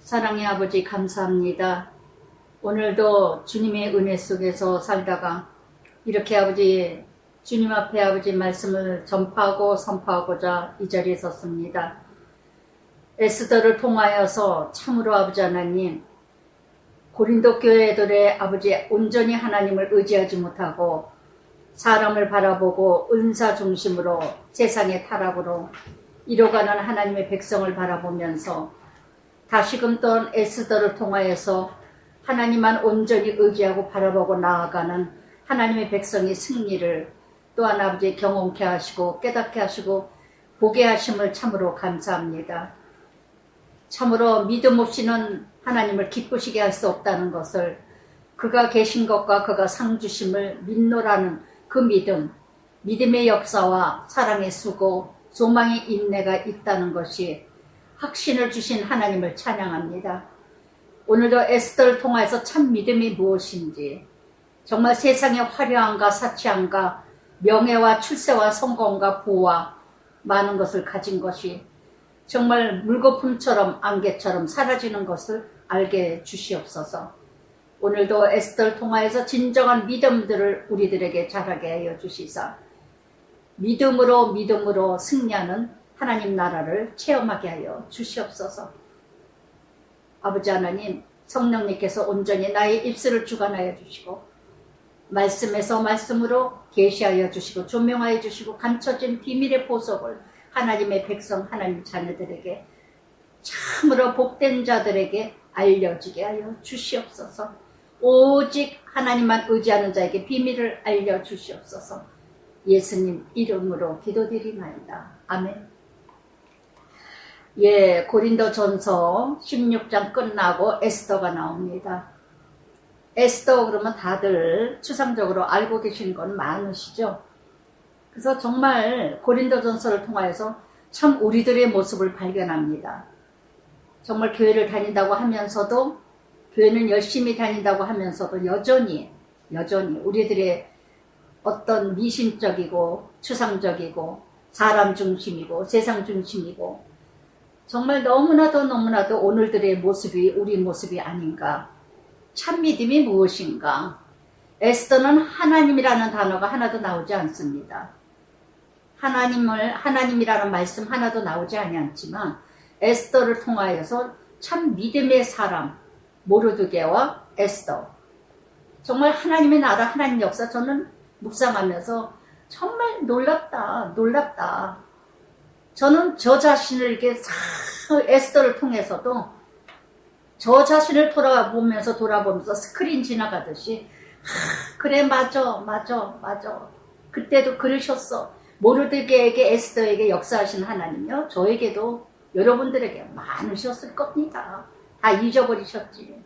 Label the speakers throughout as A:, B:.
A: 사랑의 아버지 감사합니다. 오늘도 주님의 은혜 속에서 살다가 이렇게 아버지 주님 앞에 아버지 말씀을 전파하고 선포하고자 이 자리에 섰습니다. 에스더를 통하여서 참으로 아버지 하나님, 고린도 교회들의 아버지 온전히 하나님을 의지하지 못하고 사람을 바라보고 은사 중심으로 세상의 타락으로 이뤄가는 하나님의 백성을 바라보면서 다시금 또 에스더를 통하여서 하나님만 온전히 의지하고 바라보고 나아가는 하나님의 백성의 승리를 또한 아버지 경험케 하시고 깨닫게 하시고 보게 하심을 참으로 감사합니다. 참으로 믿음 없이는 하나님을 기쁘시게 할 수 없다는 것을, 그가 계신 것과 그가 상 주심을 믿노라는 그 믿음, 믿음의 역사와 사랑의 수고, 소망의 인내가 있다는 것이 확신을 주신 하나님을 찬양합니다. 오늘도 에스더를 통해서 참 믿음이 무엇인지, 정말 세상의 화려함과 사치함과 명예와 출세와 성공과 부와 많은 것을 가진 것이 정말 물거품처럼 안개처럼 사라지는 것을 알게 주시옵소서. 오늘도 에스더를 통하여서 진정한 믿음들을 우리들에게 자라게 하여 주시사 믿음으로 승리하는 하나님 나라를 체험하게 하여 주시옵소서. 아버지 하나님, 성령님께서 온전히 나의 입술을 주관하여 주시고 말씀에서 말씀으로 계시하여 주시고 조명하여 주시고 감춰진 비밀의 보석을 하나님의 백성, 하나님 자녀들에게, 참으로 복된 자들에게 알려지게 하여 주시옵소서. 오직 하나님만 의지하는 자에게 비밀을 알려주시옵소서. 예수님 이름으로 기도드리나이다. 아멘. 고린도전서 16장 끝나고 에스더가 나옵니다. 에스더 그러면 다들 추상적으로 알고 계신 건 많으시죠? 그래서 정말 고린도전서를 통하여서 참 우리들의 모습을 발견합니다. 정말 교회를 다닌다고 하면서도, 교회는 열심히 다닌다고 하면서도 여전히 우리들의 어떤 미신적이고 추상적이고 사람 중심이고 세상 중심이고 정말 너무나도 오늘들의 모습이 우리 모습이 아닌가. 참 믿음이 무엇인가. 에스더는 하나님이라는 단어가 하나도 나오지 않습니다. 하나님이라는 말씀 하나도 나오지 않지만 에스더를 통하여서 참 믿음의 사람 모르드게와 에스더, 정말 하나님의 나라, 하나님 역사, 저는 묵상하면서 정말 놀랍다. 저는 저 자신을 이렇게 에스더를 통해서도 저 자신을 돌아보면서 스크린 지나가듯이 그래 맞아 그때도 그러셨어. 모르드게에게 에스더에게 역사하신 하나님요, 저에게도 여러분들에게 많으셨을 겁니다. 다 잊어버리셨지.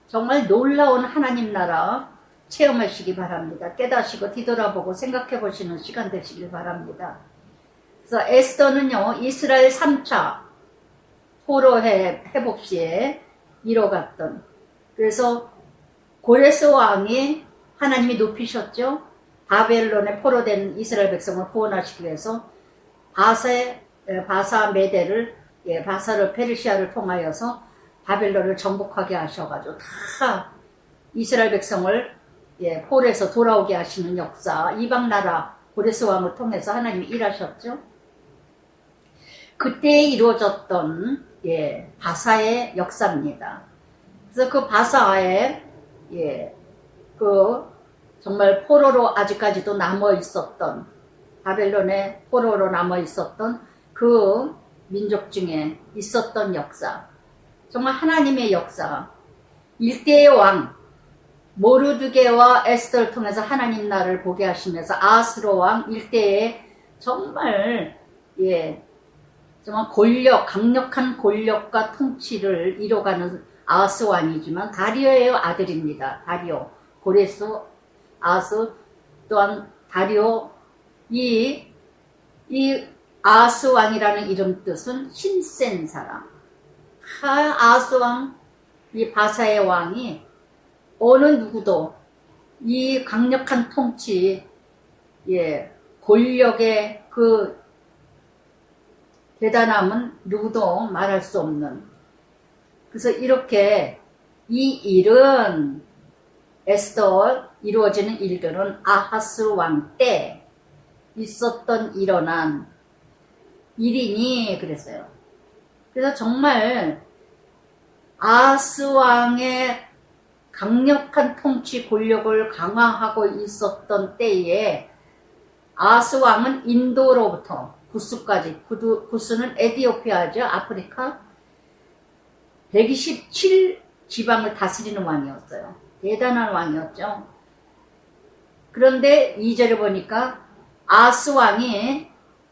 A: 정말 놀라운 하나님 나라 체험하시기 바랍니다. 깨닫시고 뒤돌아보고 생각해 보시는 시간 되시길 바랍니다. 그래서 에스더는요, 이스라엘 3차 포로 회복 시에 이뤄갔던, 그래서 고레스 왕이 하나님이 높이셨죠. 바벨론에 포로된 이스라엘 백성을 구원하시기 위해서 바사 메대를, 바사를 페르시아를 통하여서 바벨론을 정복하게 하셔가지고 다 이스라엘 백성을 포로에서 돌아오게 하시는 역사, 이방 나라 고레스 왕을 통해서 하나님이 일하셨죠. 그때 이루어졌던 바사의 역사입니다. 그래서 그 바사에 정말 포로로 아직까지도 남아 있었던, 바벨론의 포로로 남아 있었던 그 민족 중에 있었던 역사, 정말 하나님의 역사, 일대의 왕 모르드게와 에스더를 통해서 하나님 나라를 보게 하시면서 아하스로 왕 일대의 정말 정말 강력한 권력과 통치를 이뤄가는 아하스 왕이지만 다리오의 아들입니다. 다리오, 고레스, 아하스, 또한 다리오. 이 아하스 왕이라는 이름 뜻은 힘센 사람. 아하스 왕, 이 바사의 왕이 어느 누구도 이 강력한 통치, 권력의 그 대단함은 누구도 말할 수 없는 그래서 이렇게 이 일은 에스더 이루어지는 일들은 아하스 왕 때 있었던 일어난 일이니 그랬어요. 그래서 정말 아하스 왕의 강력한 통치 권력을 강화하고 있었던 때에 아하스 왕은 인도로부터 구스까지, 구스는 에티오피아죠. 아프리카 127 지방을 다스리는 왕이었어요. 대단한 왕이었죠. 그런데 2절에 보니까 아하스 왕이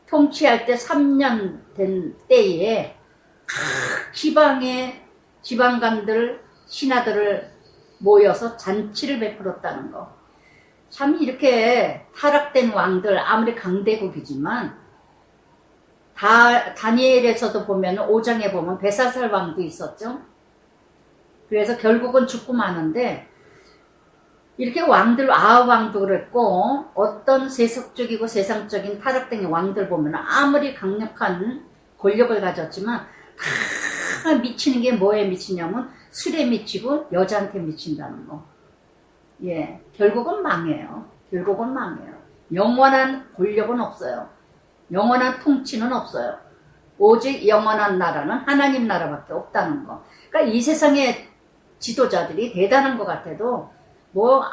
A: 통치할 때 3년 된 때에 지방의 지방관들, 신하들을 모여서 잔치를 베풀었다는 거. 참 이렇게 타락된 왕들, 아무리 강대국이지만 다니엘에서도 보면 5장에 보면 벨사살 왕도 있었죠. 그래서 결국은 죽고 마는데 이렇게 왕들, 아합 왕도 그랬고 어떤 세속적이고 세상적인 타락된 왕들 보면 아무리 강력한 권력을 가졌지만 다 미치는 게 뭐에 미치냐면 술에 미치고 여자한테 미친다는 거. 예, 결국은 망해요. 결국은 망해요. 영원한 권력은 없어요. 영원한 통치는 없어요. 오직 영원한 나라는 하나님 나라밖에 없다는 거. 그러니까 이 세상의 지도자들이 대단한 것 같아도 뭐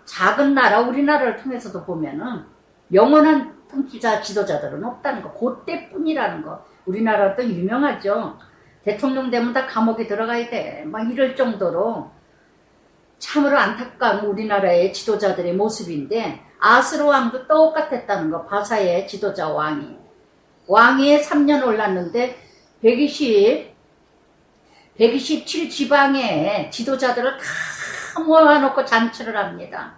A: 작은 나라 우리나라를 통해서도 보면은 영원한 통치자 지도자들은 없다는 거. 그때뿐이라는 거. 우리나라도 유명하죠. 대통령 되면 다 감옥에 들어가야 돼. 막 이럴 정도로 참으로 안타까운 우리나라의 지도자들의 모습인데 아스로 왕도 똑같았다는 거. 바사의 지도자 왕이 3년 올랐는데 127 지방의 지도자들을 다 모아놓고 잔치를 합니다.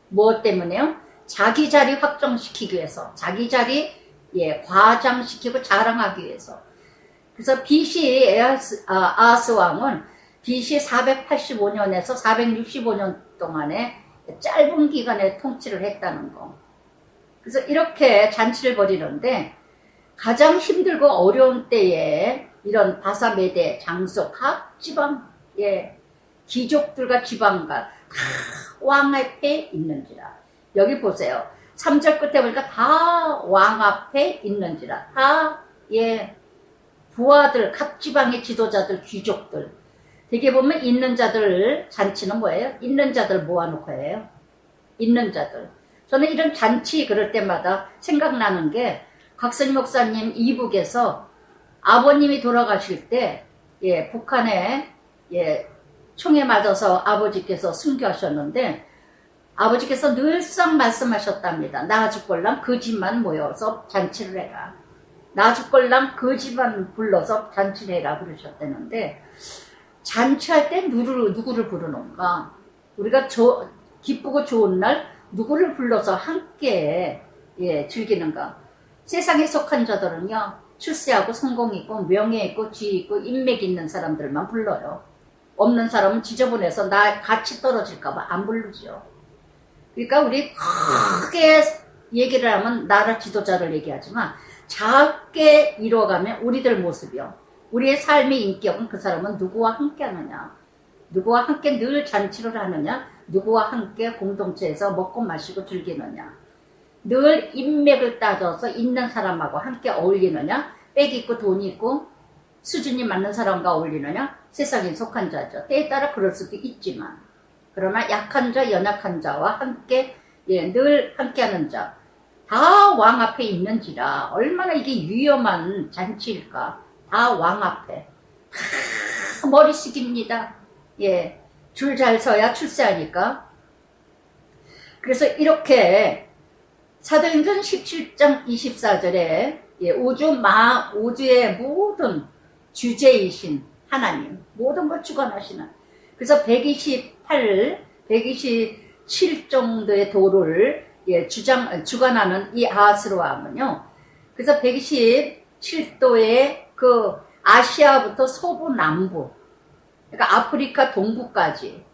A: 무엇 때문에요? 자기 자리 확정시키기 위해서, 자기 자리 과장시키고 자랑하기 위해서. 그래서 BC 아하스 왕은 BC 485년에서 465년 동안에 짧은 기간에 통치를 했다는 거. 그래서 이렇게 잔치를 벌이는데 가장 힘들고 어려운 때에 이런 바사메대, 장수, 각 지방, 귀족들과 지방과 다 왕 앞에 있는지라. 여기 보세요. 3절 끝에 보니까 다 왕 앞에 있는지라. 다, 부하들, 각 지방의 지도자들, 귀족들. 되게 보면 있는 자들 잔치는 뭐예요? 있는 자들 모아놓고 해요. 있는 자들. 저는 이런 잔치 그럴 때마다 생각나는 게 각선희 목사님 이북에서 아버님이 돌아가실 때 북한에 총에 맞아서 아버지께서 순교하셨는데 아버지께서 늘상 말씀하셨답니다. 나 죽걸랑 그 집만 모여서 잔치를 해라. 나 죽걸랑 그 집만 불러서 잔치를 해라 그러셨다는데 잔치할 때 누구를 부르는가? 우리가 기쁘고 좋은 날 누구를 불러서 함께 즐기는가? 세상에 속한 자들은요 출세하고 성공 있고 명예 있고 지위 있고 인맥 있는 사람들만 불러요. 없는 사람은 지저분해서 나 같이 떨어질까봐 안 부르죠. 그러니까 우리 크게 얘기를 하면 나라 지도자를 얘기하지만 작게 이루어가면 우리들 모습이요. 우리의 삶의 인격은 그 사람은 누구와 함께 하느냐, 누구와 함께 늘 잔치를 하느냐, 누구와 함께 공동체에서 먹고 마시고 즐기느냐, 늘 인맥을 따져서 있는 사람하고 함께 어울리느냐, 빽 있고 돈 있고 수준이 맞는 사람과 어울리느냐, 세상에 속한 자죠. 때에 따라 그럴 수도 있지만 그러나 약한 자, 연약한 자와 함께 늘 함께하는 자, 다 왕 앞에 있는지라. 얼마나 이게 위험한 잔치일까. 다 왕 앞에. 다 머리 숙입니다. 줄 잘 서야 출세하니까. 그래서 이렇게 사도행전 17장 24절에 우주의 모든 주제이신 하나님, 모든 걸 주관하시는. 그래서 127 정도의 도를 주관하는 이 아하스로 왕은요. 그래서 127도의 그 아시아부터 서부 남부, 그러니까 아프리카 동부까지.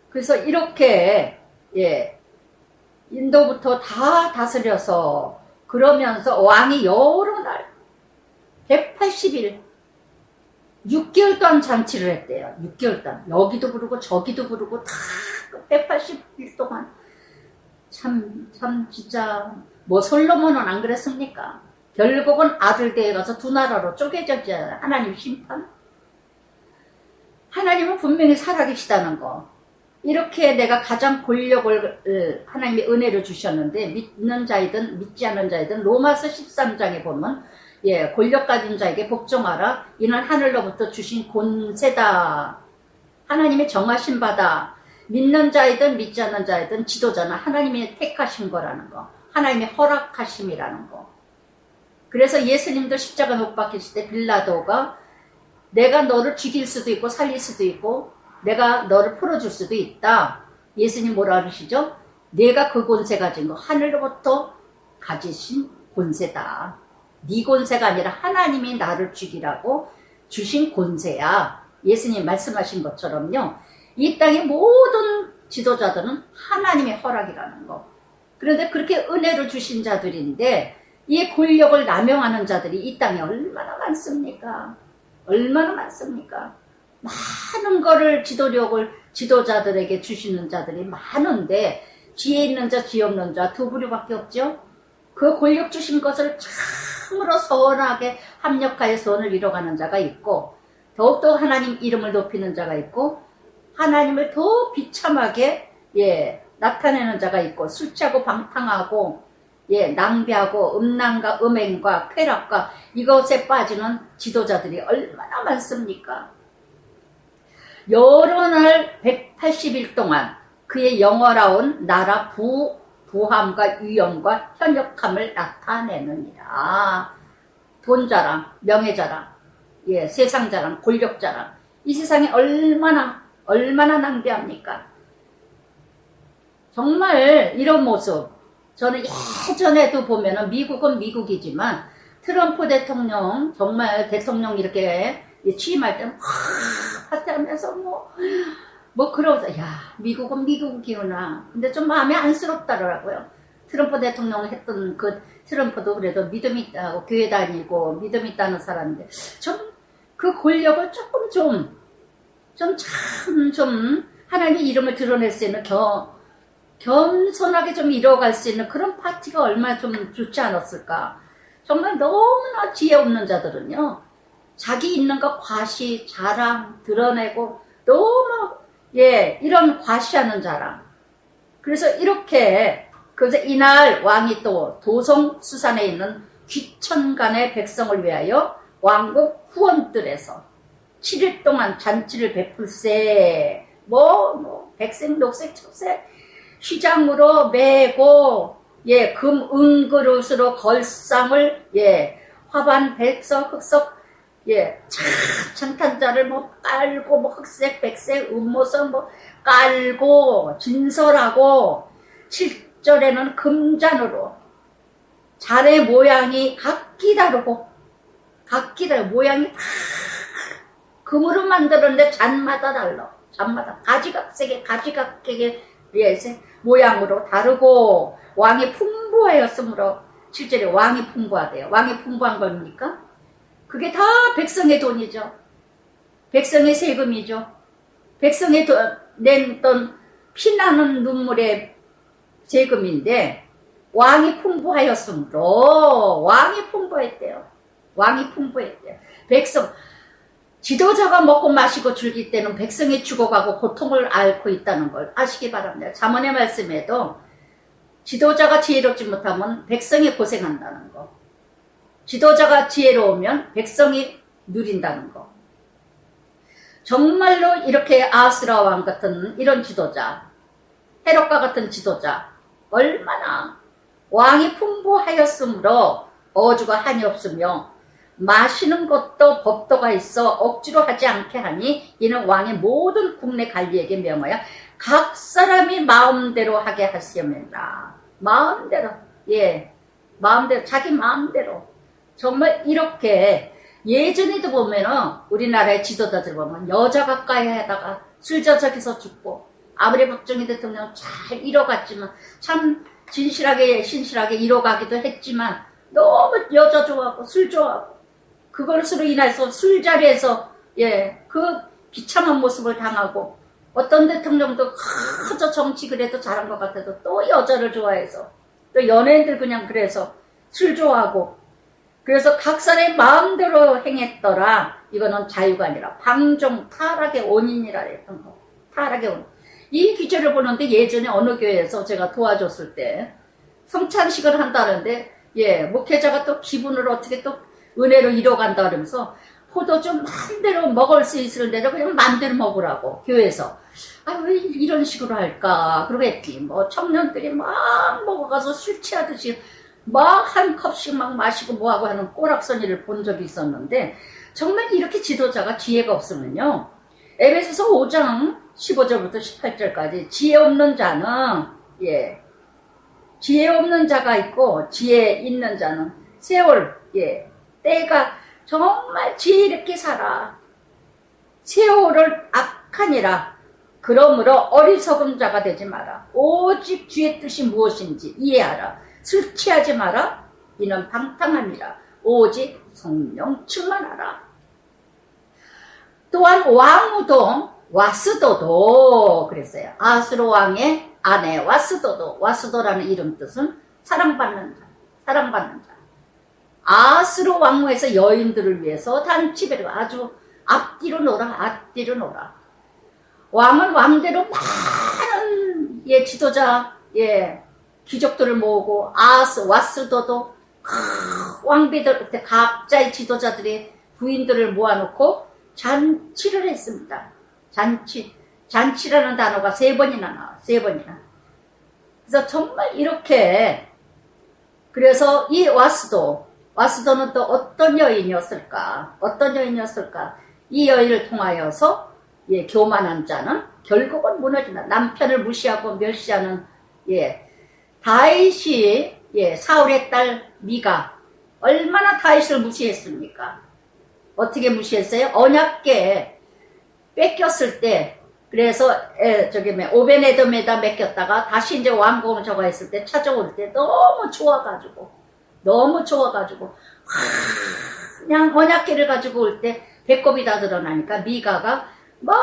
A: 그래서 이렇게 인도부터 다 다스려서 그러면서 왕이 여러 날 180일 6개월 동안 잔치를 했대요. 6개월 동안. 여기도 부르고 저기도 부르고 다 180일 동안. 참 진짜 뭐 솔로몬은 안 그랬습니까? 결국은 아들 대에 가서 두 나라로 쪼개졌잖아요. 하나님 심판. 하나님은 분명히 살아계시다는 거. 이렇게 내가 가장 권력을 하나님의 은혜로 주셨는데 믿는 자이든 믿지 않는 자이든 로마서 13장에 보면 권력 가진 자에게 복종하라. 이는 하늘로부터 주신 권세다. 하나님의 정하신 바다. 믿는 자이든 믿지 않는 자이든 지도자는 하나님이 택하신 거라는 거. 하나님의 허락하심이라는 거. 그래서 예수님도 십자가 못 박히실 때 빌라도가 내가 너를 죽일 수도 있고 살릴 수도 있고 내가 너를 풀어줄 수도 있다. 예수님 뭐라 그러시죠? 내가 그 권세 가진 거 하늘로부터 가지신 권세다. 네 권세가 아니라 하나님이 나를 죽이라고 주신 권세야. 예수님 말씀하신 것처럼요. 이 땅의 모든 지도자들은 하나님의 허락이라는 거. 그런데 그렇게 은혜를 주신 자들인데 이 권력을 남용하는 자들이 이 땅에 얼마나 많습니까? 얼마나 많습니까? 많은 거를 지도력을 지도자들에게 주시는 자들이 많은데 지혜 있는 자, 지혜 없는 자 두 부류밖에 없죠. 그 권력 주신 것을 참으로 선하게 합력하여 선을 이뤄가는 자가 있고 더욱더 하나님 이름을 높이는 자가 있고 하나님을 더 비참하게 나타내는 자가 있고 술 취하고 방탕하고 낭비하고 음란과 음행과 쾌락과 이것에 빠지는 지도자들이 얼마나 많습니까? 여러 날 180일 동안 그의 영원하온 나라 부함과 위엄과 현역함을 나타내느니라. 돈자랑, 명예자랑, 세상자랑, 권력자랑 이 세상에 얼마나 낭비합니까? 정말 이런 모습 저는 예전에도 보면은 미국은 미국이지만 트럼프 대통령 정말 대통령 이렇게 취임할 때는 파티하면서 뭐 그러면서 야 미국은 미국이구나. 근데 좀 마음이 안쓰럽더라고요. 트럼프 대통령 했던 그 트럼프도 그래도 믿음 있다고 교회 다니고 믿음 있다는 사람인데 좀 그 권력을 조금 좀 하나님의 이름을 드러낼 수 있는 겸손하게 좀 이뤄갈 수 있는 그런 파티가 얼마나 좀 좋지 않았을까. 정말 너무나 지혜 없는 자들은요 자기 있는 거 과시 자랑 드러내고 너무 이런 과시하는 자랑. 그래서 이렇게 그래서 이날 왕이 또 도성 수산에 있는 귀천간의 백성을 위하여 왕국 후원들에서 7일 동안 잔치를 베풀세. 백색 녹색 청색 휘장으로 매고 금 은그릇으로 걸상을 화반 백석 흑석 찬탄자를 깔고 흑색 백색 은모석 깔고 진설하고 7절에는 금잔으로 잔의 모양이 각기 다르고 모양이 다 금으로 만들었는데 잔마다 달라. 잔마다 가지각색의 모양으로 다르고 왕이 풍부하였으므로 7절에 왕이 풍부하대요. 왕이 풍부한 겁니까? 그게 다 백성의 돈이죠. 백성의 세금이죠. 백성의 냈던 피나는 눈물의 세금인데 왕이 풍부하였으므로 왕이 풍부했대요. 백성 지도자가 먹고 마시고 즐길 때는 백성이 죽어가고 고통을 앓고 있다는 걸 아시기 바랍니다. 잠언의 말씀에도 지도자가 지혜롭지 못하면 백성이 고생한다는 거. 지도자가 지혜로우면 백성이 누린다는 거. 정말로 이렇게 아스라 왕 같은 이런 지도자, 헤롯과 같은 지도자 얼마나 왕이 풍부하였으므로 어주가 한이 없으며 마시는 것도 법도가 있어 억지로 하지 않게 하니 이는 왕의 모든 국내 관리에게 명하여 각 사람이 마음대로 하게 하시옵니다. 마음대로 자기 마음대로. 정말 이렇게 예전에도 보면은 우리나라의 지도자들 보면 여자 가까이 하다가 술자석에서 죽고 아무리 박정희 대통령 잘 이뤄갔지만 참 진실하게 신실하게 이뤄가기도 했지만 너무 여자 좋아하고 술 좋아하고 그것으로 인해서 술자리에서 예, 그 비참한 모습을 당하고 어떤 대통령도 저 정치 그래도 잘한 것 같아도 또 여자를 좋아해서 또 연예인들 그냥 그래서 술 좋아하고 그래서 각 사람의 마음대로 행했더라. 이거는 자유가 아니라 방종 타락의 원인이라 했던 거. 타락의 원인. 이 기절을 보는데 예전에 어느 교회에서 제가 도와줬을 때 성찬식을 한다는데 예, 목회자가 또 기분을 어떻게 또 은혜로 이뤄간다 그러면서 포도주 마음대로 먹을 수 있을 대로 그냥 마음대로 먹으라고 교회에서. 아, 왜 이런 식으로 할까? 그러겠지. 뭐 청년들이 막 먹어가서 술 취하듯이 막 한 컵씩 막 마시고 뭐하고 하는 꼬락서니를 본 적이 있었는데 정말 이렇게 지도자가 지혜가 없으면요. 에베소서 5장 15절부터 18절까지 지혜 없는 자는 예, 지혜 없는 자가 있고 지혜 있는 자는 세월 예, 때가 정말 지혜롭게 살아. 세월을 악하니라. 그러므로 어리석은 자가 되지 마라. 오직 주의 뜻이 무엇인지 이해하라. 술 취하지 마라. 이는 방탕함이라. 오직 성령 충만하라. 또한 왕후도 와스도도 그랬어요. 아수르 왕의 아내 와스도도. 와스도라는 이름 뜻은 사랑받는 자. 사랑받는 자. 아수르 왕후에서 여인들을 위해서 단치배를 아주 앞뒤로 놀아. 앞뒤로 놀아. 왕은 왕대로 많은 예, 지도자 예, 귀족들을 모으고 와스도도 왕비들 각자의 지도자들이 부인들을 모아놓고 잔치를 했습니다. 잔치라는 단어가 3번이나 나와. 3번이나. 그래서 정말 이렇게 그래서 이 와스도는 또 어떤 여인이었을까? 어떤 여인이었을까? 이 여인을 통하여서 예, 교만한 자는 결국은 무너진다. 남편을 무시하고 멸시하는 예, 다윗이 예, 사울의 딸 미가 얼마나 다윗을 무시했습니까? 어떻게 무시했어요? 언약궤 뺏겼을 때 그래서 오벤에돔에다 맡겼다가 다시 이제 왕궁을 저거 했을 때 찾아올 때 너무 좋아가지고 그냥 언약궤를 가지고 올 때 배꼽이 다 드러나니까 미가가 막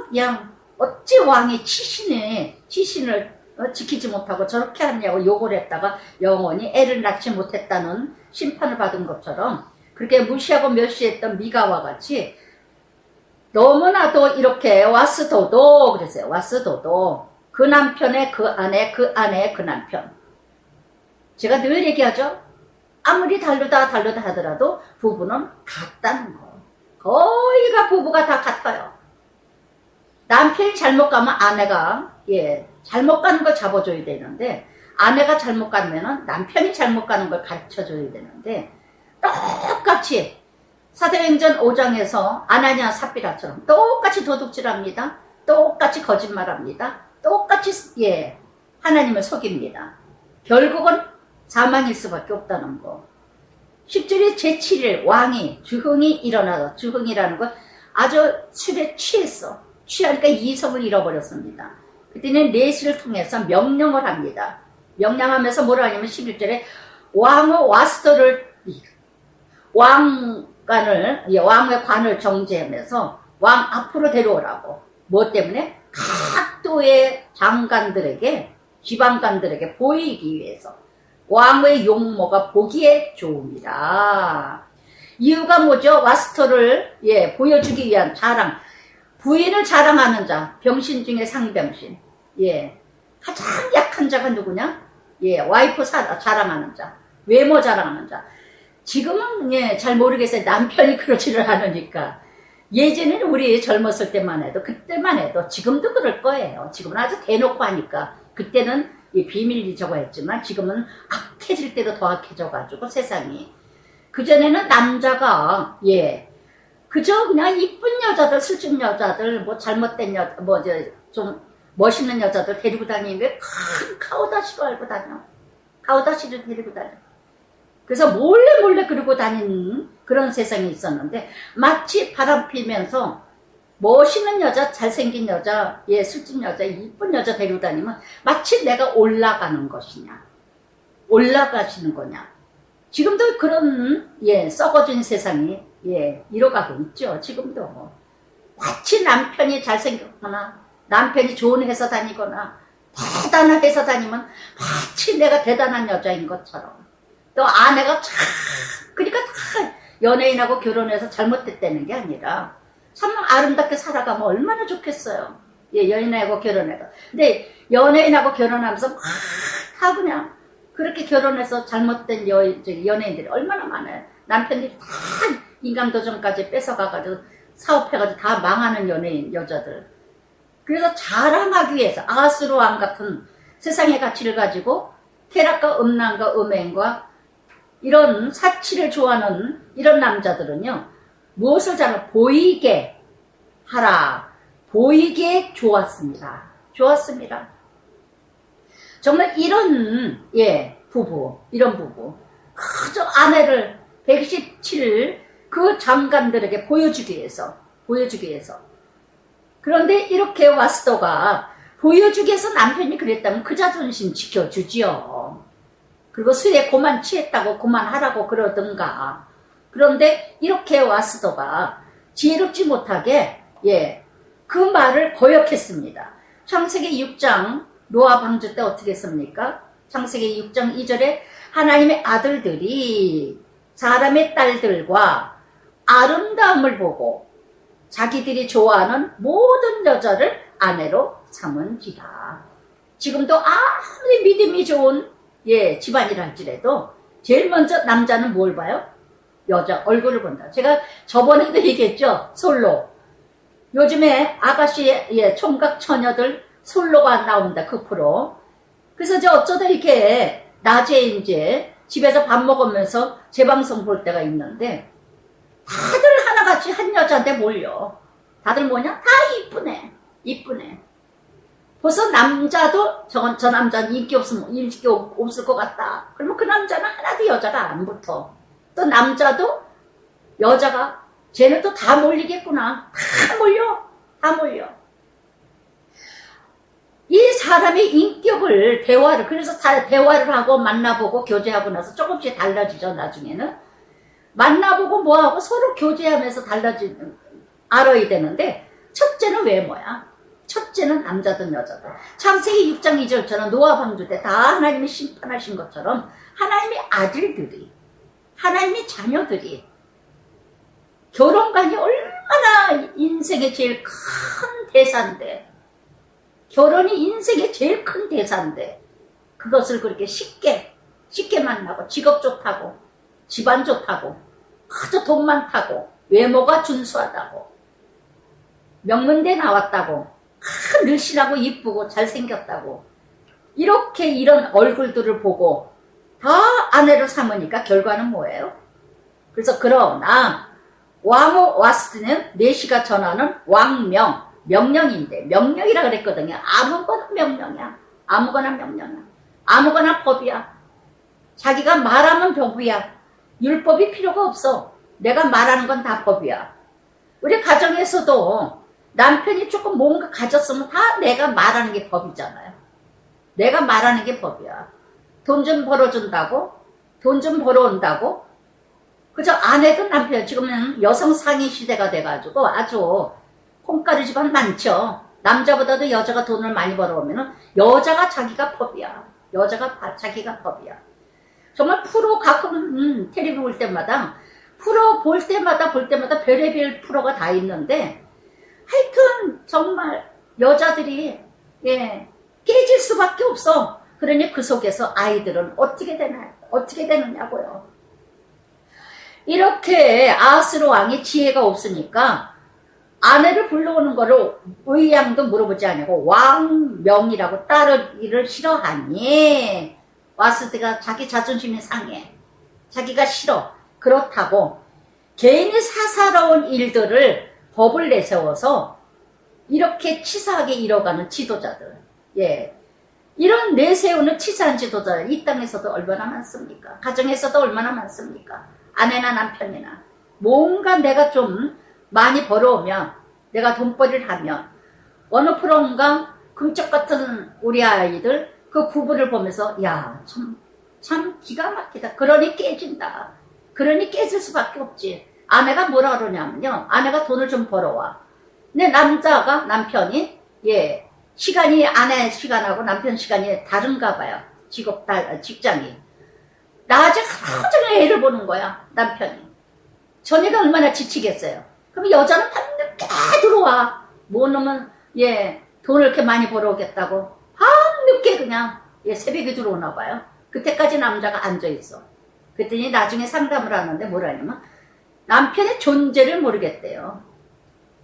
A: 그냥 어찌 왕이 치신을 지키지 못하고 저렇게 하냐고 욕을 했다가 영원히 애를 낳지 못했다는 심판을 받은 것처럼 그렇게 무시하고 멸시했던 미가와 같이 너무나도 이렇게 와스도도 그랬어요. 와스도도 그 남편의 그 아내 그 아내의 그 남편. 제가 늘 얘기하죠. 아무리 다르다 하더라도 부부는 같다는 거. 거의가 부부가 다 같아요. 남편이 잘못 가면 아내가 예, 잘못 가는 걸 잡아줘야 되는데 아내가 잘못 가면은 남편이 잘못 가는 걸 가르쳐줘야 되는데 똑같이 사도행전 5장에서 아나니아 삽비라처럼 똑같이 도둑질합니다. 똑같이 거짓말합니다. 똑같이 예, 하나님을 속입니다. 결국은 사망일 수밖에 없다는 거. 10절에 제7일 왕이 주흥이 일어나서 주흥이라는 건 아주 술에 취했어. 취하니까 이성을 잃어버렸습니다. 그때는 내시를 통해서 명령을 합니다. 명령하면서 뭐라 하냐면 11절에 왕의 와스도를 왕의 관을 정지하면서 왕 앞으로 데려오라고. 뭐 때문에? 각도의 장관들에게 지방관들에게 보이기 위해서 왕의 용모가 보기에 좋음이라. 이유가 뭐죠? 와스토를 예, 보여주기 위한 자랑. 부인을 자랑하는 자, 병신 중에 상병신. 예, 가장 약한 자가 누구냐? 예, 와이프 자랑하는 자, 외모 자랑하는 자. 지금은 예, 잘 모르겠어요. 남편이 그러지를 않으니까. 예전에는 우리 젊었을 때만 해도, 그때만 해도, 지금도 그럴 거예요. 지금은 아주 대놓고 하니까. 그때는 이 비밀이 저거 했지만 지금은 악해질 때도 더 악해져가지고 세상이. 그전에는 남자가 예, 그저 그냥 이쁜 여자들, 술집 여자들, 뭐 잘못된 여자, 뭐 좀 멋있는 여자들 데리고 다니는 게 큰 카오다시로 알고 다녀. 카오다시를 데리고 다녀. 그래서 몰래 그러고 다니는 그런 세상이 있었는데 마치 바람 피면서 멋있는 여자, 잘생긴 여자, 예, 술집 여자, 이쁜 여자 데리고 다니면 마치 내가 올라가는 것이냐, 올라가시는 거냐. 지금도 그런 썩어진 세상이 이뤄가고 있죠. 지금도 마치 남편이 잘생겼거나 남편이 좋은 회사 다니거나 대단한 회사 다니면 마치 내가 대단한 여자인 것처럼, 또 아내가 참, 그러니까 다 연예인하고 결혼해서 잘못됐다는 게 아니라 참 아름답게 살아가면 얼마나 좋겠어요. 연예인하고 결혼해서. 근데 연예인하고 결혼하면서 막 다 그냥 그렇게 결혼해서 잘못된 연예인들이 얼마나 많아요. 남편들이 다 인감도전까지 뺏어가가지고 사업해가지고 다 망하는 연예인 여자들. 그래서 자랑하기 위해서 아수르왕 같은 세상의 가치를 가지고 쾌락과 음란과 음행과 이런 사치를 좋아하는 이런 남자들은요, 무엇을 잘하면 보이게 하라. 보이게 좋았습니다. 좋았습니다. 정말 이런 이런 부부 그저 아내를 117 그 장관들에게 보여주기 위해서 그런데 이렇게 와스도가 보여주기 위해서 남편이 그랬다면 그 자존심 지켜주지요. 그리고 술에 고만 취했다고 그만하라고 그러든가. 그런데 이렇게 와스도가 지혜롭지 못하게 그 말을 거역했습니다. 창세기 6장 노아 방주 때 어떻게 했습니까? 창세기 6장 2절에 하나님의 아들들이 사람의 딸들과 아름다움을 보고 자기들이 좋아하는 모든 여자를 아내로 삼은지라. 지금도 아무리 믿음이 좋은 집안이라 할지라도 제일 먼저 남자는 뭘 봐요? 여자 얼굴을 본다. 제가 저번에도 얘기했죠. 솔로. 요즘에 아가씨 총각 처녀들 솔로가 나온다. 그 프로. 그래서 저 어쩌다 이렇게 낮에 이제 집에서 밥 먹으면서 재방송 볼 때가 있는데 다들 하나같이 한 여자한테 몰려. 다들 뭐냐? 다 이쁘네. 벌써 남자도 저 남자는 인기 없을 것 같다. 그러면 그 남자는 하나도 여자가 안 붙어. 또 남자도 여자가 쟤는 또 다 몰리겠구나. 다 몰려. 이 사람의 인격을 그래서 대화를 하고 만나보고 교제하고 나서 조금씩 달라지죠. 나중에는 만나보고 뭐하고 서로 교제하면서 알아야 되는데, 첫째는 외모야. 첫째는 남자든 여자든. 창세기 6장 2절처럼 노아 방주 때 다 하나님이 심판하신 것처럼 하나님의 아들들이, 하나님의 자녀들이, 결혼관이 얼마나 인생의 제일 큰 대사인데, 결혼이 인생의 제일 큰 대사인데 그것을 그렇게 쉽게 만나고 직업 좋다고 집안 좋다고 아주 돈 많다고 외모가 준수하다고 명문대 나왔다고 늘씬하고 이쁘고 잘생겼다고 이렇게 이런 얼굴들을 보고 다 아내를 삼으니까 결과는 뭐예요? 그래서 그러나 와스트는 내시가 전하는 명령인데 명령이라 그랬거든요. 아무거나 명령이야. 아무거나 법이야. 자기가 말하면 법이야. 율법이 필요가 없어. 내가 말하는 건 다 법이야. 우리 가정에서도 남편이 조금 뭔가 가졌으면 다 내가 말하는 게 법이잖아요. 내가 말하는 게 법이야. 돈 좀 벌어준다고, 돈 좀 벌어온다고. 그저 아내든 남편, 지금은 여성 상위 시대가 돼가지고 아주 콩가루 집안 많죠. 남자보다도 여자가 돈을 많이 벌어오면 여자가 자기가 법이야. 자기가 법이야. 정말 프로 가끔 텔레비 볼 때마다 프로 볼 때마다 별의별 프로가 다 있는데 하여튼 정말 여자들이 깨질 수밖에 없어. 그러니 그 속에서 아이들은 어떻게 되느냐고요. 이렇게 아하스로 왕이 지혜가 없으니까 아내를 불러오는 거를 의향도 물어보지 않고 왕명이라고 따르기를 싫어하니 와스드가 자기 자존심이 상해. 자기가 싫어. 그렇다고 개인이 사사로운 일들을 법을 내세워서 이렇게 치사하게 이뤄가는 지도자들. 이런 내세우는 치사한 지도자들 이 땅에서도 얼마나 많습니까? 가정에서도 얼마나 많습니까? 아내나 남편이나 뭔가 내가 좀 많이 벌어오면 내가 돈벌이를 하면 어느 프로인가 금쪽 같은 우리 아이들 그 부부를 보면서 야 참 참 기가 막히다. 그러니 깨진다. 그러니 깨질 수밖에 없지. 아내가 뭐라 그러냐면요. 아내가 돈을 좀 벌어와. 근데 남편이, 예, 시간이 아내 시간하고 남편 시간이 다른가 봐요. 직장이. 낮에 하루 종일 애를 보는 거야, 남편이. 저녁에 얼마나 지치겠어요. 그럼 여자는 밤늦게 들어와. 뭐 놈은, 예, 돈을 이렇게 많이 벌어오겠다고. 밤늦게 그냥, 예, 새벽에 들어오나 봐요. 그때까지 남자가 앉아있어. 그랬더니 나중에 상담을 하는데 뭐라냐면, 남편의 존재를 모르겠대요.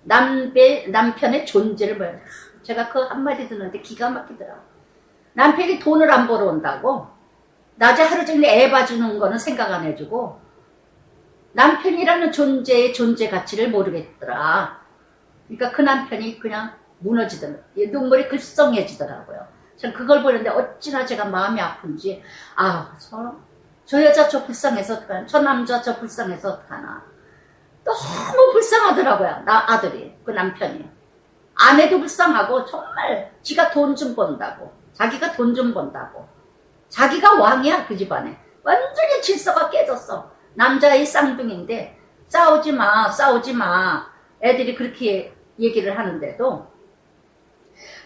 A: 남편의 존재를 모르겠대요. 제가 그 한마디 듣는데 기가 막히더라. 남편이 돈을 안 벌어온다고? 낮에 하루 종일 애 봐주는 거는 생각 안 해주고, 남편이라는 존재의 존재 가치를 모르겠더라. 그러니까 그 남편이 그냥 무너지더라고요. 눈물이 글썽해지더라고요. 전 그걸 보는데 어찌나 제가 마음이 아픈지, 저 여자 저 불쌍해서 어떡하나, 저 남자 저 불쌍해서 어떡하나. 너무 불쌍하더라고요. 아들이, 그 남편이. 아내도 불쌍하고 정말 지가 돈 좀 번다고, 자기가 돈 좀 번다고, 자기가 왕이야 그 집안에. 완전히 질서가 깨졌어. 남자의 쌍둥이인데 싸우지 마 애들이 그렇게 얘기를 하는데도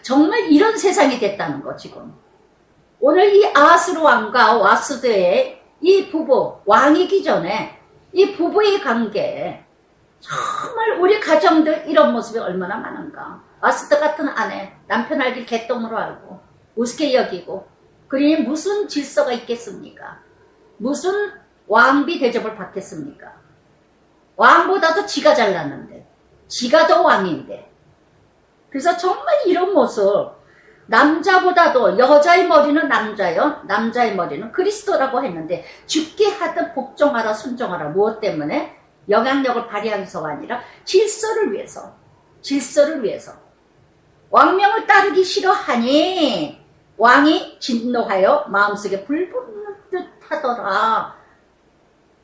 A: 정말 이런 세상이 됐다는 거. 지금 오늘 이 아하스로 왕과 와스드의 이 부부, 왕이기 전에 이 부부의 관계, 정말 우리 가정들 이런 모습이 얼마나 많은가. 와스드 같은 아내, 남편 알길 개똥으로 알고 우습게 여기고, 그러니 무슨 질서가 있겠습니까? 무슨 왕비 대접을 받겠습니까? 왕보다도 지가 잘났는데, 지가 더 왕인데. 그래서 정말 이런 모습, 남자보다도 여자의 머리는 남자요, 남자의 머리는 그리스도라고 했는데, 죽게 하든 복종하라 순종하라. 무엇 때문에? 영향력을 발휘하기 위해서가 아니라 질서를 위해서. 왕명을 따르기 싫어하니 왕이 진노하여 마음속에 불 붙는 듯 하더라.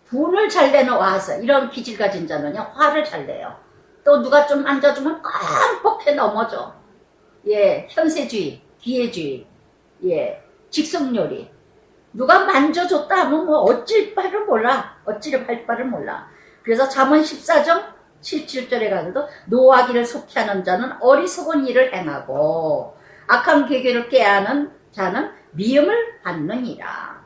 A: 분을 잘 내는 와서, 이런 기질 가진 자는요, 화를 잘 내요. 또 누가 좀 앉아주면 깜빡해 넘어져. 예, 현세주의, 기회주의, 예, 직성요리. 누가 만져줬다 하면 뭐 어찌할 바를 몰라. 그래서 잠언 14장 17절에 가서도 노하기를 속히 하는 자는 어리석은 일을 행하고 악한 계교를 깨하는 자는 미움을 받느니라.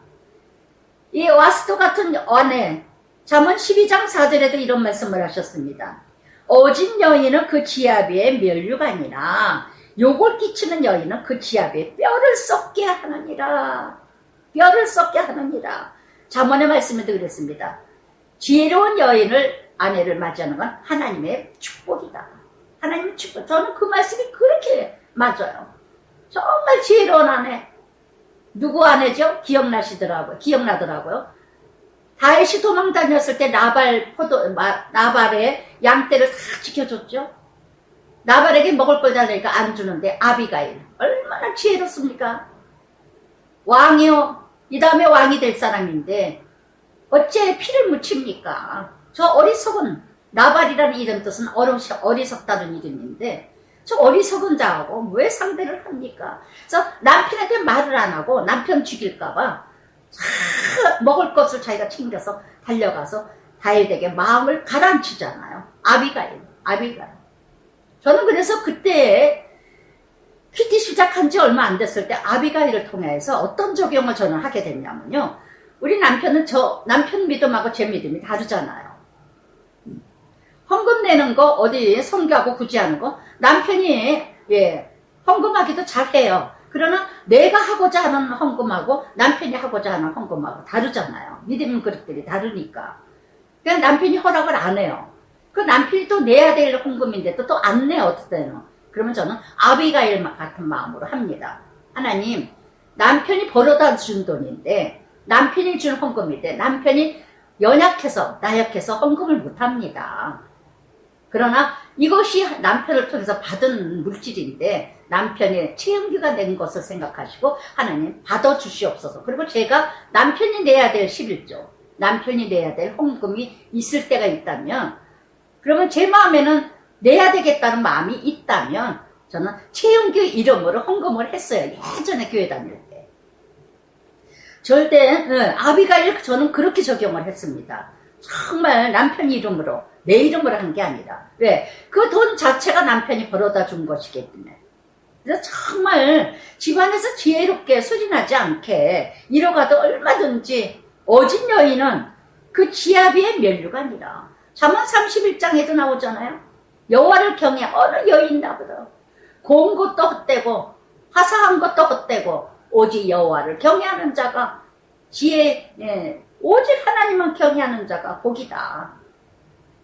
A: 이 와스도 같은 아내, 잠언 12장 4절에도 이런 말씀을 하셨습니다. 어진 여인은 그 지아비의 면류관이라 욕을 끼치는 여인은 그 지아비의 뼈를 썩게 하느니라. 잠언의 말씀에도 그랬습니다. 지혜로운 여인을, 아내를 맞이하는 건 하나님의 축복이다. 하나님의 축복. 저는 그 말씀이 그렇게 맞아요. 정말 지혜로운 아내. 누구 아내죠? 기억나더라고요. 다윗이 도망 다녔을 때 나발의 양떼를 다 지켜줬죠. 나발에게 먹을 걸 달라니까 안 주는데 아비가일. 얼마나 지혜롭습니까? 왕이요. 이 다음에 왕이 될 사람인데 어째 피를 묻힙니까? 저 어리석은, 나발이라는 이름 뜻은 어리석다는 이름인데 저 어리석은 자하고 왜 상대를 합니까? 그래서 남편한테 말을 안 하고 남편 죽일까봐 먹을 것을 자기가 챙겨서 달려가서 다윗에게 마음을 가라앉히잖아요. 아비가일. 저는 그래서 그때 PT 시작한 지 얼마 안 됐을 때 아비가일을 통해서 어떤 적용을 저는 하게 됐냐면요. 우리 남편 믿음하고 제 믿음이 다르잖아요. 헌금 내는 거, 어디 성교하고 구제하는 거, 남편이, 예, 헌금하기도 잘해요. 그러나 내가 하고자 하는 헌금하고 남편이 하고자 하는 헌금하고 다르잖아요. 믿음 그릇들이 다르니까. 그냥 남편이 허락을 안 해요. 그 남편이 또 내야 될 헌금인데 또 안 내요, 어떨 때는. 그러면 저는 아비가일 같은 마음으로 합니다. 하나님, 남편이 벌어다 준 돈인데, 남편이 준 헌금인데, 남편이 나약해서 헌금을 못 합니다. 그러나 이것이 남편을 통해서 받은 물질인데, 남편의 채용기가 낸 것을 생각하시고, 하나님 받아주시옵소서. 그리고 제가 남편이 내야 될 11조, 남편이 내야 될 헌금이 있을 때가 있다면, 그러면 제 마음에는 내야 되겠다는 마음이 있다면 저는 채용기 이름으로 헌금을 했어요. 예전에 교회 다닐 때. 절대 아비가일 저는 그렇게 적용을 했습니다. 정말 남편 이름으로 내 이름으로 한 게 아니라 왜? 그 돈 자체가 남편이 벌어다 준 것이기 때문에 그래서 정말 집안에서 지혜롭게 소리나지 않게 이뤄가도 얼마든지 어진 여인은 그 지아비의 면류가 아니라 잠언 31장에도 나오잖아요. 여호와를 경외 어느 여인 나보다 고운 것도 헛되고 화사한 것도 헛되고 오직 여호와를 경외하는 자가 오직 하나님만 경외하는 자가 복이다.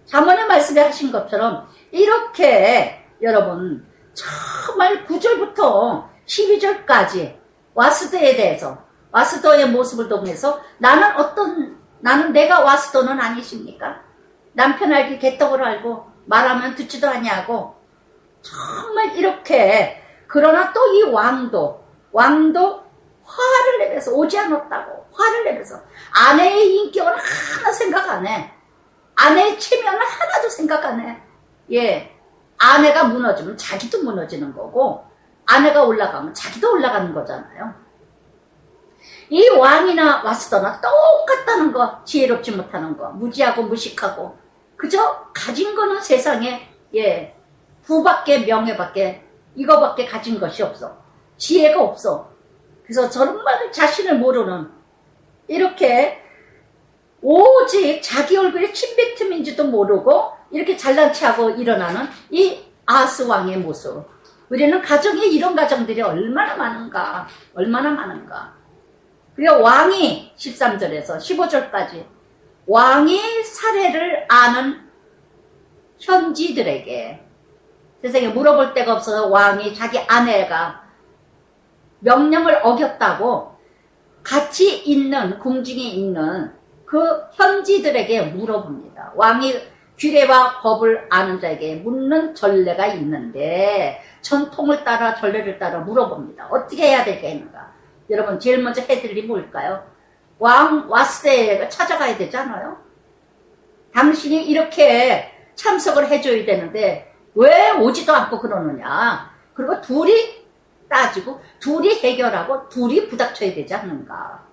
A: 잠언의 말씀에 하신 것처럼 이렇게 여러분 정말 9절부터 12절까지 와스도에 대해서 와스도의 모습을 통해서 나는 내가 와스도는 아니십니까? 남편 알기 개떡으로 알고 말하면 듣지도 아니하고 정말 이렇게 그러나 또 이 왕도 화를 내면서 오지 않았다고 화를 내면서 아내의 인격을 하나 생각 안 해. 아내의 체면을 하나도 생각 안 해. 예, 아내가 무너지면 자기도 무너지는 거고 아내가 올라가면 자기도 올라가는 거잖아요. 이 왕이나 와스더나 똑같다는 거, 지혜롭지 못하는 거, 무지하고 무식하고 그저 가진 거는 세상에 부밖에 명예밖에 이거밖에 가진 것이 없어. 지혜가 없어. 그래서 정말 자신을 모르는 이렇게 오직 자기 얼굴에 침뱉음인지도 모르고 이렇게 잘난 체하고 일어나는 이 아하스 왕의 모습. 우리는 가정에 이런 가정들이 얼마나 많은가. 그리고 왕이 13절에서 15절까지 왕이 사례를 아는 현지들에게 세상에 물어볼 데가 없어서 왕이 자기 아내가 명령을 어겼다고 같이 있는 궁중에 있는 그 현지들에게 물어봅니다. 왕이 규례와 법을 아는 자에게 묻는 전례가 있는데 전통을 따라 전례를 따라 물어봅니다. 어떻게 해야 되겠는가? 여러분 제일 먼저 해드릴 일이 뭘까요? 왕 와스데가 찾아가야 되잖아요. 당신이 이렇게 참석을 해줘야 되는데 왜 오지도 않고 그러느냐? 그리고 둘이 따지고 둘이 해결하고 둘이 부닥쳐야 되지 않는가?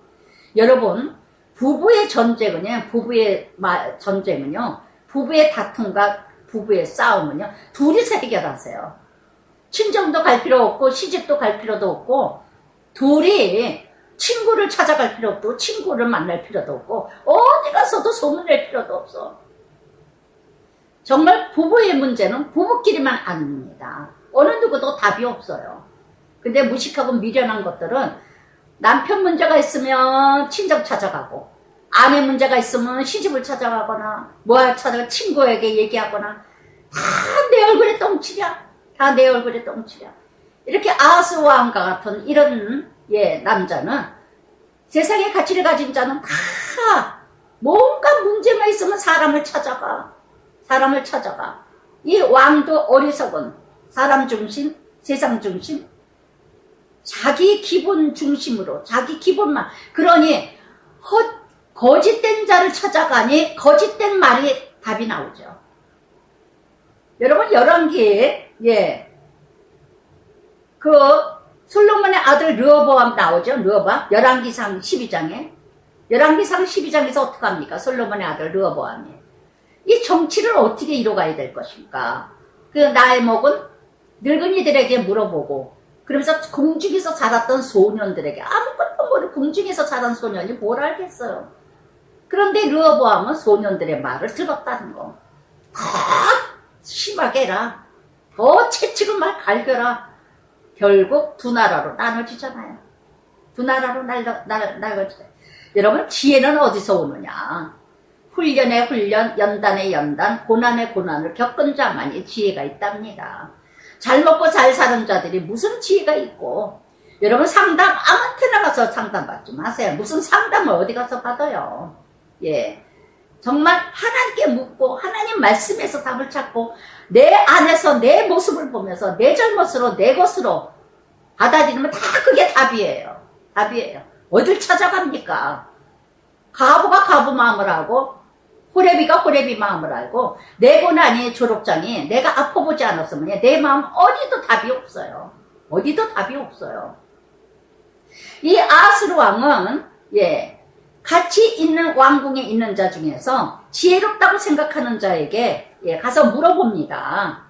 A: 여러분 부부의 전쟁은요, 부부의 다툼과 부부의 싸움은요, 둘이서 해결하세요. 친정도 갈 필요 없고, 시집도 갈 필요도 없고, 둘이 친구를 찾아갈 필요 없고, 친구를 만날 필요도 없고, 어디 가서도 소문낼 필요도 없어. 정말 부부의 문제는 부부끼리만 아닙니다. 어느 누구도 답이 없어요. 근데 무식하고 미련한 것들은 남편 문제가 있으면 친정 찾아가고 아내 문제가 있으면 시집을 찾아가거나 친구에게 얘기하거나 다 내 얼굴에 똥칠이야. 이렇게 아하스 왕과 같은 이런 남자는 세상에 가치를 가진 자는 다 뭔가 문제가 있으면 사람을 찾아가. 이 왕도 어리석은 사람 중심, 세상 중심, 자기 기분 중심으로 자기 기분만 그러니 거짓된 자를 찾아가니 거짓된 말이 답이 나오죠. 여러분 열왕기에 그 솔로몬의 아들 르호보암 나오죠. 르호보암 열왕기상 12장에서 어떻게 합니까? 솔로몬의 아들 르호보암이 이 정치를 어떻게 이뤄가야 될 것인가? 그 나이 먹은 늙은이들에게 물어보고 그러면서 궁중에서 자랐던 소년들에게 아무것도 모르고 궁중에서 자란 소년이 뭘 알겠어요. 그런데 르호보암은 소년들의 말을 들었다는 거. 더 심하게 해라. 더 채찍을 말 갈겨라. 결국 두 나라로 나눠지잖아요. 두 나라로 나눠지잖아요. 여러분 지혜는 어디서 오느냐. 훈련의 훈련, 연단의 연단, 고난의 고난을 겪은 자만이 지혜가 있답니다. 잘 먹고 잘 사는 자들이 무슨 지혜가 있고 여러분 상담 아무한테나 가서 상담 받지 마세요. 무슨 상담을 어디 가서 받아요. 정말 하나님께 묻고 하나님 말씀에서 답을 찾고 내 안에서 내 모습을 보면서 내 잘못으로 내 것으로 받아들이면 다 그게 답이에요. 어딜 찾아갑니까? 가부가 가부 마음을 하고 호레비가 호레비 마음을 알고 내 고난이 졸업장이 내가 아파보지 않았으면 내 마음 어디도 답이 없어요. 이 아하스 왕은 예, 같이 있는 왕궁에 있는 자 중에서 지혜롭다고 생각하는 자에게 예, 가서 물어봅니다.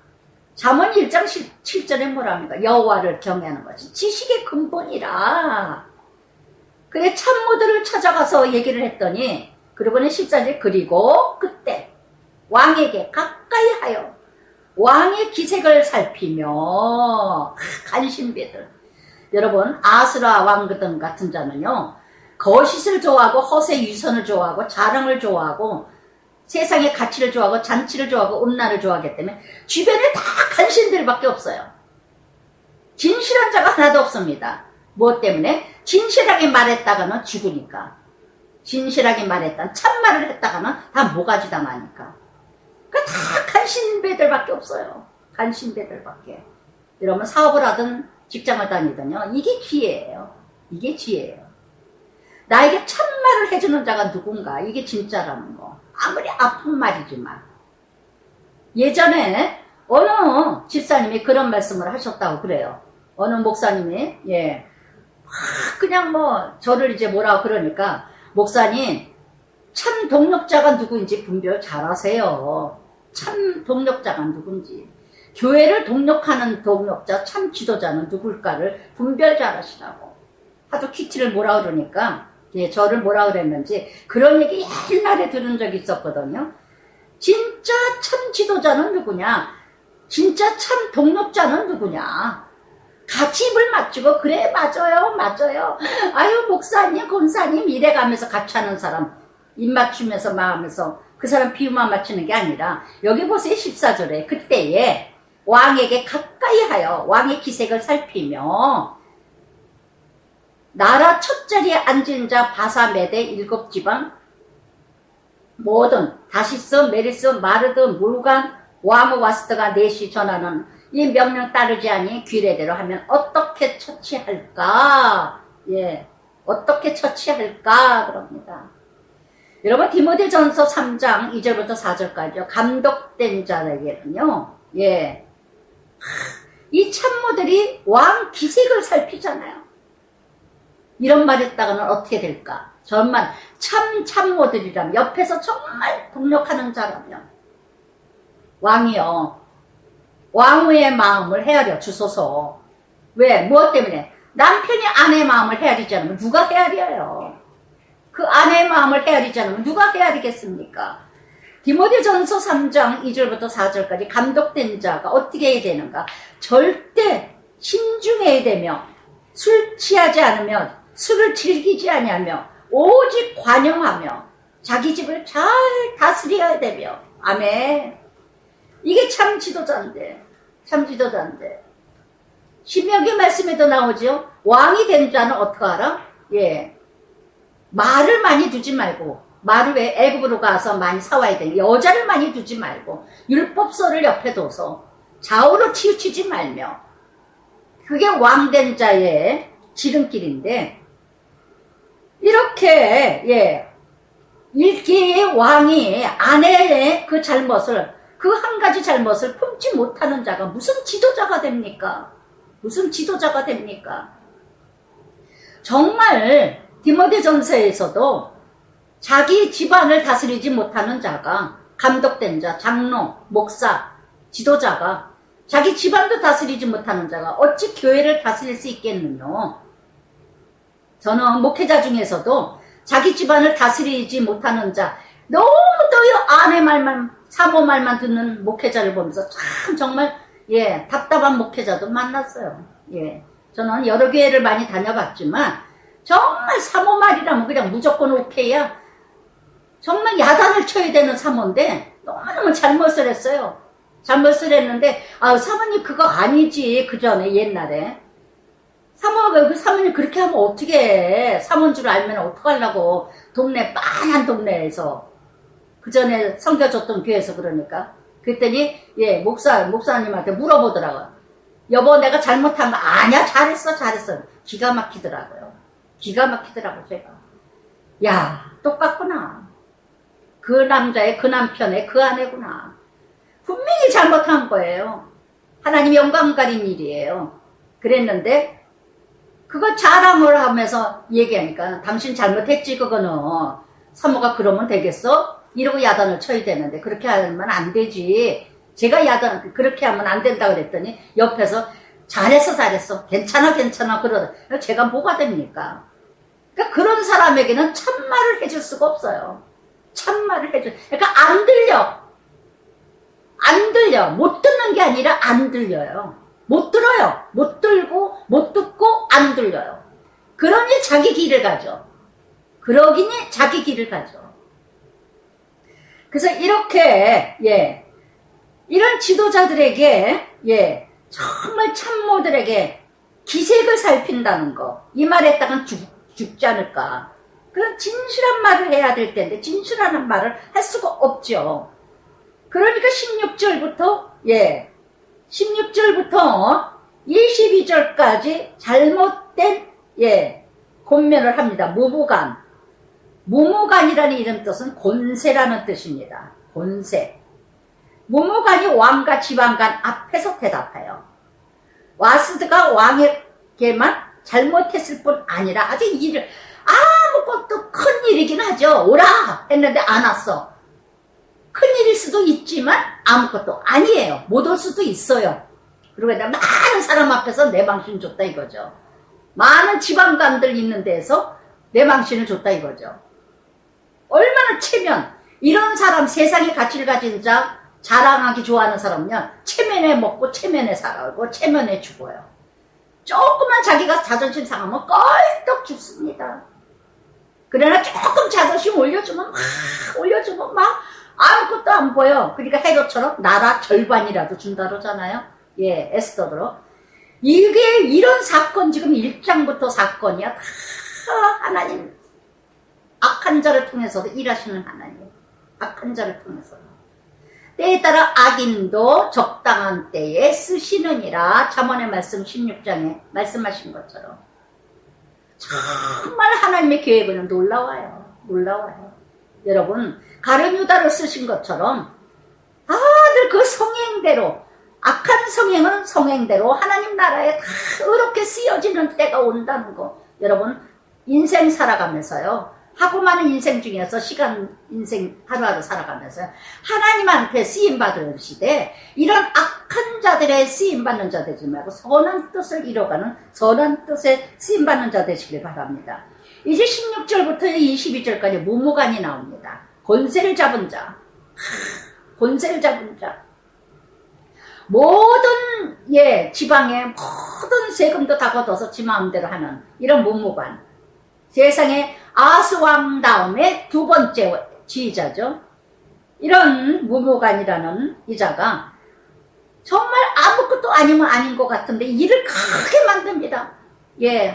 A: 잠언 1장 7절에 뭐랍니까? 여호와를 경외하는 것이 지식의 근본이라. 그래 참모들을 찾아가서 얘기를 했더니 그러고는 14절 그리고 그때 왕에게 가까이 하여 왕의 기색을 살피며 간신배들. 여러분 아스라 왕등 같은 자는요 거짓을 좋아하고 허세 유선을 좋아하고 자랑을 좋아하고 세상의 가치를 좋아하고 잔치를 좋아하고 음란을 좋아하기 때문에 주변에 다 간신들밖에 없어요. 진실한 자가 하나도 없습니다. 무엇 때문에? 진실하게 말했다가는 죽으니까. 진실하게 말했다 참말을 했다가는 다 모가지 당하니까. 그러니까 다 간신배들밖에 없어요. 간신배들밖에. 여러분 사업을 하든 직장을 다니든요 이게 기회예요. 이게 지혜예요. 나에게 참말을 해주는 자가 누군가. 이게 진짜라는 거. 아무리 아픈 말이지만. 예전에 어느 집사님이 그런 말씀을 하셨다고 그래요. 어느 목사님이 예 그냥 뭐 저를 이제 뭐라고 그러니까 목사님 참 동력자가 누구인지 분별 잘하세요. 참 동력자가 누군지. 교회를 동력하는 동력자 참 지도자는 누굴까를 분별 잘하시라고. 하도 키티를 뭐라 그러니까 예, 저를 뭐라 그랬는지 그런 얘기 옛날에 들은 적이 있었거든요. 진짜 참 지도자는 누구냐? 진짜 참 동력자는 누구냐? 같이 입을 맞추고 그래 맞아요 맞아요 아유 목사님 권사님 이래가면서 같이 하는 사람 입 맞추면서 마음에서 그 사람 비유만 맞추는 게 아니라 여기 보세요 14절에 그때에 왕에게 가까이 하여 왕의 기색을 살피며 나라 첫 자리에 앉은 자 바사 메대 7지방 모든 다시스 메리스 마르드 물간 와무 와스트가 넷이 전하는 이 명령 따르지 아니 규례대로 하면 어떻게 처치할까? 예, 어떻게 처치할까? 그럽니다. 여러분 디모데전서 3장 2절부터 4절까지요. 감독된 자에게는요. 예, 이 참모들이 왕 기색을 살피잖아요. 이런 말 했다가는 어떻게 될까? 정말 참모들이라면 옆에서 정말 동력하는 자라면 왕이요. 왕후의 마음을 헤아려 주소서. 왜? 무엇 때문에? 남편이 아내의 마음을 헤아리지 않으면 누가 헤아려요? 그 아내의 마음을 헤아리지 않으면 누가 헤아리겠습니까? 디모데전서 3장 2절부터 4절까지 감독된 자가 어떻게 해야 되는가? 절대 신중해야 되며 술 취하지 않으며 술을 즐기지 아니하며 오직 관용하며 자기 집을 잘 다스려야 되며 아멘. 이게 참 지도자인데 참 지도자인데 신명기 말씀에도 나오죠. 왕이 된 자는 어떻게 알아? 예, 말을 많이 두지 말고 말을 왜 애굽으로 가서 많이 사와야 돼. 여자를 많이 두지 말고 율법서를 옆에 둬서 좌우로 치우치지 말며 그게 왕된 자의 지름길인데 이렇게 예 일개의 왕이 아내의 그 잘못을 그 한 가지 잘못을 품지 못하는 자가 무슨 지도자가 됩니까? 무슨 지도자가 됩니까? 정말 디모데전서에서도 자기 집안을 다스리지 못하는 자가 감독된 자, 장로, 목사, 지도자가 자기 집안도 다스리지 못하는 자가 어찌 교회를 다스릴 수 있겠느냐? 저는 목회자 중에서도 자기 집안을 다스리지 못하는 자, 너무도 아내 말만, 사모 말만 듣는 목회자를 보면서 참 정말 예 답답한 목회자도 만났어요. 예, 저는 여러 교회를 많이 다녀봤지만 정말 사모 말이라면 그냥 무조건 오케이야. 정말 야단을 쳐야 되는 사모인데 너무너무 잘못을 했어요. 잘못을 했는데 아 사모님 그거 아니지. 그 전에 옛날에 사모가 그 사모님 그렇게 하면 어떻게 해. 사모인 줄 알면 어떡하려고. 동네 빤한 동네에서 그 전에 섬겨줬던 교회에서 그러니까 그랬더니 예 목사님한테 물어보더라고요. 여보 내가 잘못한 거 아니야 잘했어 기가 막히더라고요. 기가 막히더라고 제가. 야 똑같구나. 그 남자의 그 남편의 그 아내구나. 분명히 잘못한 거예요. 하나님 영광 가린 일이에요. 그랬는데 그거 자랑을 하면서 얘기하니까 당신 잘못했지 그거는. 사모가 그러면 되겠어? 이러고 야단을 쳐야 되는데 그렇게 하면 안 되지. 제가 야단 그렇게 하면 안 된다 그랬더니 옆에서 잘했어 괜찮아 그러다 제가 뭐가 됩니까? 그러니까 그런 사람에게는 참말을 해줄 수가 없어요. 참말을 해줄. 그러니까 안 들려. 못 듣는 게 아니라 안 들려요. 못 들어요. 못 들고 못 듣고 안 들려요. 그러니 자기 길을 가죠. 그러기니 자기 길을 가죠. 그래서 이렇게 이런 지도자들에게 정말 참모들에게 기색을 살핀다는 거, 이 말에다가 죽지 않을까. 그런 진실한 말을 해야 될 텐데 진실한 말을 할 수가 없죠. 그러니까 16절부터 22절까지 잘못된 권면을 합니다. 무무간이라는 이름 뜻은 권세라는 뜻입니다. 권세. 무무간이 왕과 지방간 앞에서 대답해요. 와스드가 왕에게만 잘못했을 뿐 아니라 아주 일을 아무것도 큰 일이긴 하죠. 오라 했는데 안 왔어. 큰 일일 수도 있지만 아무것도 아니에요. 못 올 수도 있어요. 그리고 많은 사람 앞에서 내 망신 줬다 이거죠. 많은 지방관들 있는 데에서 내 망신을 줬다 이거죠. 얼마나 체면. 이런 사람, 세상의 가치를 가진 자, 자랑하기 좋아하는 사람은요, 체면에 먹고 체면에 살아고 체면에 죽어요. 조금만 자기가 자존심 상하면 껄떡 죽습니다. 그러나 조금 자존심 올려주면 막 아무것도 안 보여. 그러니까 헤롯처럼 나라 절반이라도 준다 그러잖아요. 에스더로. 이게 이런 사건, 지금 1장부터 사건이야. 다 하나님, 악한 자를 통해서도 일하시는 하나님. 악한 자를 통해서도. 때에 따라 악인도 적당한 때에 쓰시느니라. 잠언의 말씀 16장에 말씀하신 것처럼. 정말 하나님의 계획은 놀라워요. 여러분, 가룟 유다를 쓰신 것처럼 다들 그 성행대로, 악한 성행은 성행대로 하나님 나라에 다 의롭게 쓰여지는 때가 온다는 거. 여러분, 인생 살아가면서요, 하고 많은 인생 중에서 인생 하루하루 살아가면서 하나님한테 쓰임받을 시대, 이런 악한 자들의 쓰임받는 자 되지 말고 선한 뜻을 이뤄가는 선한 뜻에 쓰임받는 자 되시길 바랍니다. 이제 16절부터 22절까지 무무간이 나옵니다. 권세를 잡은 자. 모든 지방의 모든 세금도 다 걷어서 지 마음대로 하는 이런 무무간. 세상에 아스왕 다음에 두 번째 지휘자죠. 이런 무무간이라는 이자가 정말 아무것도 아니면 아닌 것 같은데 일을 크게 만듭니다.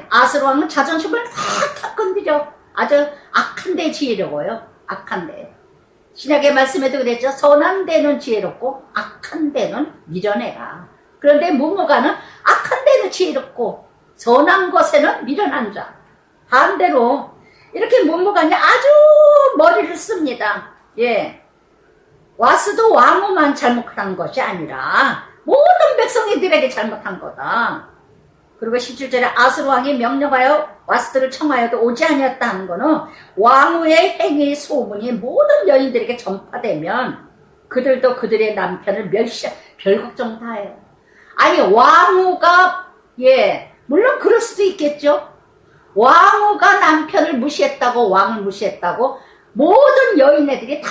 A: 아스왕은 자존심을 탁탁 건드려 아주 악한 데 지혜로워요. 악한 데. 신약의 말씀에도 그랬죠. 선한 데는 지혜롭고 악한 데는 미련해라. 그런데 무무간은 악한 데는 지혜롭고 선한 것에는 미련한 자. 반대로 이렇게 무무간이 아주 머리를 씁니다. 와스도 왕후만 잘못한 것이 아니라 모든 백성들에게 잘못한 거다. 그리고 17절에 아스로 왕이 명령하여 와스드를 청하여도 오지 아니었다 하는 거는 왕후의 행위 소문이 모든 여인들에게 전파되면 그들도 그들의 남편을 별 걱정 다 해요. 아니, 왕후가 물론 그럴 수도 있겠죠. 왕후가 남편을 무시했다고, 왕을 무시했다고 모든 여인네들이 다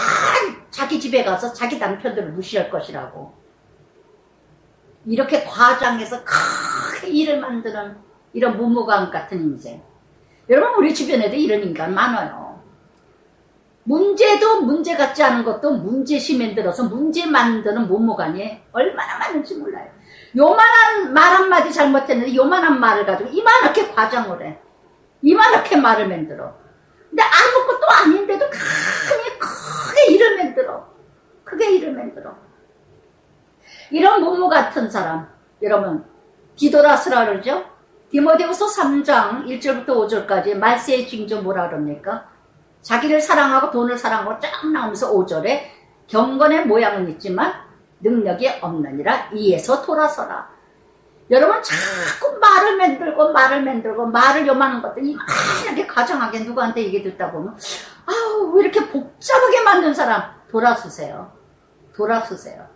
A: 자기 집에 가서 자기 남편들을 무시할 것이라고. 이렇게 과장해서 크게 일을 만드는 이런 무무간 같은 인생. 여러분, 우리 주변에도 이런 인간 많아요. 문제도 문제 같지 않은 것도 문제심에 들어서 문제 만드는 무무간이 얼마나 많은지 몰라요. 요만한 말 한마디 잘못했는데 요만한 말을 가지고 이만하게 과장을 해. 이만하게 말을 만들어. 근데 아무것도 아닌데도 크게 일을 만들어. 이런 무무 같은 사람, 여러분, 디도라스라 그러죠? 디모데후서 3장 1절부터 5절까지 말세의 징조 뭐라 그럽니까? 자기를 사랑하고 돈을 사랑하고 쫙 나오면서 5절에 경건의 모양은 있지만 능력이 없느니라. 이에서 돌아서라. 여러분 자꾸 말을 만들고 말을 요만한 것들 이만하게 가정하게 누구한테 얘기 듣다 보면 아우 왜 이렇게 복잡하게 만든 사람 돌아서세요. 돌아서세요.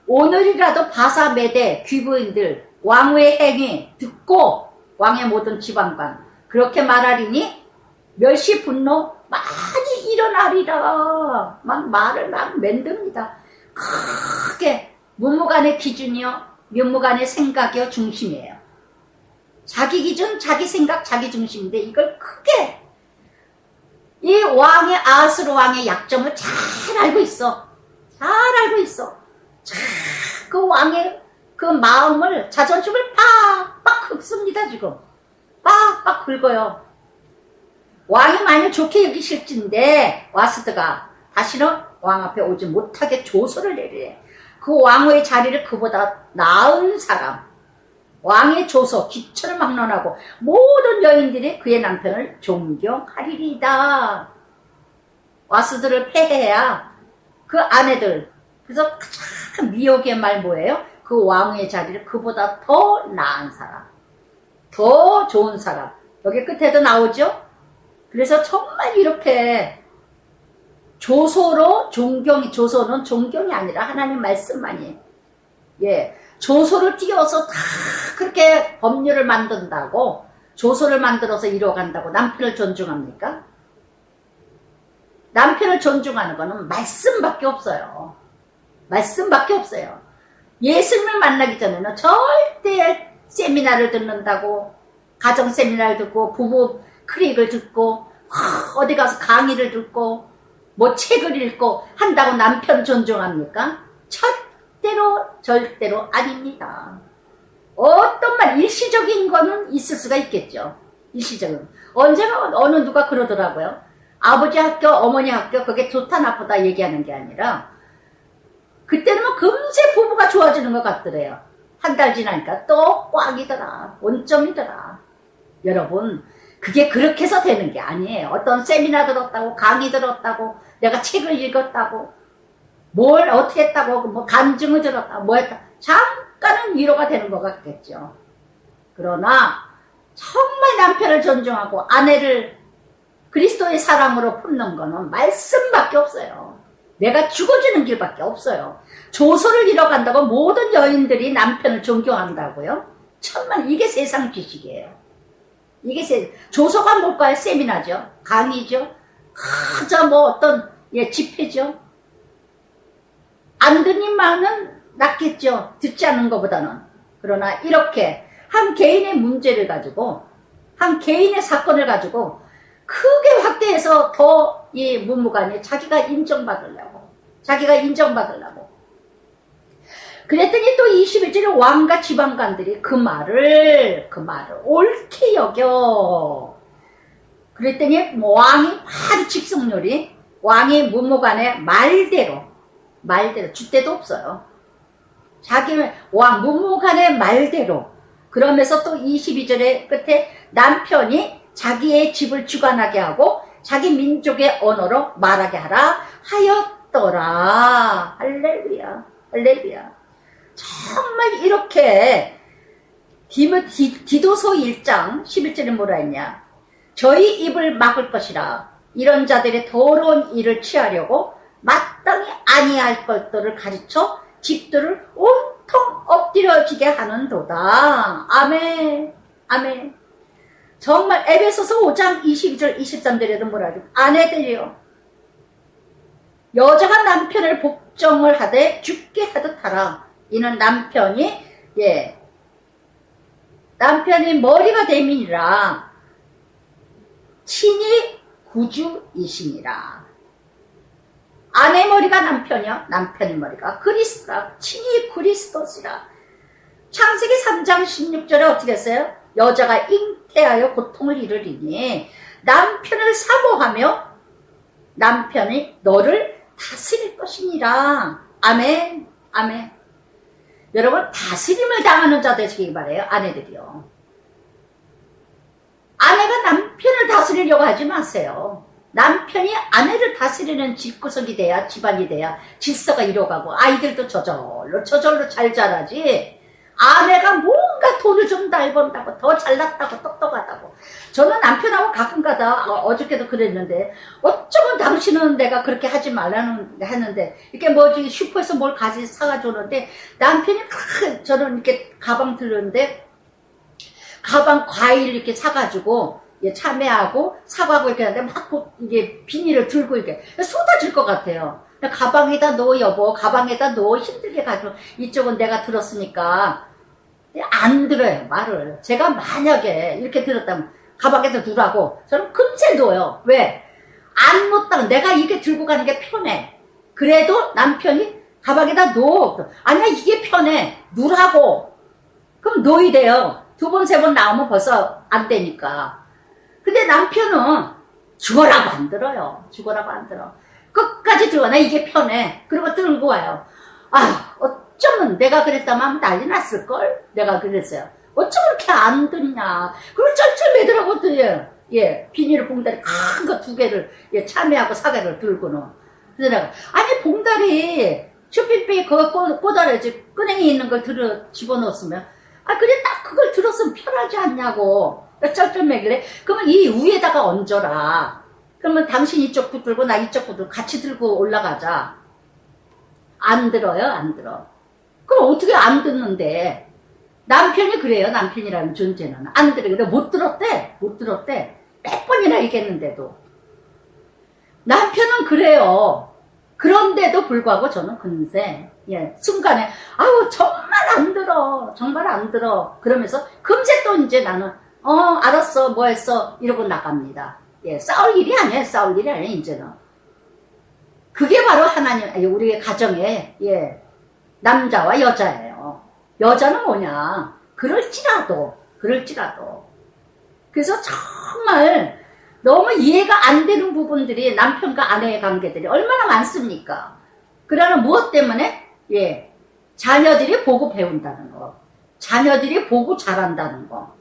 A: 오늘이라도 바사메대 귀부인들 왕의 행위 듣고 왕의 모든 지방관 그렇게 말하리니 멸시 분노 많이 일어나리라. 막 말을 막 만듭니다. 크게 문무간의 기준이요 면무간의 생각이요 중심이에요. 자기 기준, 자기 생각, 자기 중심인데 이걸 크게 이 왕의 아하스로 왕의 약점을 잘 알고 있어. 잘 알고 있어. 그 왕의 그 마음을 자존심을 빡빡 긁습니다. 지금 빡빡 긁어요. 왕이 만약 좋게 여기실진데 와스드가 다시는 왕 앞에 오지 못하게 조서를 내리래. 그 왕의 자리를 그보다 나은 사람 왕의 조서 기천을 막론하고 모든 여인들이 그의 남편을 존경하리이다. 와스드를 폐해야 그 아내들 그래서 참 미혹의 말 뭐예요? 그 왕의 자리를 그보다 더 나은 사람 더 좋은 사람 여기 끝에도 나오죠? 그래서 정말 이렇게 조소로 존경이 조소는 존경이 아니라 하나님 말씀만이 예 조소를 띄워서 다 그렇게 법률을 만든다고 조소를 만들어서 이뤄간다고 남편을 존중합니까? 남편을 존중하는 거는 말씀밖에 없어요. 말씀밖에 없어요. 예수님을 만나기 전에는 절대 세미나를 듣는다고 가정 세미나를 듣고 부부 클릭을 듣고 어디 가서 강의를 듣고 뭐 책을 읽고 한다고 남편 존중합니까? 절대로 아닙니다. 어떤 말 일시적인 거는 있을 수가 있겠죠. 일시적인 언제나 어느 누가 그러더라고요. 아버지 학교 어머니 학교 그게 좋다 나쁘다 얘기하는 게 아니라 그때는 뭐 금세 부부가 좋아지는 것 같더래요. 한 달 지나니까 또 꽝이더라 원점이더라. 여러분 그게 그렇게 해서 되는 게 아니에요. 어떤 세미나 들었다고 강의 들었다고 내가 책을 읽었다고 뭘 어떻게 했다고 뭐 간증을 들었다고 뭐 했다 잠깐은 위로가 되는 것 같겠죠. 그러나 정말 남편을 존중하고 아내를 그리스도의 사랑으로 품는 거는 말씀밖에 없어요. 내가 죽어지는 길밖에 없어요. 조소를 이뤄간다고 모든 여인들이 남편을 존경한다고요? 정말 이게 세상 지식이에요. 이게 조소가 뭘까요? 세미나죠. 강의죠. 저 뭐 어떤 집회죠. 안 듣니만은 낫겠죠. 듣지 않는 것보다는. 그러나 이렇게 한 개인의 문제를 가지고 한 개인의 사건을 가지고 크게 확대해서 더 이 문무관이 자기가 인정받으려고 그랬더니 또 21절에 왕과 지방관들이 그 말을 옳게 여겨. 그랬더니 왕이 바로 직속률이 왕이 문무관의 말대로 줏대도 없어요. 자기 왕 문무관의 말대로 그러면서 또 22절의 끝에 남편이 자기의 집을 주관하게 하고 자기 민족의 언어로 말하게 하라 하였더라. 할렐루야. 할렐루야. 정말 이렇게 디도서 1장 11절에 뭐라 했냐. 저희 입을 막을 것이라. 이런 자들의 더러운 일을 취하려고 마땅히 아니할 것들을 가르쳐 집들을 온통 엎드려지게 하는도다. 아멘. 아멘. 정말 에베소서 5장 22절 23절에도 뭐라 하죠. 아내들이요. 여자가 남편을 복종을 하되 죽게 하듯 하라. 이는 남편이 머리가 됨이니라. 친히 구주이시니라. 아내 머리가 남편이요. 남편의 머리가 그리스도라. 친히 그리스도시라. 창세기 3장 16절에 어떻게 했어요? 여자가 잉태하여 고통을 이르리니 남편을 사모하며 남편이 너를 다스릴 것이니라. 아멘. 아멘. 여러분 다스림을 당하는 자 되시기 바래요. 아내들이요. 아내가 남편을 다스리려고 하지 마세요. 남편이 아내를 다스리는 집구석이 돼야 집안이 돼야 질서가 이뤄가고 아이들도 저절로 잘 자라지. 아내가 뭘 돈을 좀 잘 번다고, 더 잘났다고, 똑똑하다고. 저는 남편하고 가끔가다 어저께도 그랬는데 어쩌면 당신은 내가 그렇게 하지 말라는 하는데 이렇게 뭐지 슈퍼에서 뭘 가지 사가주는데 남편이 저는 이렇게 가방 들었는데 가방 과일 이렇게 사가지고 참외하고 사과하고 이렇게 하는데 막 이게 비닐을 들고 이렇게 쏟아질 것 같아요. 가방에다 넣어 여보, 가방에다 넣어. 힘들게 가지고 이쪽은 내가 들었으니까 안 들어요 말을. 제가 만약에 이렇게 들었다면 가방에다 두라고 저는 금세 둬요. 왜? 안 놓다가 내가 이게 들고 가는 게 편해. 그래도 남편이 가방에다 놓어. 아니야 이게 편해 누라고. 그럼 놓이 돼요. 두 번 세 번 나오면 벌써 안 되니까. 근데 남편은 죽어라고 안 들어요. 죽어라고 안 들어. 끝까지 들어. 나 이게 편해. 그리고 들고 와요. 아, 어쩌면 내가 그랬다면 난리 났을걸? 내가 그랬어요. 어쩌면 이렇게 안 듣냐. 그걸 쩔쩔매더라고, 비닐 봉다리 큰 거 2개를, 참외하고 사과를 들고는. 그래서 내가, 아니, 봉다리, 쇼핑백에 그거 꽂아야지. 끄냉이 있는 걸 집어넣었으면. 아, 그래, 딱 그걸 들었으면 편하지 않냐고. 쩔쩔매길래. 그러면 이 위에다가 얹어라. 그러면 당신 이쪽 붙들고 나 이쪽 붙들고 같이 들고 올라가자. 안 들어요, 안 들어. 그럼 어떻게 안 듣는데? 남편이 그래요, 남편이라는 존재는. 안 들어. 근데 못 들었대. 못 들었대. 몇 번이나 얘기했는데도. 남편은 그래요. 그런데도 불구하고 저는 금세, 순간에, 아우, 정말 안 들어. 정말 안 들어. 그러면서 금세 또 이제 나는, 알았어, 뭐 했어. 이러고 나갑니다. 싸울 일이 아니에요. 싸울 일이 아니에요, 이제는. 그게 바로 하나님, 우리의 가정의, 남자와 여자예요. 여자는 뭐냐. 그럴지라도. 그래서 정말 너무 이해가 안 되는 부분들이 남편과 아내의 관계들이 얼마나 많습니까? 그러나 무엇 때문에? 자녀들이 보고 배운다는 거. 자녀들이 보고 자란다는 거.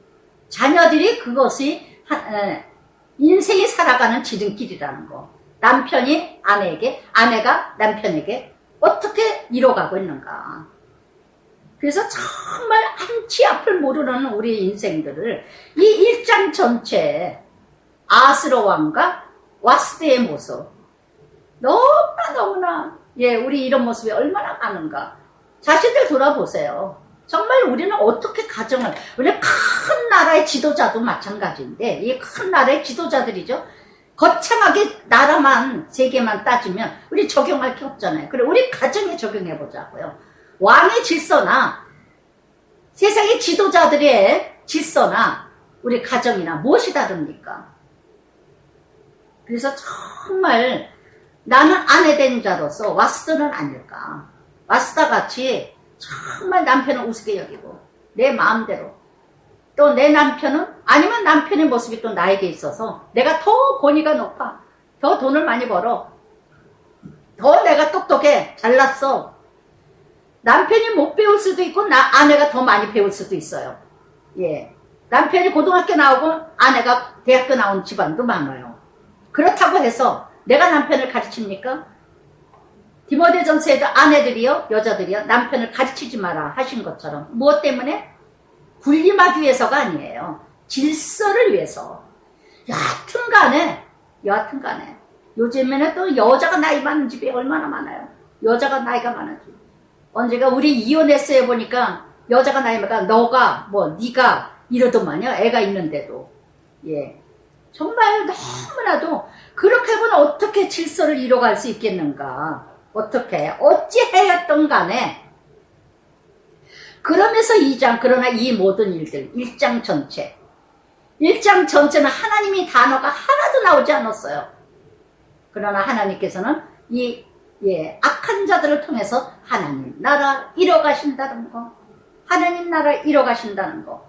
A: 자녀들이 그것이, 인생이 살아가는 지름길이라는 거. 남편이 아내에게, 아내가 남편에게 어떻게 이뤄가고 있는가. 그래서 정말 한치 앞을 모르는 우리 인생들을 이 1장 전체에 아스로 왕과 와스드의 모습, 너무나 우리 이런 모습이 얼마나 많은가. 자신들 돌아보세요. 정말 우리는 어떻게 가정을, 우리 큰 나라의 지도자도 마찬가지인데, 이 큰 나라의 지도자들이죠. 거창하게 나라만, 세계만 따지면 우리 적용할 게 없잖아요. 그래, 우리 가정에 적용해 보자고요. 왕의 질서나 세상의 지도자들의 질서나 우리 가정이나 무엇이 다릅니까? 그래서 정말 나는 아내 된 자로서 와스드는 아닐까. 와스다 같이 정말 남편을 우습게 여기고 내 마음대로 또 내 남편은 아니면 남편의 모습이 또 나에게 있어서 내가 더 권위가 높아. 더 돈을 많이 벌어. 더 내가 똑똑해. 잘났어. 남편이 못 배울 수도 있고 아내가 더 많이 배울 수도 있어요. 남편이 고등학교 나오고 아내가 대학교 나온 집안도 많아요. 그렇다고 해서 내가 남편을 가르칩니까? 디모데전서에도 아내들이요, 여자들이요, 남편을 가르치지 마라 하신 것처럼 무엇 때문에? 군림하기 위해서가 아니에요. 질서를 위해서. 여하튼간에 요즘에는 또 여자가 나이 많은 집이 얼마나 많아요. 여자가 나이가 많은 집. 언제가 우리 이혼했어요 보니까 여자가 나이 많으니까 너가 네가 이러더만요. 애가 있는데도. 정말 너무나도 그렇게 하면 어떻게 질서를 이뤄갈 수 있겠는가. 어찌하였던 간에 그러면서 2장, 그러나 이 모든 일들, 1장 전체는 하나님이 단어가 하나도 나오지 않았어요. 그러나 하나님께서는 악한 자들을 통해서 하나님 나라 이뤄가신다는 거. 하나님 나라 이뤄가신다는 거.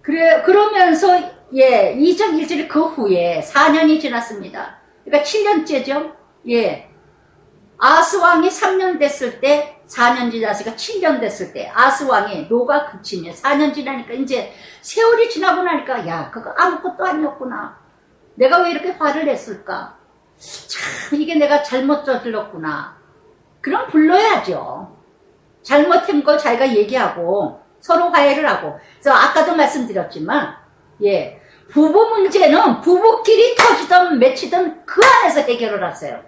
A: 그러면서 2장 1절 그 후에 4년이 지났습니다. 그러니까 7년째죠. 아스 왕이 3년 됐을 때 4년 지났으니까 7년 됐을 때 아스 왕이 노가 그치면 4년 지나니까 이제 세월이 지나고 나니까 그거 아무것도 아니었구나. 내가 왜 이렇게 화를 냈을까? 참 이게 내가 잘못 저질렀구나. 그럼 불러야죠. 잘못한 걸 자기가 얘기하고 서로 화해를 하고. 그래서 아까도 말씀드렸지만, 예, 부부 문제는 부부끼리 터지든 맺히든 그 안에서 해결을 하세요.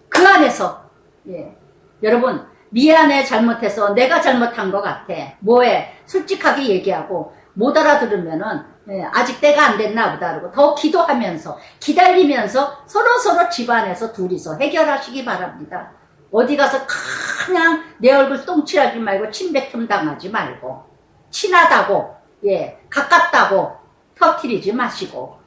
A: 그 안에서. 예. 여러분, 미안해, 잘못해서 내가 잘못한 것 같아. 뭐해? 솔직하게 얘기하고 못 알아들으면은, 예, 아직 때가 안 됐나 보다. 그러고 더 기도하면서, 기다리면서 서로 집안에서 둘이서 해결하시기 바랍니다. 어디 가서 그냥 내 얼굴 똥칠하지 말고 침뱉음 당하지 말고, 친하다고, 예, 가깝다고 터뜨리지 마시고.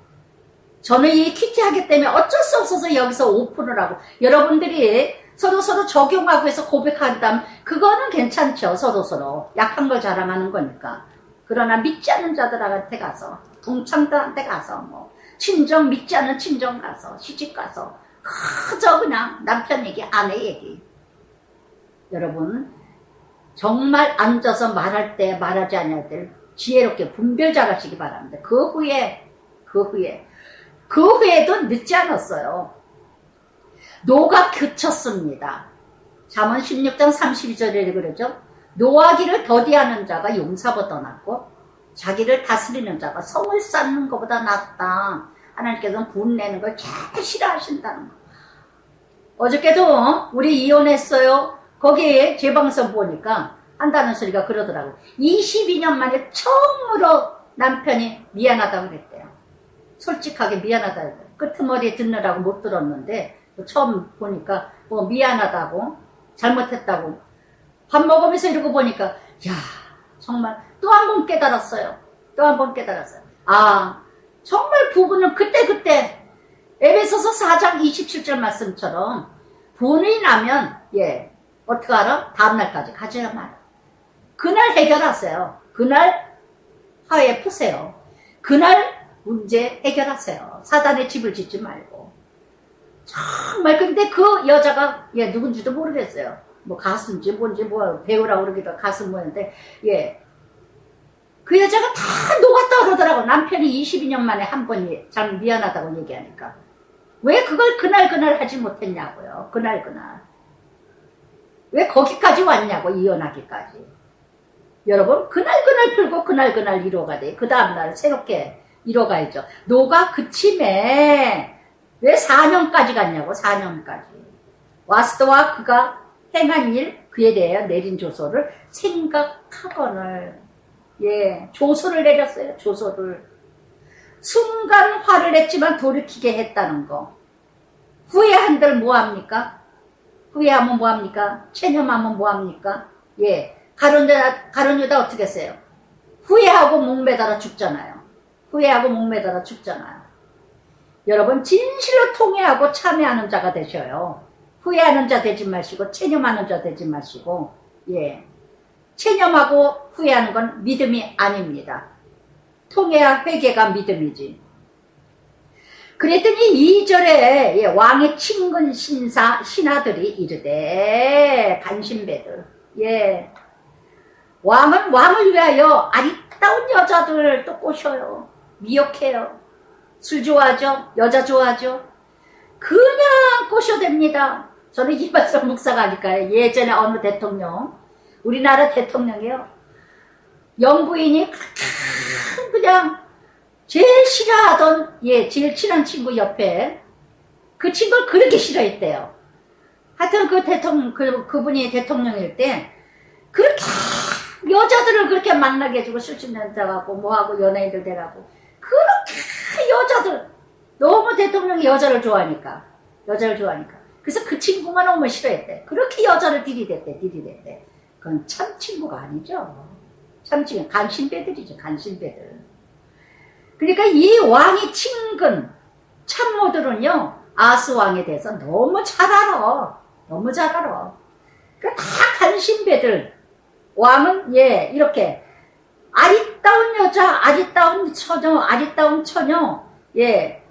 A: 저는 이 큐티하기 때문에 어쩔 수 없어서 여기서 오픈을 하고, 여러분들이 서로 적용하고 해서 고백한다면 그거는 괜찮죠. 서로 약한 걸 자랑하는 거니까. 그러나 믿지 않는 자들한테 가서, 동창들한테 가서, 뭐 친정 믿지 않는 친정 가서, 시집 가서 그저 그냥 남편 얘기, 아내 얘기. 여러분, 정말 앉아서 말할 때 말하지 않을 때 지혜롭게 분별 잘하시기 바랍니다. 그 후에도 늦지 않았어요. 노가 그쳤습니다. 잠언 16장 32절에 그러죠. 노하기를 더디하는 자가 용사보다 낫고 자기를 다스리는 자가 성을 쌓는 것보다 낫다. 하나님께서는 분내는 걸 제일 싫어하신다는 거. 어저께도 우리 이혼했어요. 거기에 재방송 보니까 한다는 소리가 그러더라고요. 22년 만에 처음으로 남편이 미안하다고 그랬대요. 솔직하게 미안하다고. 끄트머리 듣느라고 못 들었는데 처음 보니까 뭐 미안하다고, 잘못했다고. 밥 먹으면서 이러고 보니까 야, 정말 또 한 번 깨달았어요. 아, 정말 부부는 그때 에베소서 4장 27절 말씀처럼 분이 나면, 예, 어떻게 알아? 다음날까지 가져야만. 그날 해결하세요. 그날 화해 푸세요. 그날 문제 해결하세요. 사단의 집을 짓지 말고. 정말. 근데 그 여자가, 예, 누군지도 모르겠어요. 뭐 가수인지 뭔지 뭐 배우라고 그러기도 가수 뭐였는데, 예, 그 여자가 다 녹았다 그러더라고. 남편이 22년 만에 한 번이 참 미안하다고 얘기하니까. 왜 그걸 그날 하지 못했냐고요. 그날 왜 거기까지 왔냐고. 이혼하기까지. 여러분, 그날 풀고 그날 이뤄가야 그 다음날 새롭게 이뤄가야죠. 노가 그침에 왜 4년까지 갔냐고. 4년까지. 와스도와 그가 행한 일, 그에 대해 내린 조서를 생각하거늘. 예, 조서를 내렸어요. 조서를. 순간 화를 냈지만 돌이키게 했다는 거. 후회한들 뭐합니까? 후회하면 뭐합니까? 체념하면 뭐합니까? 예, 가룟 유다 어떻게 했어요? 후회하고 목매달아 죽잖아요. 여러분, 진실로 통회하고 참회하는 자가 되셔요. 후회하는 자 되지 마시고 체념하는 자 되지 마시고. 예, 체념하고 후회하는 건 믿음이 아닙니다. 통회와 회개가 믿음이지. 그랬더니 2절에, 예, 왕의 친근 신하들이 이르되, 간신배들, 예, 왕을 위하여 아리따운 여자들 또 꼬셔요. 미혹해요. 술 좋아하죠? 여자 좋아하죠? 그냥 꼬셔댑니다. 저는 이발성 목사가 하니까요. 예전에 어느 대통령, 우리나라 대통령이요, 영부인이 그냥 제일 싫어하던, 예, 제일 친한 친구 옆에 그 친구를 그렇게 싫어했대요. 하여튼 그분이 대통령일 때 그렇게 여자들을 그렇게 만나게 해주고 술집 내다가고 뭐하고 연예인들 대가고 그렇게 여자들, 너무 대통령이 여자를 좋아하니까. 그래서 그 친구가 너무 싫어했대. 그렇게 여자를 들이댔대. 그건 참 친구가 아니죠. 참 친구, 간신배들이죠. 그러니까 이 왕이 친근 참모들은요, 아스 왕에 대해서 너무 잘 알아. 그러니까 다 간신배들. 왕은, 예, 이렇게 아리따운 여자, 아리따운 처녀, 예,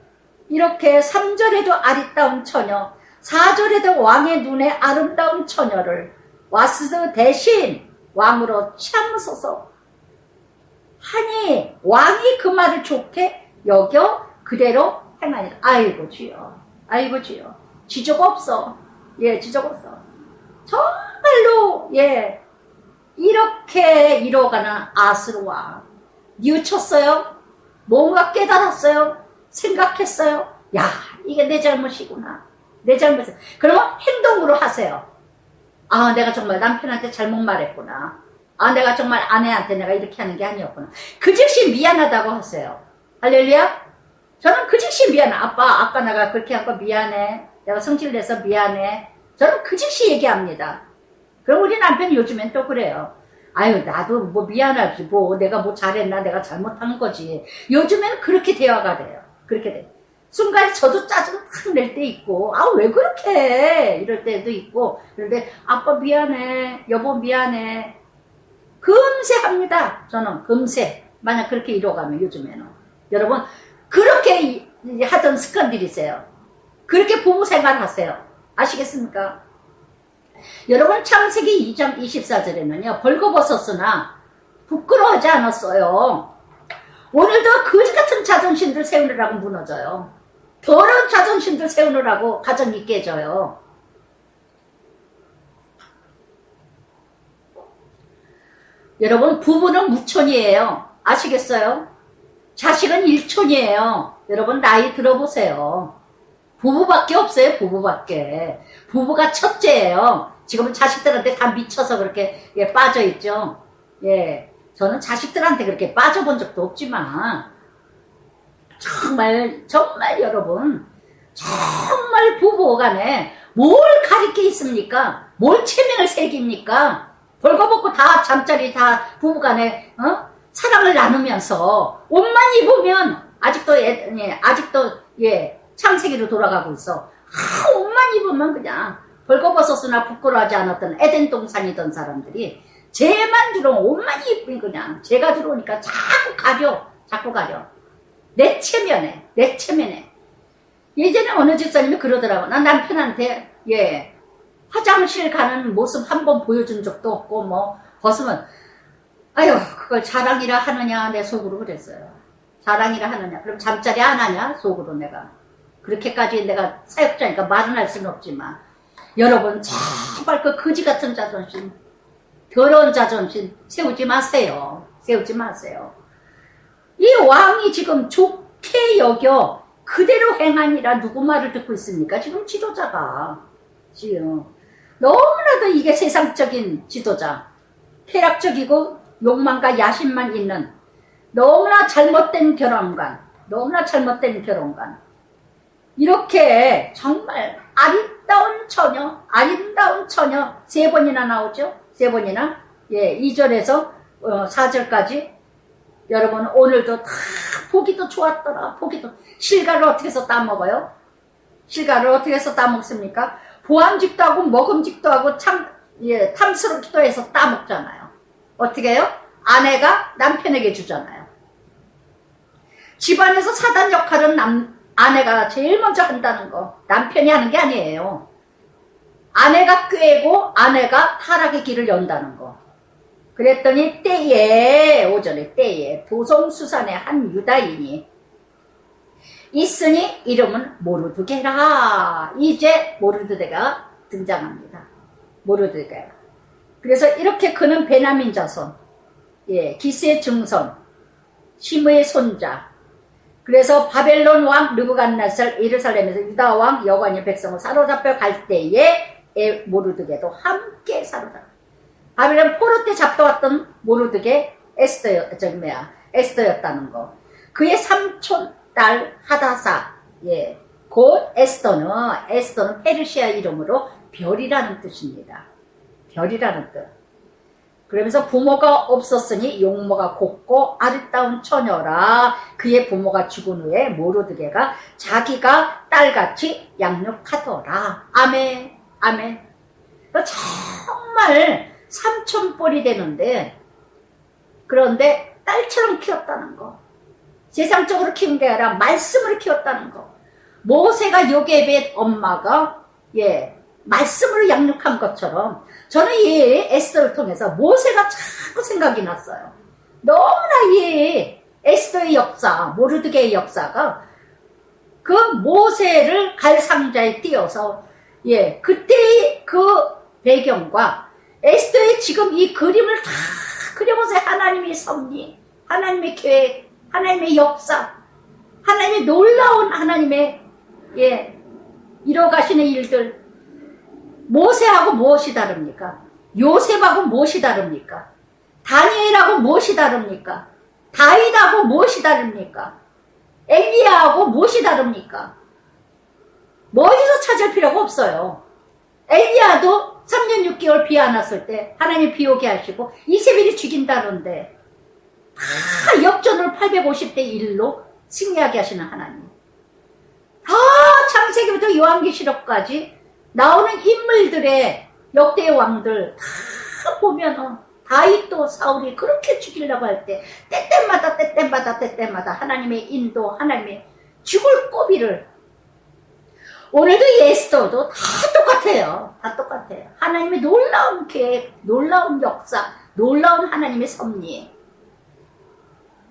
A: 이렇게 3절에도 아리따운 처녀, 4절에도 왕의 눈에 아름다운 처녀를 와스 대신 왕으로 참으소서 하니 왕이 그 말을 좋게 여겨 그대로 행하니라. 아이고 주여. 지적 없어. 정말로, 예, 이렇게 이뤄가는 아스로와 뉘우쳤어요? 뭔가 깨달았어요? 생각했어요? 야, 이게 내 잘못이구나. 내 잘못이야. 그러면 행동으로 하세요. 아, 내가 정말 남편한테 잘못 말했구나. 아, 내가 정말 아내한테 내가 이렇게 하는 게 아니었구나. 그 즉시 미안하다고 하세요. 할렐루야? 저는 그 즉시 미안해. 아까 내가 그렇게 한 거 미안해. 내가 성질 내서 미안해. 저는 그 즉시 얘기합니다. 그럼 우리 남편이 요즘엔 또 그래요. 아유, 나도 뭐 미안하지. 뭐 내가 뭐 잘했나? 내가 잘못한 거지. 요즘에는 그렇게 대화가 돼요. 그렇게 돼. 순간에 저도 짜증 확 낼 때 있고, 아, 왜 그렇게 해? 이럴 때도 있고, 그런데 아빠 미안해. 여보 미안해. 금세 합니다. 저는 금세. 만약 그렇게 이뤄가면 요즘에는. 여러분, 그렇게 하던 습관들이 있어요. 그렇게 부부 생활 하세요. 아시겠습니까? 여러분, 창세기 2장 24절에는요, 벌거벗었으나 부끄러워하지 않았어요. 오늘도 거지 같은 자존심들 세우느라고 무너져요. 더러운 자존심들 세우느라고 가정이 깨져요. 여러분, 부부는 무촌이에요. 아시겠어요? 자식은 일촌이에요. 여러분, 나이 들어보세요. 부부밖에 없어요. 부부밖에. 부부가 첫째예요. 지금은 자식들한테 다 미쳐서 그렇게 빠져있죠. 예, 저는 자식들한테 그렇게 빠져본 적도 없지만 정말 여러분, 정말 부부간에 뭘 가리게 있습니까? 뭘 체면을 새깁니까? 벌거벗고 다 잠자리 다 부부간에 사랑을 나누면서 옷만 입으면 아직도 창세기로 돌아가고 있어. 옷만 입으면 그냥 벌거벗었으나 부끄러워하지 않았던 에덴 동산이던 사람들이 쟤만 들어오면 옷만 입으면 그냥 제가 들어오니까 자꾸 가려. 내 체면에. 예전에 어느 집사님이 그러더라고. 난 남편한테 화장실 가는 모습 한번 보여준 적도 없고 뭐 벗으면 아유 그걸 자랑이라 하느냐 내 속으로 그랬어요. 자랑이라 하느냐. 그럼 잠자리 안 하냐 속으로 내가. 그렇게까지 내가 사역자니까 말은 할 수는 없지만 여러분 제발 그 거지 같은 자존심, 더러운 자존심 세우지 마세요. 이 왕이 지금 좋게 여겨 그대로 행하니라 누구 말을 듣고 있습니까? 지금 지도자가 지금 너무나도 이게 세상적인 지도자, 쾌락적이고 욕망과 야심만 있는 너무나 잘못된 결혼관, 이렇게 정말 아름다운 처녀 3번이나 나오죠. 3번이나 2절에서 4절까지 여러분 오늘도 다 보기도 좋았더라. 실가를 어떻게 해서 따먹어요? 실가를 어떻게 해서 따먹습니까? 보암직도 하고 먹음직도 하고 탐스럽기도 해서 따먹잖아요. 어떻게 해요? 아내가 남편에게 주잖아요. 집안에서 사단 역할은 아내가 제일 먼저 한다는 거. 남편이 하는 게 아니에요. 아내가 꾀고 아내가 타락의 길을 연다는 거. 그랬더니 오전에 때에 도성수산의 한 유다인이 있으니 이름은 모르드게라. 이제 모르드게가 등장합니다. 모르드게. 그래서 이렇게 그는 베냐민 자손, 기스의 증손, 시므의 손자. 그래서 바벨론 왕 느부갓네살 예루살렘에서 유다 왕 여관의 백성을 사로잡혀 갈 때에 모르드게도 함께 사로잡혀. 바벨론 포로 때 잡혀왔던 모르드게 에스더였다는 거. 그의 삼촌 딸 하다사, 곧 에스더는 페르시아 이름으로 별이라는 뜻입니다. 별이라는 뜻. 그러면서 부모가 없었으니 용모가 곱고 아름다운 처녀라. 그의 부모가 죽은 후에 모르드게가 자기가 딸같이 양육하더라. 아멘. 정말 삼촌뻘이 되는데 그런데 딸처럼 키웠다는 거. 세상적으로 키운 게 아니라 말씀으로 키웠다는 거. 모세가 요게벳 엄마가 말씀으로 양육한 것처럼 저는 이 에스더를 통해서 모세가 자꾸 생각이 났어요. 너무나 이 에스더의 역사, 모르드게의 역사가 그 모세를 갈 상자에 띄어서 그때의 그 배경과 에스더의 지금 이 그림을 다 그려보세요. 하나님의 섭리, 하나님의 계획, 하나님의 역사, 하나님의 놀라운 하나님의 이뤄가시는 일들. 모세하고 무엇이 다릅니까? 요셉하고 무엇이 다릅니까? 다니엘하고 무엇이 다릅니까? 다윗하고 무엇이 다릅니까? 엘리야하고 무엇이 다릅니까? 멀리서 찾을 필요가 없어요. 엘리야도 3년 6개월 비 안 왔을 때 하나님 비 오게 하시고 이세벨이 죽인다는데 다 역전을 850대 1로 승리하게 하시는 하나님. 다 창세기부터 요한계시록까지 나오는 인물들의 역대의 왕들 다 보면은 다윗도 사울이 그렇게 죽이려고 할 때 때때마다 하나님의 인도, 하나님의 죽을 고비를. 오늘도 에스더도 다 똑같아요. 다 똑같아요. 하나님의 놀라운 계획, 놀라운 역사, 놀라운 하나님의 섭리.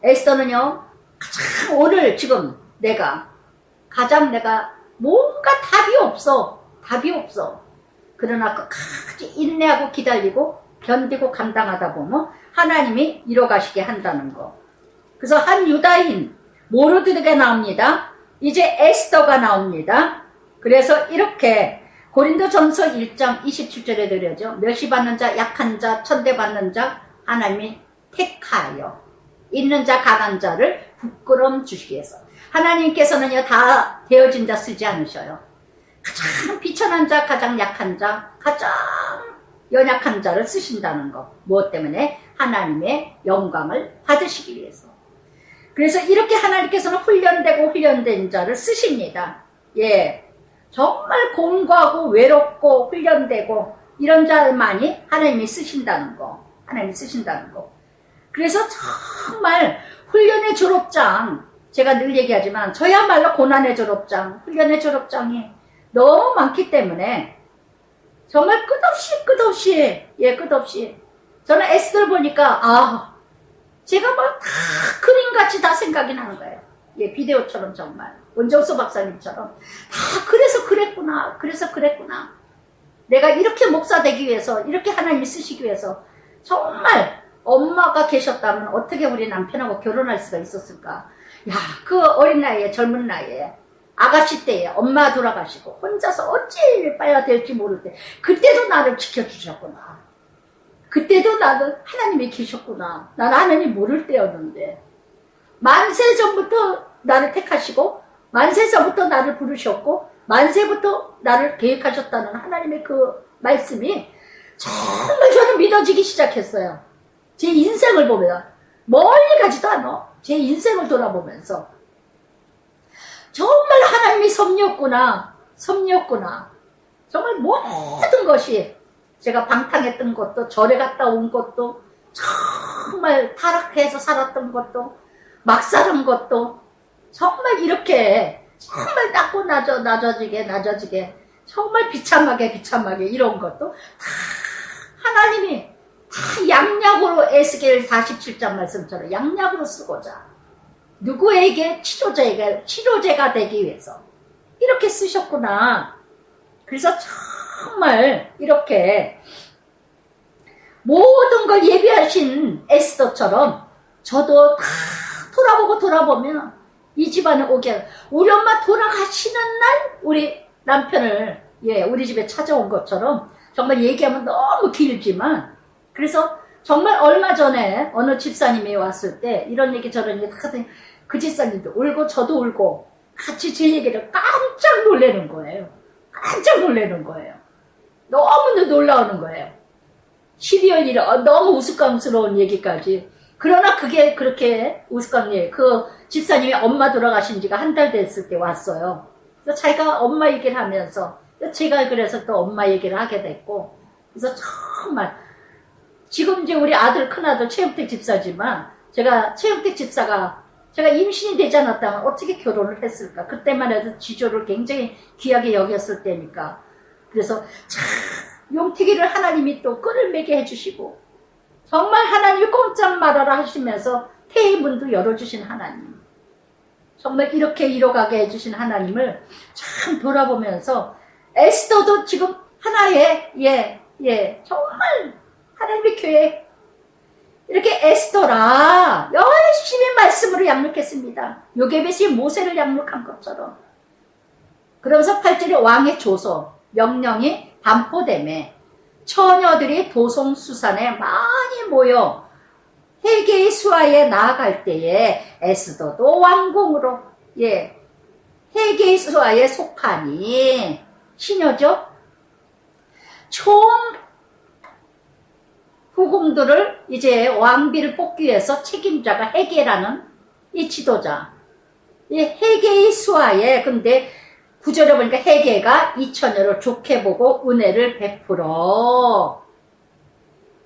A: 에스더는요, 가장 오늘 지금 내가 뭔가 답이 없어. 그러나 끝까지 인내하고 기다리고 견디고 감당하다 보면 하나님이 이뤄가시게 한다는 거. 그래서 한 유다인 모르드가 나옵니다. 이제 에스더가 나옵니다. 그래서 이렇게 고린도전서 1장 27절에 들려죠. 멸시받는 자, 약한 자, 천대받는 자 하나님이 택하여 있는 자, 강한 자를 부끄럼 주시기 위해서. 하나님께서는요, 다 되어진 자 쓰지 않으셔요. 가장 비천한 자, 가장 약한 자, 가장 연약한 자를 쓰신다는 것. 무엇 때문에? 하나님의 영광을 받으시기 위해서. 그래서 이렇게 하나님께서는 훈련된 자를 쓰십니다. 정말 공고하고 외롭고 훈련되고 이런 자만이 하나님이 쓰신다는 거. 그래서 정말 훈련의 졸업장, 제가 늘 얘기하지만 저야말로 고난의 졸업장, 훈련의 졸업장이 너무 많기 때문에 정말 끝없이 저는 에스더를 보니까 제가 막 다 그림같이 다 생각이 나는 거예요. 비디오처럼 정말 원정수 박사님처럼 그래서 그랬구나. 내가 이렇게 목사 되기 위해서, 이렇게 하나님이 쓰시기 위해서 정말 엄마가 계셨다면 어떻게 우리 남편하고 결혼할 수가 있었을까. 그 어린 나이에, 젊은 나이에, 아가씨 때에 엄마 돌아가시고 혼자서 어찌 빨야 될지 모를 때 그때도 나를 지켜주셨구나. 그때도 나는 하나님이 계셨구나. 나는 하나님 모를 때였는데 만세 전부터 나를 택하시고 만세 전부터 나를 부르셨고 만세부터 나를 계획하셨다는 하나님의 그 말씀이 정말 저는 믿어지기 시작했어요. 제 인생을 보면 멀리 가지도 않아. 제 인생을 돌아보면서 정말 하나님이 섭리였구나. 정말 모든 것이, 제가 방탕했던 것도, 절에 갔다 온 것도, 정말 타락해서 살았던 것도, 막 사는 것도, 정말 이렇게 정말 낮고 낮아지게 정말 비참하게 이런 것도 다 하나님이 다 양약으로, 에스겔 47장 말씀처럼 양약으로 쓰고자 누구에게 치료제가 되기 위해서 이렇게 쓰셨구나. 그래서 정말 이렇게 모든 걸 예비하신 에스더처럼 저도 다 돌아보면 이 집안에 오게, 우리 엄마 돌아가시는 날 우리 남편을 우리 집에 찾아온 것처럼, 정말 얘기하면 너무 길지만, 그래서 정말 얼마 전에 어느 집사님이 왔을 때 이런 얘기 저런 얘기 하더니 그 집사님도 울고 저도 울고 같이 제 얘기를 깜짝 놀라는 거예요. 너무 놀라우는 거예요. 12월 1일 너무 우스꽝스러운 얘기까지. 그러나 그게 그렇게 우스꽝 얘기. 그 집사님이 엄마 돌아가신 지가 한 달 됐을 때 왔어요. 그래서 자기가 엄마 얘기를 하면서 제가 그래서 또 엄마 얘기를 하게 됐고, 그래서 정말 지금 이제 우리 큰아들 최영택 집사지만, 최영택 집사가 제가 임신이 되지 않았다면 어떻게 결혼을 했을까. 그때만 해도 지조를 굉장히 귀하게 여겼을 때니까. 그래서 참 용택이를 하나님이 또 끈을 매게 해주시고, 정말 하나님이 꼼짝 말아라 하시면서 태의 문도 열어주신 하나님, 정말 이렇게 이뤄가게 해주신 하나님을 참 돌아보면서 에스더도 지금 하나의 정말 하나님의 교회 이렇게 에스더라 열심히 말씀으로 양육했습니다. 요게벳이 모세를 양육한 것처럼. 그러면서 8절에 왕의 조서 명령이 반포됨에 처녀들이 도송수산에 많이 모여 헤게의 수하에 나아갈 때에 에스더도 왕궁으로 헤게의 수하에 속하니 시녀죠. 총 후궁들을 이제 왕비를 뽑기 위해서 책임자가 헤게라는 이 지도자. 이 헤게의 수하에 근데 구절에 보니까 헤게가 이 처녀를 좋게 보고 은혜를 베풀어.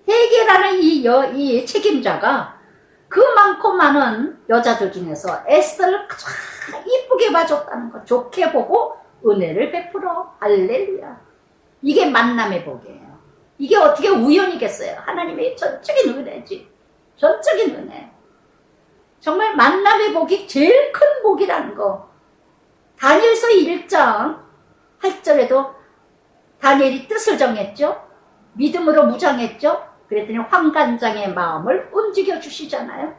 A: 헤게라는 이 책임자가 그 많고 많은 여자들 중에서 에스더를 가장 이쁘게 봐줬다는 거. 좋게 보고 은혜를 베풀어. 할렐루야. 이게 만남의 복이에요. 이게 어떻게 우연이겠어요? 하나님의 전적인 은혜지. 전적인 은혜. 정말 만남의 복이 제일 큰 복이라는 거. 다니엘서 1장 8절에도 다니엘이 뜻을 정했죠. 믿음으로 무장했죠. 그랬더니 환관장의 마음을 움직여 주시잖아요.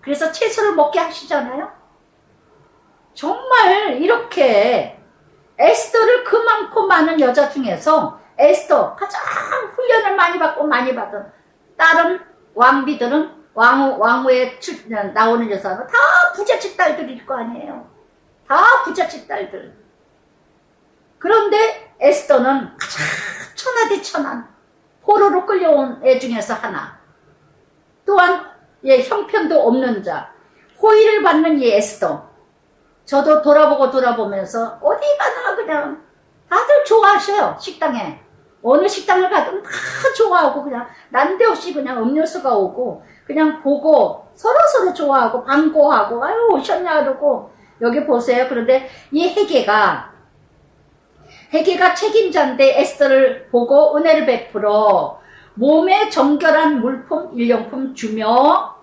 A: 그래서 채소를 먹게 하시잖아요. 정말 이렇게 에스더를 그 많고 많은 여자 중에서 에스더 가장 훈련을 많이 받고 많이 받은 다른 왕비들은 왕후에 나오는 여자는 다 부잣집 딸들일 거 아니에요. 다 부잣집 딸들. 그런데 에스더는 가장 천하대 천한 포로로 끌려온 애 중에서 하나. 또한 형편도 없는 자. 호의를 받는 이 에스더. 저도 돌아보면서 어디 가나 그냥 다들 좋아하셔요. 식당에. 어느 식당을 가든 다 좋아하고 그냥 난데없이 그냥 음료수가 오고 그냥 보고 서로서로 좋아하고 반고하고 아유 오셨냐 그러고 여기 보세요. 그런데 이 헤게가 책임자인데 에스더를 보고 은혜를 베풀어 몸에 정결한 물품 일용품 주며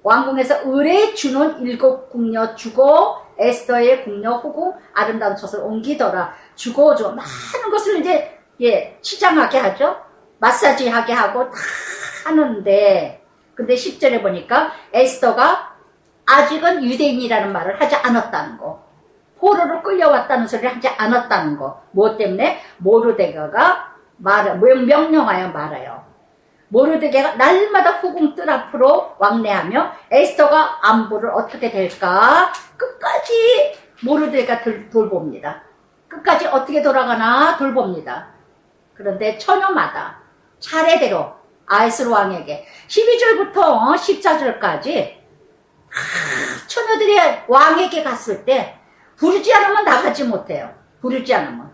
A: 왕궁에서 의뢰 주는 7 궁녀 주고 에스더의 궁녀 후궁 아름다운 젖을 옮기더라. 주고 줘 많은 것을 이제 치장하게 하죠. 마사지하게 하고 다 하는데 근데 10절에 보니까 에스더가 아직은 유대인이라는 말을 하지 않았다는 거. 포로로 끌려왔다는 소리를 하지 않았다는 거. 뭐 때문에? 모르드게가 명령하여 말아요. 모르드게가 날마다 후궁 뜰 앞으로 왕래하며 에스더가 안부를 어떻게 될까? 끝까지 모르드게가 돌봅니다. 끝까지 어떻게 돌아가나 돌봅니다. 그런데 처녀마다 차례대로 아하스 왕에게 12절부터 14절까지 처녀들이 왕에게 갔을 때 부르지 않으면 나가지 못해요. 부르지 않으면.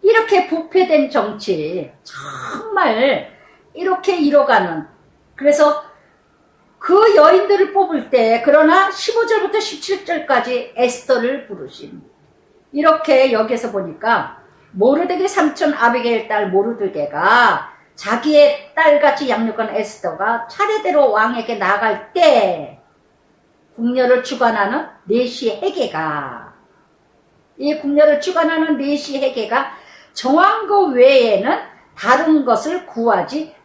A: 이렇게 부패된 정치 정말 이렇게 이뤄가는. 그래서 그 여인들을 뽑을 때 그러나 15절부터 17절까지 에스더를 부르신. 이렇게 여기서 보니까 모르드게 삼촌 아비게일 딸 모르드게가 자기의 딸같이 양육한 에스더가 차례대로 왕에게 나갈 때 궁녀를 주관하는 네시 헤게가 이 궁녀를 주관하는 네시 헤게가 정한 것 외에는 다른 것을 구하지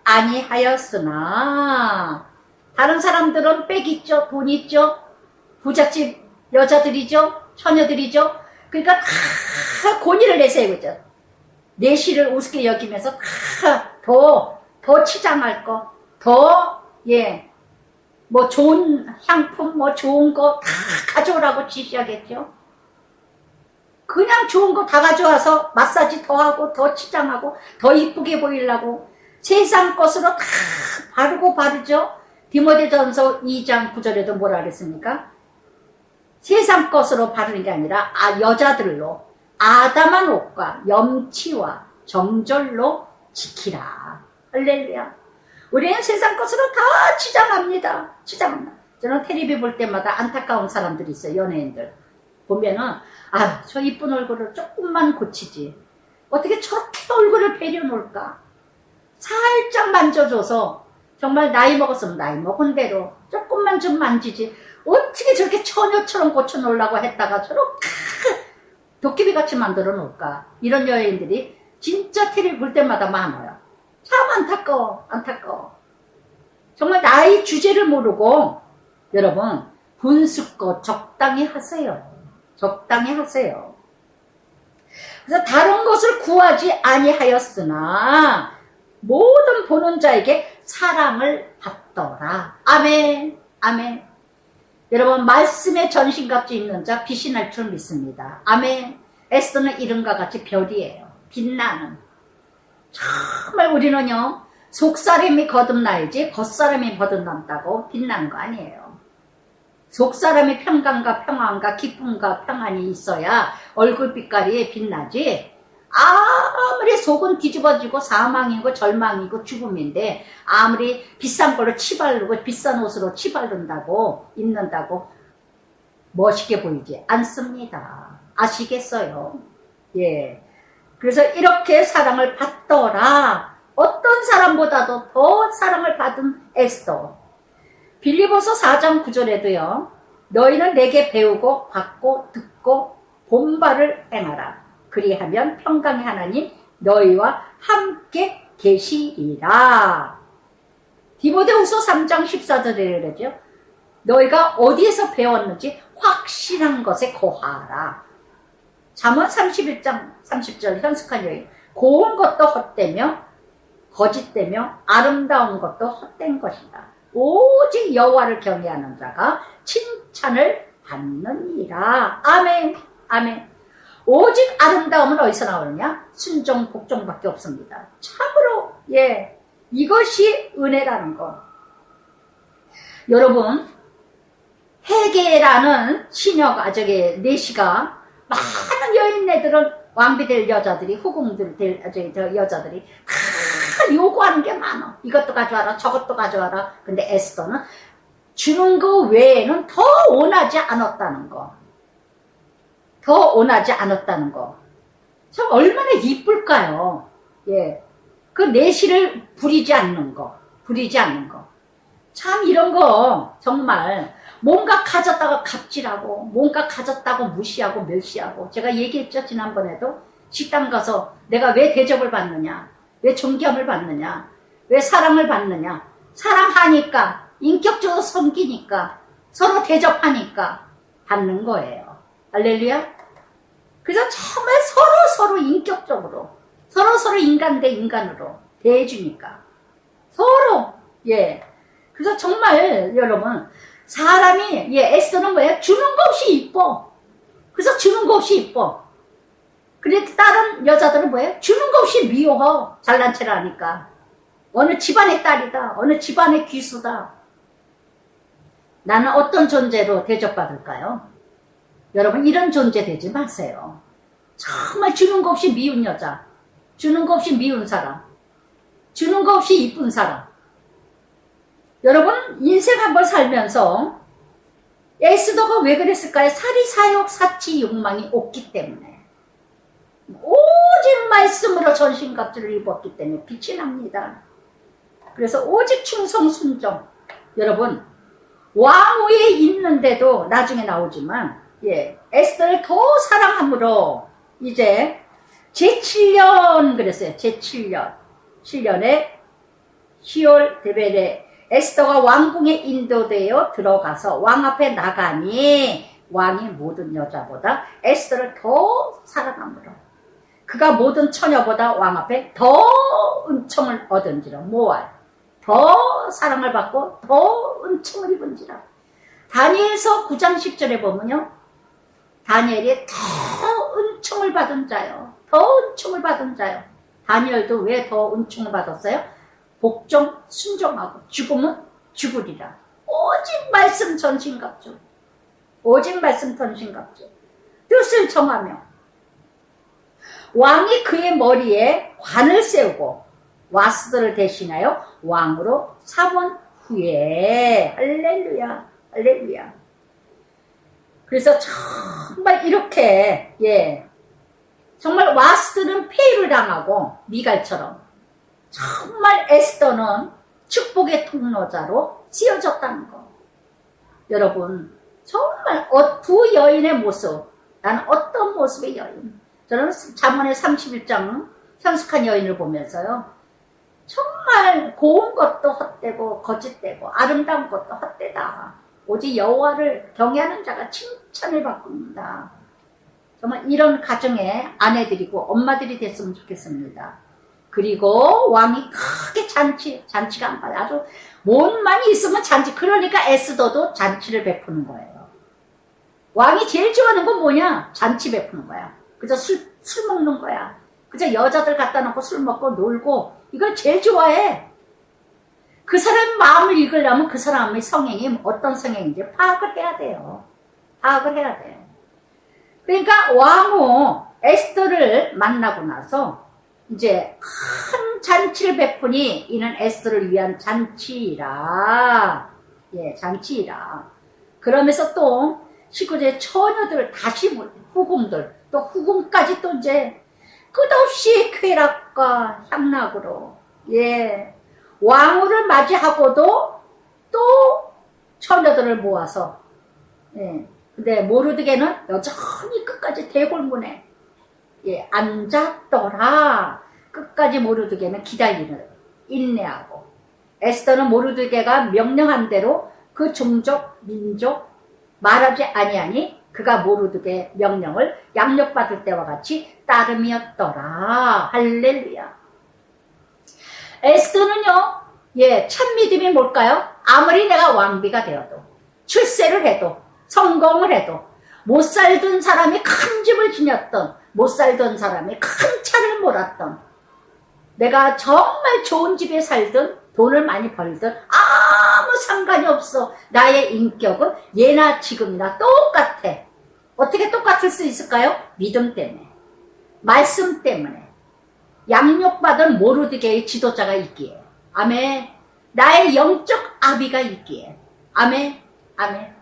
A: 아니하였으나 다른 사람들은 빽 있죠. 돈 있죠. 부잣집 여자들이죠. 처녀들이죠. 그러니까 다 권위를 내세우죠. 내시를 우습게 여기면서 더 치장할 거, 뭐 좋은 향품, 뭐 좋은 거 다 가져오라고 지시하겠죠. 그냥 좋은 거 다 가져와서 마사지 더 하고, 더 치장하고, 더 이쁘게 보이려고 세상 것으로 다 바르죠. 디모데전서 2장 9절에도 뭐라 그랬습니까? 세상 것으로 바르는 게 아니라 여자들로 아담한 옷과 염치와 정절로 지키라. 할렐루야. 우리는 세상 것으로 다 치장합니다. 저는 텔레비 볼 때마다 안타까운 사람들이 있어요. 연예인들 보면은 저 이쁜 얼굴을 조금만 고치지 어떻게 저렇게 얼굴을 배려놓을까. 살짝 만져줘서 정말 나이 먹었으면 나이 먹은 대로 조금만 좀 만지지 어떻게 저렇게 처녀처럼 고쳐놓으려고 했다가 저렇게 도깨비같이 만들어 놓을까. 이런 여인들이 진짜 텔레비 볼 때마다 많아요. 참 안타까워, 안타까워. 정말 나의 주제를 모르고 여러분 분수껏 적당히 하세요. 적당히 하세요. 그래서 다른 것을 구하지 아니하였으나 모든 보는 자에게 사랑을 받더라. 아멘, 아멘. 여러분 말씀에 전신갑주 입는 자 빛이 날 줄 믿습니다. 아멘. 에스더는 이름과 같이 별이에요. 빛나는. 정말 우리는요 속사람이 거듭나야지 겉사람이 거듭난다고 빛나는 거 아니에요. 속사람이 평강과 평안과 기쁨과 평안이 있어야 얼굴빛깔이 빛나지. 아무리 속은 뒤집어지고 사망이고 절망이고 죽음인데 아무리 비싼 걸로 치바르고 비싼 옷으로 치바른다고 입는다고 멋있게 보이지 않습니다. 아시겠어요? 예. 그래서 이렇게 사랑을 받더라. 어떤 사람보다도 더 사랑을 받은 에스더. 빌립보서 4장 9절에도요. 너희는 내게 배우고 받고 듣고 본바를 행하라. 그리하면 평강의 하나님 너희와 함께 계시리라. 디모데후서 3장 14절에 그러죠. 너희가 어디에서 배웠는지 확실한 것에 거하라. 잠언 31장 30절 현숙한 여인. 고운 것도 헛되며 거짓되며 아름다운 것도 헛된 것이다. 오직 여호와를 경외하는 자가 칭찬을 받느니라. 아멘, 아멘. 오직 아름다움은 어디서 나오느냐? 순종, 복종밖에 없습니다. 참으로 예, 이것이 은혜라는 것. 여러분 헤게라는 시녀가 저기 내시가 많은 여인네들은 왕비 될 여자들이 후궁들 될 여자들이 다 요구하는 게 많아. 이것도 가져와라 저것도 가져와라. 근데 에스더는 주는 거 외에는 더 원하지 않았다는 거. 더 원하지 않았다는 거. 참 얼마나 이쁠까요? 예. 그 내시를 부리지 않는 거. 부리지 않는 거. 참 이런 거 정말 뭔가 가졌다가 갑질하고 뭔가 가졌다고 무시하고 멸시하고 제가 얘기했죠. 지난번에도 식당 가서 내가 왜 대접을 받느냐, 왜 존경을 받느냐, 왜 사랑을 받느냐. 사랑하니까, 인격적으로 섬기니까, 서로 대접하니까 받는 거예요. 할렐루야. 그래서 정말 서로 인격적으로 서로 인간 대 인간으로 대해주니까 서로. 예. 그래서 정말 여러분 사람이 예, 에스더는 뭐예요? 주는 거 없이 이뻐. 그래서 주는 거 없이 이뻐. 그런데 다른 여자들은 뭐예요? 주는 거 없이 미워. 잘난 체를 하니까. 어느 집안의 딸이다. 어느 집안의 귀수다. 나는 어떤 존재로 대접받을까요? 여러분 이런 존재 되지 마세요. 정말 주는 거 없이 미운 여자. 주는 거 없이 미운 사람. 주는 거 없이 이쁜 사람. 여러분 인생 한번 살면서 에스더가 왜 그랬을까요? 사리사욕 사치 욕망이 없기 때문에. 오직 말씀으로 전신갑주를 입었기 때문에 빛이 납니다. 그래서 오직 충성 순종. 여러분 왕위에 있는데도 나중에 나오지만 예, 에스더를 더 사랑함으로 이제 제7년 그랬어요. 제7년 7년에 10월 데벨에 에스더가 왕궁에 인도되어 들어가서 왕 앞에 나가니 왕이 모든 여자보다 에스더를 더 사랑함으로 그가 모든 처녀보다 왕 앞에 더 은총을 얻은지라. 모알 더 사랑을 받고 더 은총을 입은지라. 다니엘서 9장 10절에 보면요. 다니엘이 더 은총을 받은 자요. 더 은총을 받은 자요. 다니엘도 왜 더 은총을 받았어요? 복종 순종하고 죽으면 죽으리라. 오직 말씀 전신갑주. 오직 말씀 전신갑주. 뜻을 정하며 왕이 그의 머리에 관을 세우고 와스들을 대신하여 왕으로 삼은 후에 할렐루야 할렐루야. 그래서 정말 이렇게 예 정말 와스들은 폐위를 당하고 미갈처럼 정말 에스더는 축복의 통로자로 쓰여졌다는 거. 여러분 정말 두 여인의 모습. 나는 어떤 모습의 여인. 저는 잠언의 31장 현숙한 여인을 보면서요. 정말 고운 것도 헛되고 거짓되고 아름다운 것도 헛되다. 오직 여호와를 경외하는 자가 칭찬을 바꿉니다. 정말 이런 가정의 아내들이고 엄마들이 됐으면 좋겠습니다. 그리고 왕이 크게 잔치가 안 봐요. 아주 몸만이 있으면 잔치. 그러니까 에스더도 잔치를 베푸는 거예요. 왕이 제일 좋아하는 건 뭐냐? 잔치 베푸는 거야. 그저 술 먹는 거야. 그저 여자들 갖다 놓고 술 먹고 놀고 이걸 제일 좋아해. 그 사람의 마음을 읽으려면 그 사람의 성향이 어떤 성향인지 파악을 해야 돼요. 파악을 해야 돼요. 그러니까 왕후 에스더를 만나고 나서 이제 큰 잔치를 베푸니 이는 에스더를 위한 잔치이라. 예, 잔치이라. 그러면서 또 19제 처녀들 다시 후궁들 또 후궁까지 또 이제 끝없이 쾌락과 향락으로 예 왕후를 맞이하고도 또 처녀들을 모아서 예 근데 모르드게는 여전히 끝까지 대궐문에 예 앉았더라. 끝까지 모르드게는 기다리는 인내하고 에스더는 모르드게가 명령한 대로 그 종족 민족 말하지 아니하니 그가 모르드게 명령을 양력받을 때와 같이 따름이었더라. 할렐루야. 에스더는요, 예, 참 믿음이 뭘까요? 아무리 내가 왕비가 되어도, 출세를 해도, 성공을 해도, 못 살던 사람이 큰 집을 지녔던, 못 살던 사람이 큰 차를 몰았던, 내가 정말 좋은 집에 살든, 돈을 많이 벌든, 아무 상관이 없어. 나의 인격은 예나 지금이나 똑같아. 어떻게 똑같을 수 있을까요? 믿음 때문에. 말씀 때문에. 양육받은 모르드게의 지도자가 있기에. 아멘. 나의 영적 아비가 있기에. 아멘. 아멘.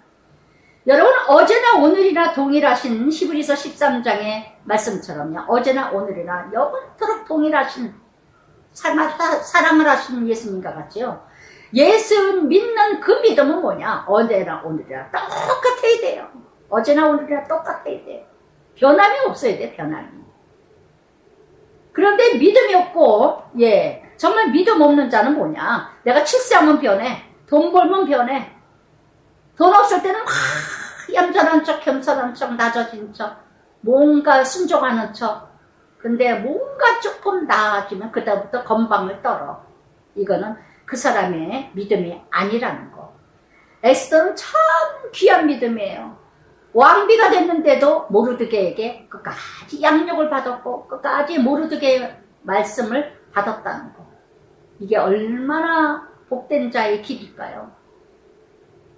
A: 여러분 어제나 오늘이나 동일하신 히브리서 13장의 말씀처럼요. 어제나 오늘이나 영원토록 동일하신 사랑을 하시는 예수님과 같이요. 예수 믿는 그 믿음은 뭐냐? 어제나 오늘이나 똑같아야 돼요. 어제나 오늘이나 똑같아야 돼요. 변함이 없어야 돼요. 변함이. 그런데 믿음이 없고 예 정말 믿음 없는 자는 뭐냐? 내가 출세하면 변해. 돈 벌면 변해. 돈 없을 때는 막 얌전한 척, 겸손한 척, 낮아진 척, 뭔가 순종하는 척. 근데 뭔가 조금 나아지면 그다음부터 건방을 떨어. 이거는 그 사람의 믿음이 아니라는 거. 에스더는 참 귀한 믿음이에요. 왕비가 됐는데도 모르드게에게 끝까지 양육을 받았고 끝까지 모르드게의 말씀을 받았다는 거. 이게 얼마나 복된 자의 길일까요?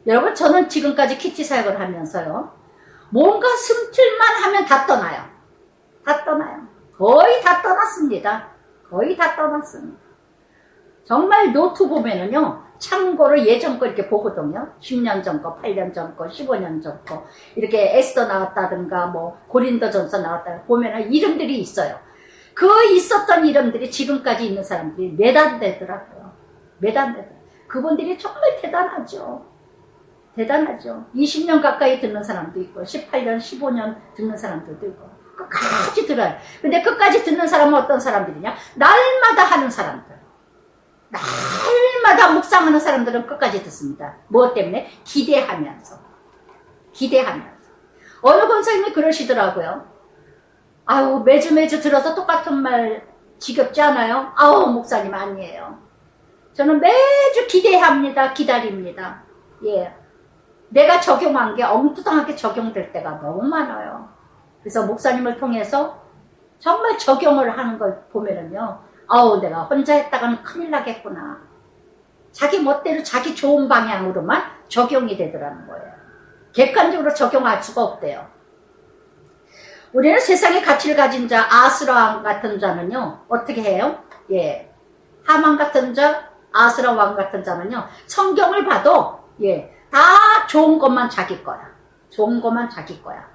A: 여러분 저는 지금까지 키티 사역을 하면서요. 뭔가 숨틀만 하면 다 떠나요. 다 떠나요. 거의 다 떠났습니다. 거의 다 떠났습니다. 정말 노트 보면은요. 참고로 예전 거 이렇게 보거든요. 10년 전 거, 8년 전 거, 15년 전 거. 이렇게 에스더 나왔다든가 뭐 고린도전서 나왔다든가 보면은 이름들이 있어요. 그 있었던 이름들이 지금까지 있는 사람들이 몇 안 되더라고요. 몇 안 되더라고요. 그분들이 정말 대단하죠. 대단하죠. 20년 가까이 듣는 사람도 있고 18년, 15년 듣는 사람들도 있고 끝까지 들어요. 근데 끝까지 듣는 사람은 어떤 사람들이냐? 날마다 하는 사람들. 날마다 묵상하는 사람들은 끝까지 듣습니다. 무엇 때문에? 기대하면서. 기대하면서. 어느 권사님이 그러시더라고요. 아우 매주 들어서 똑같은 말 지겹지 않아요? 아우 목사님 아니에요. 저는 매주 기대합니다. 기다립니다. 예. 내가 적용한 게 엉뚱하게 적용될 때가 너무 많아요. 그래서 목사님을 통해서 정말 적용을 하는 걸 보면은요. 아우 내가 혼자 했다가는 큰일 나겠구나. 자기 멋대로 자기 좋은 방향으로만 적용이 되더라는 거예요. 객관적으로 적용할 수가 없대요. 우리는 세상의 가치를 가진 자 아수라 같은 자는요. 어떻게 해요? 예, 하만 같은 자 아수라 왕 같은 자는요. 성경을 봐도 예, 다 좋은 것만 자기 거야. 좋은 것만 자기 거야.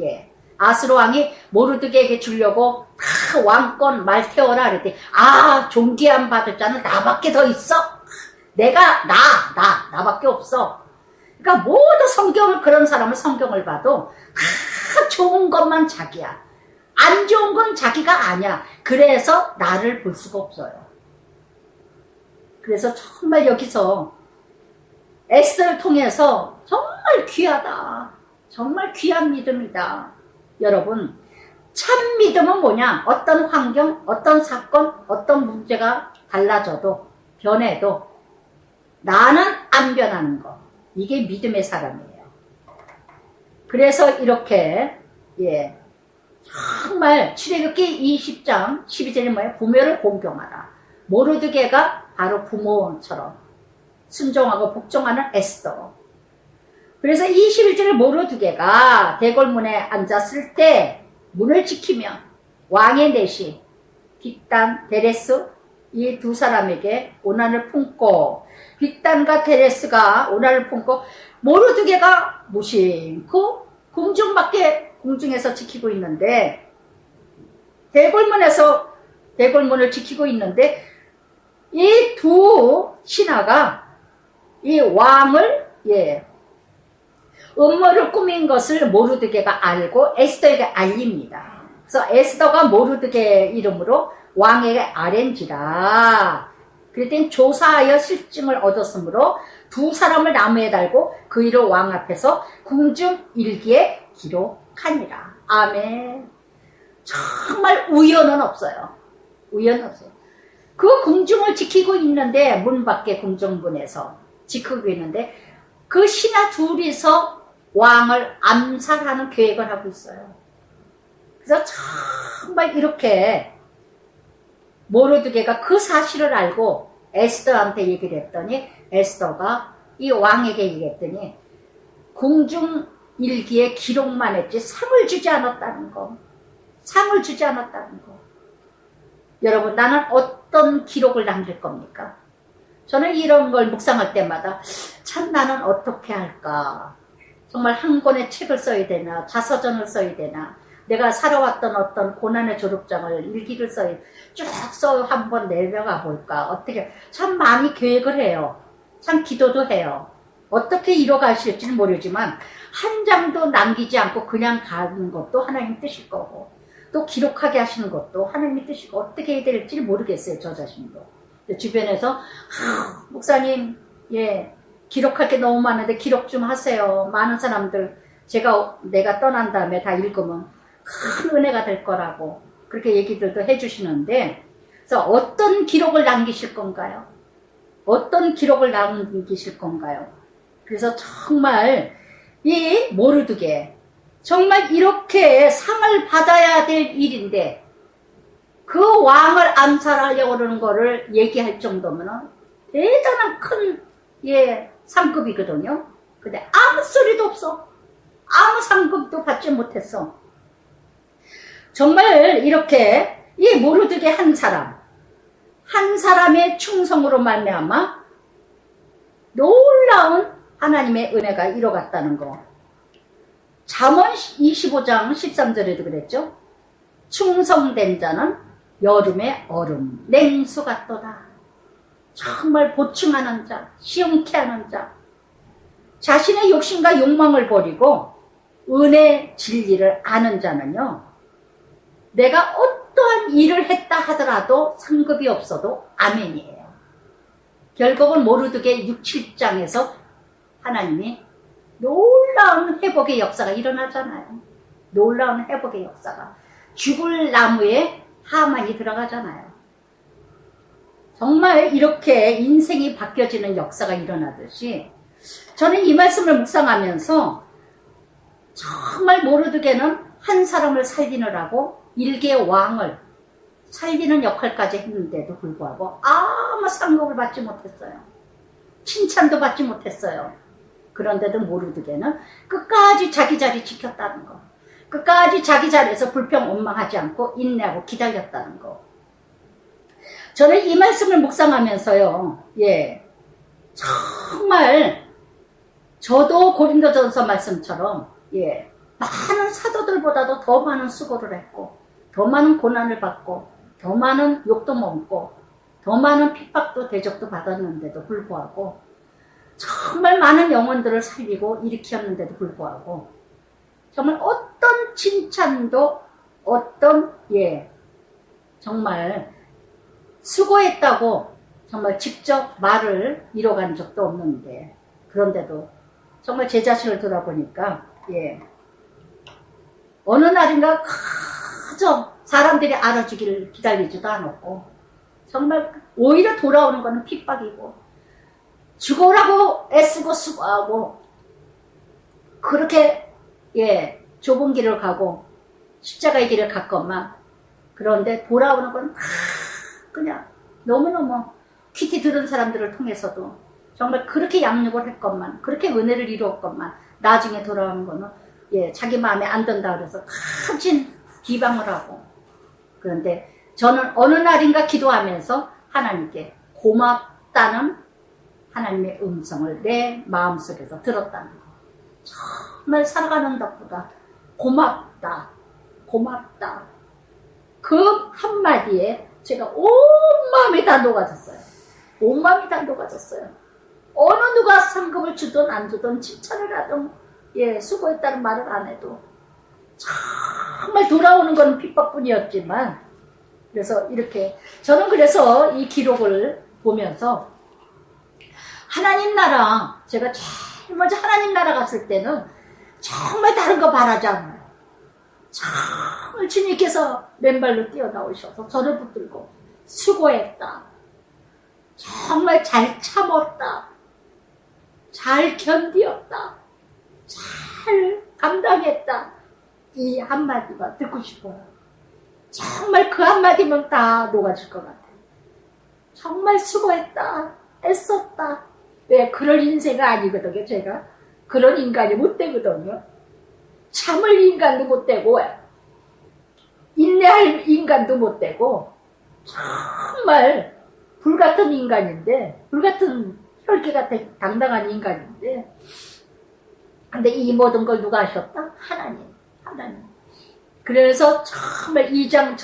A: 예. 아수르 왕이 모르드게에게 주려고 다 왕권 말 태워라 그랬더니 아 존귀함 받을 자는 나밖에 더 있어. 내가 나밖에 없어. 그러니까 모두 성경을 그런 사람은 성경을 봐도 다 좋은 것만 자기야. 안 좋은 건 자기가 아니야. 그래서 나를 볼 수가 없어요. 그래서 정말 여기서 에스더를 통해서 정말 귀하다. 정말 귀한 믿음이다. 여러분, 참 믿음은 뭐냐? 어떤 환경, 어떤 사건, 어떤 문제가 달라져도, 변해도 나는 안 변하는 거. 이게 믿음의 사람이에요. 그래서 이렇게 정말 출애굽기 20장 12절에 뭐예요? 부모를 공경하라. 모르드게가 바로 부모처럼 순종하고 복종하는 에스더. 그래서 21절에 모르드게가 대궐문에 앉았을 때 문을 지키며 왕의 내시 빅단, 데레스 이 두 사람에게 오난을 품고, 빅단과 데레스가 오난을 품고 모르드게가 무심코 궁중에서 지키고 있는데, 대궐문을 지키고 있는데 이 두 신하가 이 왕을 음모를 꾸민 것을 모르드게가 알고 에스더에게 알립니다. 그래서 에스더가 모르드게 이름으로 왕에게 아렌지라. 그랬더니 조사하여 실증을 얻었으므로 두 사람을 나무에 달고 그 일을 왕 앞에서 궁중 일기에 기록하니라. 아멘. 정말 우연은 없어요. 우연은 없어요. 그 궁중을 지키고 있는데, 문 밖에 궁중문에서 지키고 있는데 그 신하 둘이서 왕을 암살하는 계획을 하고 있어요. 그래서 정말 이렇게 모르드게가 그 사실을 알고 에스더한테 얘기를 했더니, 에스더가 이 왕에게 얘기했더니 궁중 일기에 기록만 했지 상을 주지 않았다는 거. 상을 주지 않았다는 거. 여러분, 나는 어떤 기록을 남길 겁니까? 저는 이런 걸 묵상할 때마다 참 나는 어떻게 할까? 정말 한 권의 책을 써야 되나? 자서전을 써야 되나? 내가 살아왔던 어떤 고난의 졸업장을 일기를 쭉 써 한번 내려가 볼까? 어떻게? 참 많이 계획을 해요. 참 기도도 해요. 어떻게 이뤄가실지는 모르지만 한 장도 남기지 않고 그냥 가는 것도 하나님 뜻일 거고, 또 기록하게 하시는 것도 하나님의 뜻이고, 어떻게 해야 될지 모르겠어요, 저 자신도. 주변에서 목사님 기록할 게 너무 많은데 기록 좀 하세요. 많은 사람들 내가 떠난 다음에 다 읽으면 큰 은혜가 될 거라고 그렇게 얘기들도 해주시는데, 그래서 어떤 기록을 남기실 건가요? 어떤 기록을 남기실 건가요? 그래서 정말 이 모르드게 정말 이렇게 상을 받아야 될 일인데 그 왕을 암살하려고 그러는 거를 얘기할 정도면 대단한 큰 상급이거든요. 근데 아무 소리도 없어. 아무 상급도 받지 못했어. 정말 이렇게 이 모르드게 한 사람의 충성으로 말미암아 놀라운 하나님의 은혜가 이뤄갔다는 거. 잠언 25장 13절에도 그랬죠. 충성된 자는 여름의 얼음, 냉수 같도다. 정말 보충하는 자, 시험케 하는 자, 자신의 욕심과 욕망을 버리고 은혜 진리를 아는 자는요, 내가 어떠한 일을 했다 하더라도 상급이 없어도 아멘이에요. 결국은 모르드게 6, 7장에서 하나님이 놀라운 회복의 역사가 일어나잖아요. 놀라운 회복의 역사가. 죽을 나무에 하만이 들어가잖아요. 정말 이렇게 인생이 바뀌어지는 역사가 일어나듯이 저는 이 말씀을 묵상하면서 정말 모르드게는 한 사람을 살리느라고 일개의 왕을 살리는 역할까지 했는데도 불구하고 아무 상급을 받지 못했어요. 칭찬도 받지 못했어요. 그런데도 모르드게는 끝까지 자기 자리 지켰다는 거. 끝까지 자기 자리에서 불평 원망하지 않고 인내하고 기다렸다는 거. 저는 이 말씀을 묵상하면서요, 정말 저도 고린도전서 말씀처럼 많은 사도들보다도 더 많은 수고를 했고, 더 많은 고난을 받고, 더 많은 욕도 먹고, 더 많은 핍박도 대적도 받았는데도 불구하고, 정말 많은 영혼들을 살리고 일으켰는데도 불구하고, 정말 어떤 칭찬도, 어떤 정말 수고했다고 정말 직접 말을 이뤄간 적도 없는데, 그런데도 정말 제 자신을 돌아보니까, 예, 어느 날인가 그저 사람들이 알아주기를 기다리지도 않았고, 정말 오히려 돌아오는 거는 핍박이고, 죽어라고 애쓰고 수고하고, 그렇게, 예, 좁은 길을 가고, 십자가의 길을 갔건만, 그런데 돌아오는 건 그냥 너무너무 퀴티 들은 사람들을 통해서도 정말 그렇게 양육을 했건만, 그렇게 은혜를 이루었건만, 나중에 돌아오는 거는, 예, 자기 마음에 안 든다 그래서 크진 비방을 하고. 그런데 저는 어느 날인가 기도하면서 하나님께 고맙다는 하나님의 음성을 내 마음속에서 들었다는 거. 정말 살아가는 것보다 고맙다, 고맙다. 그 한마디에 제가 온 마음이 다 녹아졌어요. 온 마음이 다 녹아졌어요. 어느 누가 상금을 주든 안 주든 칭찬을 하든, 예, 수고했다는 말을 안 해도 정말 돌아오는 건 핍박뿐이었지만, 그래서 이렇게 저는 그래서 이 기록을 보면서 하나님 나라, 제가 제일 먼저 하나님 나라 갔을 때는 정말 다른 거 바라지 않아요. 정말 주님께서 맨발로 뛰어나오셔서 저를 붙들고 수고했다, 정말 잘 참았다, 잘 견디었다, 잘 감당했다, 이 한마디만 듣고 싶어요. 정말 그 한마디면 다 녹아질 것 같아요. 정말 수고했다, 애썼다. 왜, 그런 인생은 아니거든요. 제가 그런 인간이 못 되거든요. 참을 인간도 못 되고, 인내할 인간도 못 되고, 정말 불같은 인간인데, 불같은 혈기 같은 당당한 인간인데, 근데 이 모든 걸 누가 하셨다? 하나님. 하나님. 그래서 정말 2장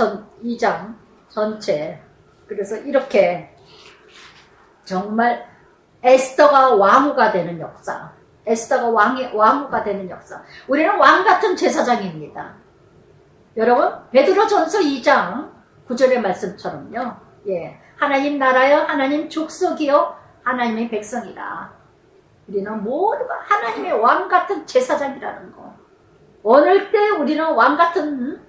A: 전체, 그래서 이렇게 정말 에스더가 왕후가 되는 역사, 에스더가 왕후가 되는 역사. 우리는 왕 같은 제사장입니다. 여러분, 베드로전서 2장 9절의 말씀처럼요, 예, 하나님 나라여, 하나님 족속이요, 하나님의 백성이라. 우리는 모두가 하나님의 왕 같은 제사장이라는 거. 어느 때 우리는 왕 같은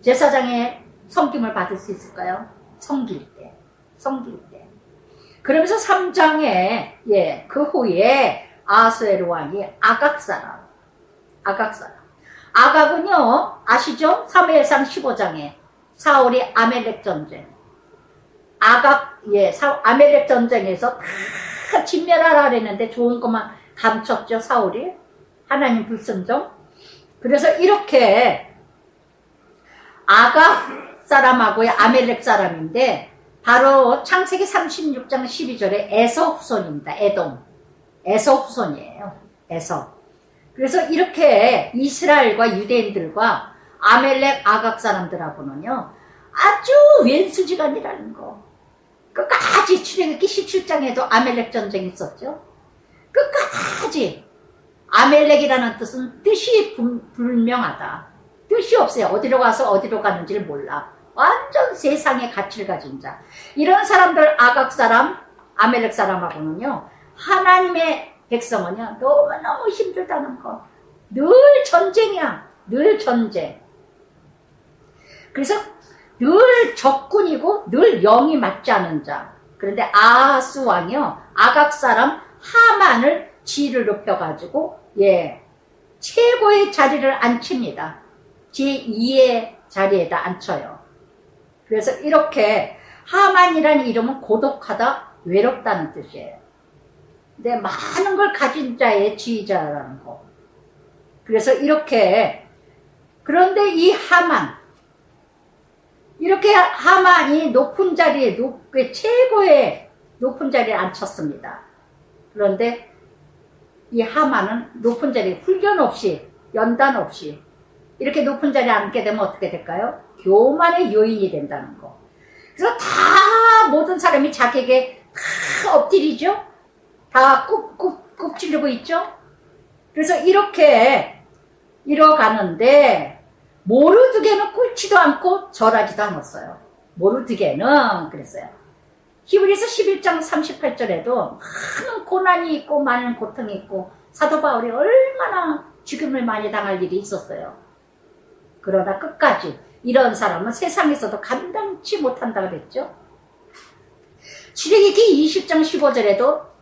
A: 제사장의 섬김을 받을 수 있을까요? 섬길 때. 그러면서 3장에, 예, 그 후에 아하수에로 왕이 아각은요, 아시죠? 사무엘상 15장에 사울이 아멜렉 전쟁. 아멜렉 전쟁에서 다 진멸하라 그랬는데 좋은 것만 감췄죠, 사울이. 하나님 불순종. 그래서 이렇게 아각 사람하고의 아멜렉 사람인데, 바로 창세기 36장 12절에 에서 후손입니다. 에서 후손이에요. 에서. 그래서 이렇게 이스라엘과 유대인들과 아멜렉 아각 사람들하고는요, 아주 왼수지간이라는 거. 끝까지 출애굽기 17장에도 아멜렉 전쟁이 있었죠. 끝까지. 아멜렉이라는 뜻은 뜻이 불명하다. 뜻이 없어요. 어디로 가서 어디로 가는지를 몰라. 완전 세상의 가치를 가진 자. 이런 사람들, 아각 사람, 아멜렉 사람하고는요, 하나님의 백성은요, 너무너무 힘들다는 거. 늘 전쟁이야. 늘 전쟁. 그래서 늘 적군이고 늘 영이 맞지 않은 자. 그런데 아하스 왕이요, 아각 사람 하만을 지위를 높여가지고, 예, 최고의 자리를 앉힙니다. 제2의 자리에다 앉혀요. 그래서 이렇게 하만이라는 이름은 고독하다, 외롭다는 뜻이에요. 근데 많은 걸 가진 자의 지휘자라는 거. 그래서 이렇게, 그런데 이 하만, 이렇게 하만이 높은 자리에, 최고의 높은 자리에 앉혔습니다. 그런데 이 하만은 높은 자리에 훈련 없이, 연단 없이 이렇게 높은 자리에 앉게 되면 어떻게 될까요? 교만의 요인이 된다는 거. 그래서 다 모든 사람이 자기에게 다 엎드리죠? 다 굽지르고 있죠? 그래서 이렇게 이뤄가는데, 모르드게는 꿇지도 않고 절하지도 않았어요. 모르드게는 그랬어요. 히브리서 11장 38절에도 많은 고난이 있고 많은 고통이 있고 사도 바울이 얼마나 죽임을 많이 당할 일이 있었어요. 그러다 끝까지 이런 사람은 세상에서도 감당치 못한다 그랬죠. 출애굽기 20장 15절에도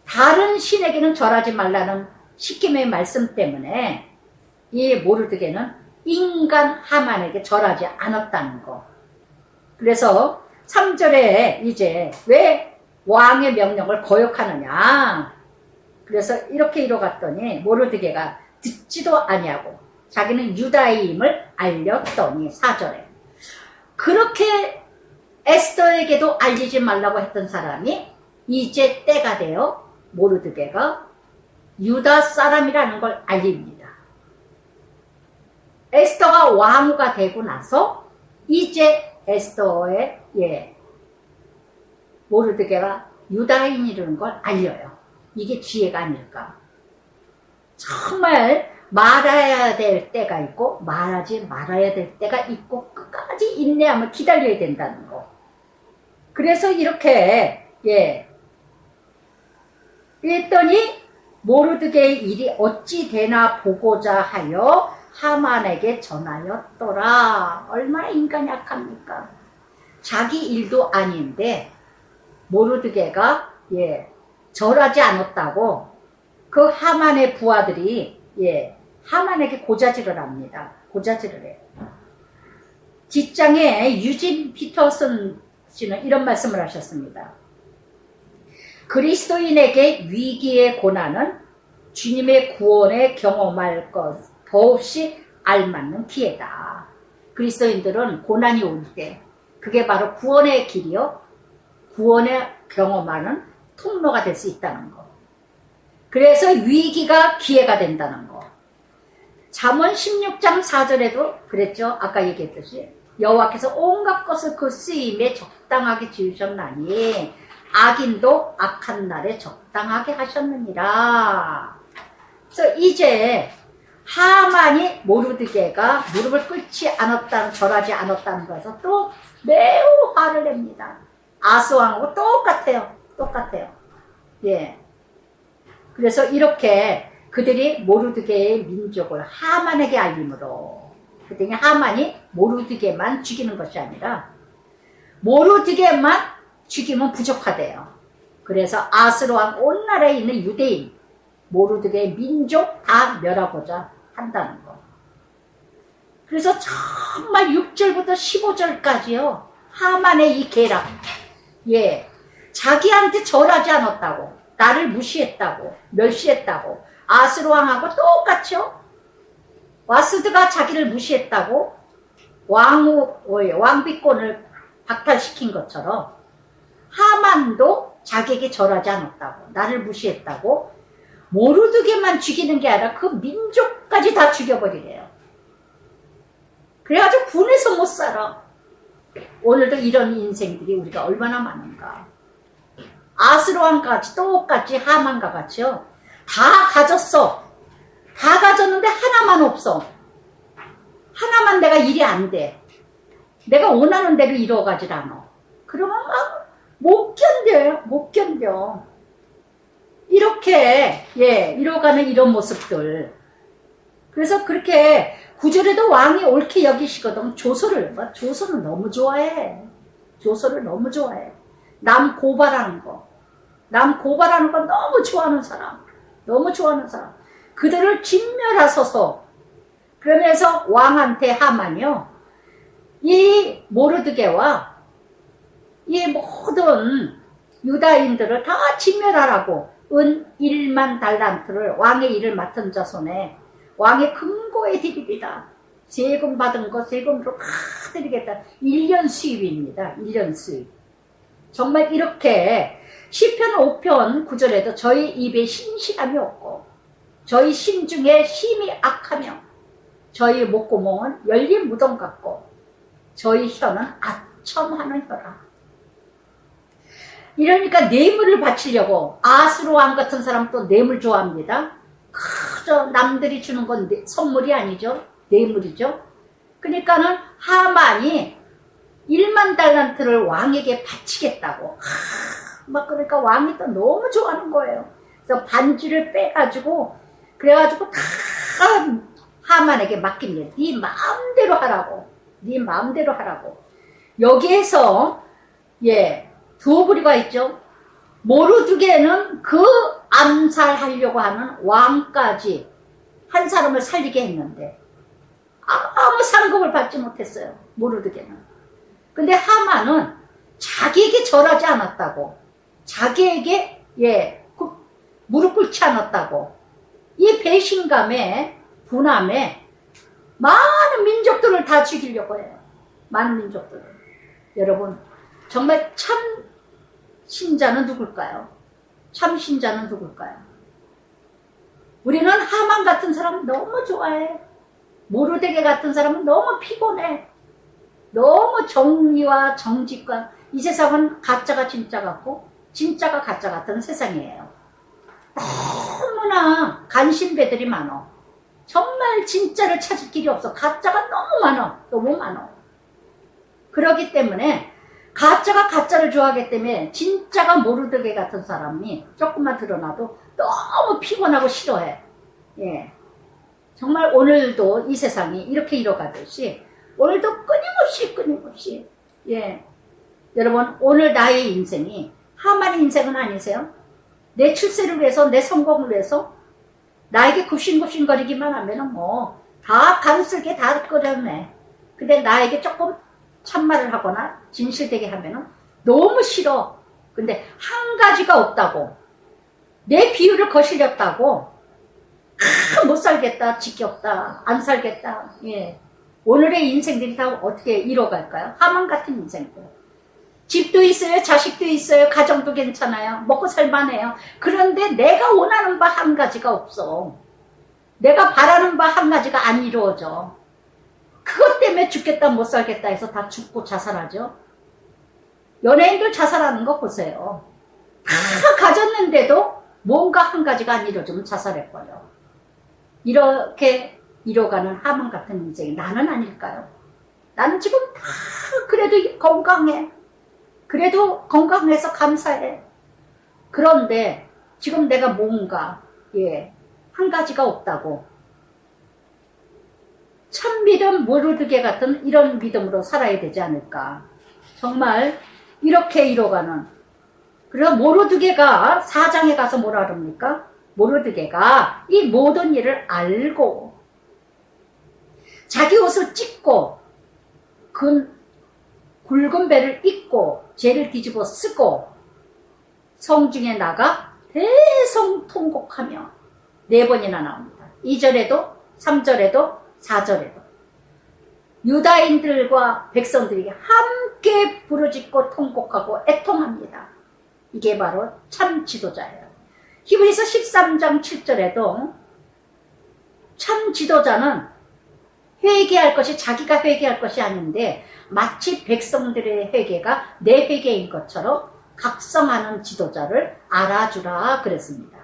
A: 다른 신에게는 절하지 말라는 십계명의 말씀 때문에 이 모르드게는 인간 하만에게 절하지 않았다는 거. 그래서 3절에 이제 왜 왕의 명령을 거역하느냐. 그래서 이렇게 이뤄갔더니 모르드게가 듣지도 아니하고 자기는 유다인임을 알렸더니 4절에 그렇게 에스더에게도 알리지 말라고 했던 사람이 이제 때가 되어 모르드게가 유다 사람이라는 걸 알립니다. 에스더가 왕후가 되고 나서 이제 에스더의 모르드게가 유다인이라는 걸 알려요. 이게 지혜가 아닐까. 정말 말아야 될 때가 있고 말하지 말아야 될 때가 있고 끝까지 인내하면 기다려야 된다는 거. 그래서 이렇게 했더니 모르드게의 일이 어찌 되나 보고자 하여 하만에게 전하였더라. 얼마나 인간이 약합니까? 자기 일도 아닌데 모르드게가 절하지 않았다고 그 하만의 부하들이 하만에게 고자질을 합니다. 고자질을 해요. 뒷장에 유진 피터슨 씨는 이런 말씀을 하셨습니다. 그리스도인에게 위기의 고난은 주님의 구원에 경험할 것 더없이 알맞는 기회다. 그리스도인들은 고난이 올 때 그게 바로 구원의 길이요. 구원에 경험하는 통로가 될 수 있다는 거. 그래서 위기가 기회가 된다는 거. 잠언 16장 4절에도 그랬죠. 아까 얘기했듯이 여호와께서 온갖 것을 그 쓰임에 적당하게 지으셨나니 악인도 악한 날에 적당하게 하셨느니라. 그래서 이제 하만이 모르드게가 무릎을 꿇지 않았다는, 절하지 않았다는 것에서 또 매우 화를 냅니다. 아스왕하고 똑같아요. 똑같아요. 그래서 이렇게 그들이 모르드게의 민족을 하만에게 알림으로, 그랬더니 하만이 모르드게만 죽이는 것이 아니라 모르드게만 죽이면 부족하대요. 그래서 아스로왕 온 나라에 있는 유대인, 모르드게의 민족 다 멸하고자 한다는 거. 그래서 정말 6절부터 15절까지요. 하만의 이 계략. 자기한테 절하지 않았다고, 나를 무시했다고, 멸시했다고, 아스로왕하고 똑같죠? 와스드가 자기를 무시했다고 왕비권을 박탈시킨 것처럼 하만도 자기에게 절하지 않았다고, 나를 무시했다고 모르드게만 죽이는 게 아니라 그 민족까지 다 죽여버리래요. 그래가지고 분해서 못 살아. 오늘도 이런 인생들이 우리가 얼마나 많은가. 아스로왕같이 똑같이 하만과 같이요. 다 가졌어. 다 가졌는데 하나만 없어. 하나만 내가 일이 안 돼. 내가 원하는 대로 이루어가질 않아. 그러면 막 못 견뎌요. 못 견뎌. 이렇게 이뤄가는 이런 모습들. 그래서 그렇게 구절에도 왕이 옳게 여기시거든. 조소를 너무 좋아해. 조소를 너무 좋아해. 남 고발하는 거. 남 고발하는 거 너무 좋아하는 사람. 너무 좋아하는 사람. 그들을 진멸하소서. 그러면서 왕한테 하만이요. 이 모르드게와 이 모든 유다인들을 다 진멸하라고 은 1만 달란트를 왕의 일을 맡은 자 손에 왕의 금고에 드리리다. 세금 받은 거 세금으로 다 드리겠다. 1년 수입입니다. 1년 수입. 정말 이렇게 시편 5편 9절에도 저희 입에 신실함이 없고 저희 심중에 심이 악하며 저희 목구멍은 열린 무덤 같고 저희 혀는 아첨하는 혀라. 이러니까 뇌물을 바치려고, 아스로왕 같은 사람 또 뇌물 좋아합니다. 그저 남들이 주는 건 선물이 아니죠. 뇌물이죠. 그러니까는 하만이 1만 달란트를 왕에게 바치겠다고. 막 그러니까 왕이 또 너무 좋아하는 거예요. 그래서 반지를 빼가지고 그래가지고 다 하만에게 맡깁니다. 네 마음대로 하라고. 네 마음대로 하라고. 여기에서 두 부류가 있죠. 모르드게는 그 암살하려고 하는 왕까지 한 사람을 살리게 했는데 아무 상급을 받지 못했어요. 모르드게는. 근데 하만은 자기에게 절하지 않았다고. 자기에게 무릎 꿇지 않았다고. 이 배신감에 분함에 많은 민족들을 다 죽이려고 해요. 많은 민족들을. 여러분 정말 참 신자는 누굴까요? 참 신자는 누굴까요? 우리는 하만 같은 사람 너무 좋아해. 모르드게 같은 사람은 너무 피곤해. 너무 정의와 정직과 이 세상은 가짜가 진짜 같고 진짜가 가짜 같은 세상이에요. 너무나 간신배들이 많어. 정말 진짜를 찾을 길이 없어. 가짜가 너무 많아. 너무 많아. 그렇기 때문에 가짜가 가짜를 좋아하기 때문에 진짜가 모르드게 같은 사람이 조금만 드러나도 너무 피곤하고 싫어해. 정말 오늘도 이 세상이 이렇게 이뤄가듯이 오늘도 끊임없이 여러분 오늘 나의 인생이 하만의 인생은 아니세요? 내 출세를 위해서 내 성공을 위해서 나에게 굽신굽신거리기만 하면은 뭐 다 간쓸게 다 끓여내. 근데 나에게 조금 참말을 하거나 진실되게 하면은 너무 싫어. 근데 한 가지가 없다고. 내 비유를 거슬렸다고. 못 살겠다. 지겹다. 안 살겠다. 오늘의 인생들이 다 어떻게 이뤄갈까요? 하만 같은 인생들. 집도 있어요. 자식도 있어요. 가정도 괜찮아요. 먹고 살만해요. 그런데 내가 원하는 바 한 가지가 없어. 내가 바라는 바 한 가지가 안 이루어져. 그것 때문에 죽겠다 못 살겠다 해서 다 죽고 자살하죠. 연예인들 자살하는 거 보세요. 다 가졌는데도 뭔가 한 가지가 안 이루어지면 자살해버려. 이렇게 이뤄가는 하만 같은 인생이 나는 아닐까요? 나는 지금 다 그래도 건강해. 그래도 건강해서 감사해. 그런데 지금 내가 뭔가 한 가지가 없다고. 참 믿음 모르드게 같은 이런 믿음으로 살아야 되지 않을까. 정말 이렇게 이뤄가는. 그래서 모르드게가 4장에 가서 뭐라 그럽니까? 모르드게가 이 모든 일을 알고 자기 옷을 찢고 굵은 배를 입고 죄를 뒤집어 쓰고 성중에 나가 대성통곡하며 4번이나 나옵니다. 2절에도 3절에도 4절에도 유다인들과 백성들이 함께 부르짖고 통곡하고 애통합니다. 이게 바로 참 지도자예요. 히브리서 13장 7절에도 참 지도자는 회개할 것이 자기가 회개할 것이 아닌데 마치 백성들의 회개가 내 회개인 것처럼 각성하는 지도자를 알아주라 그랬습니다.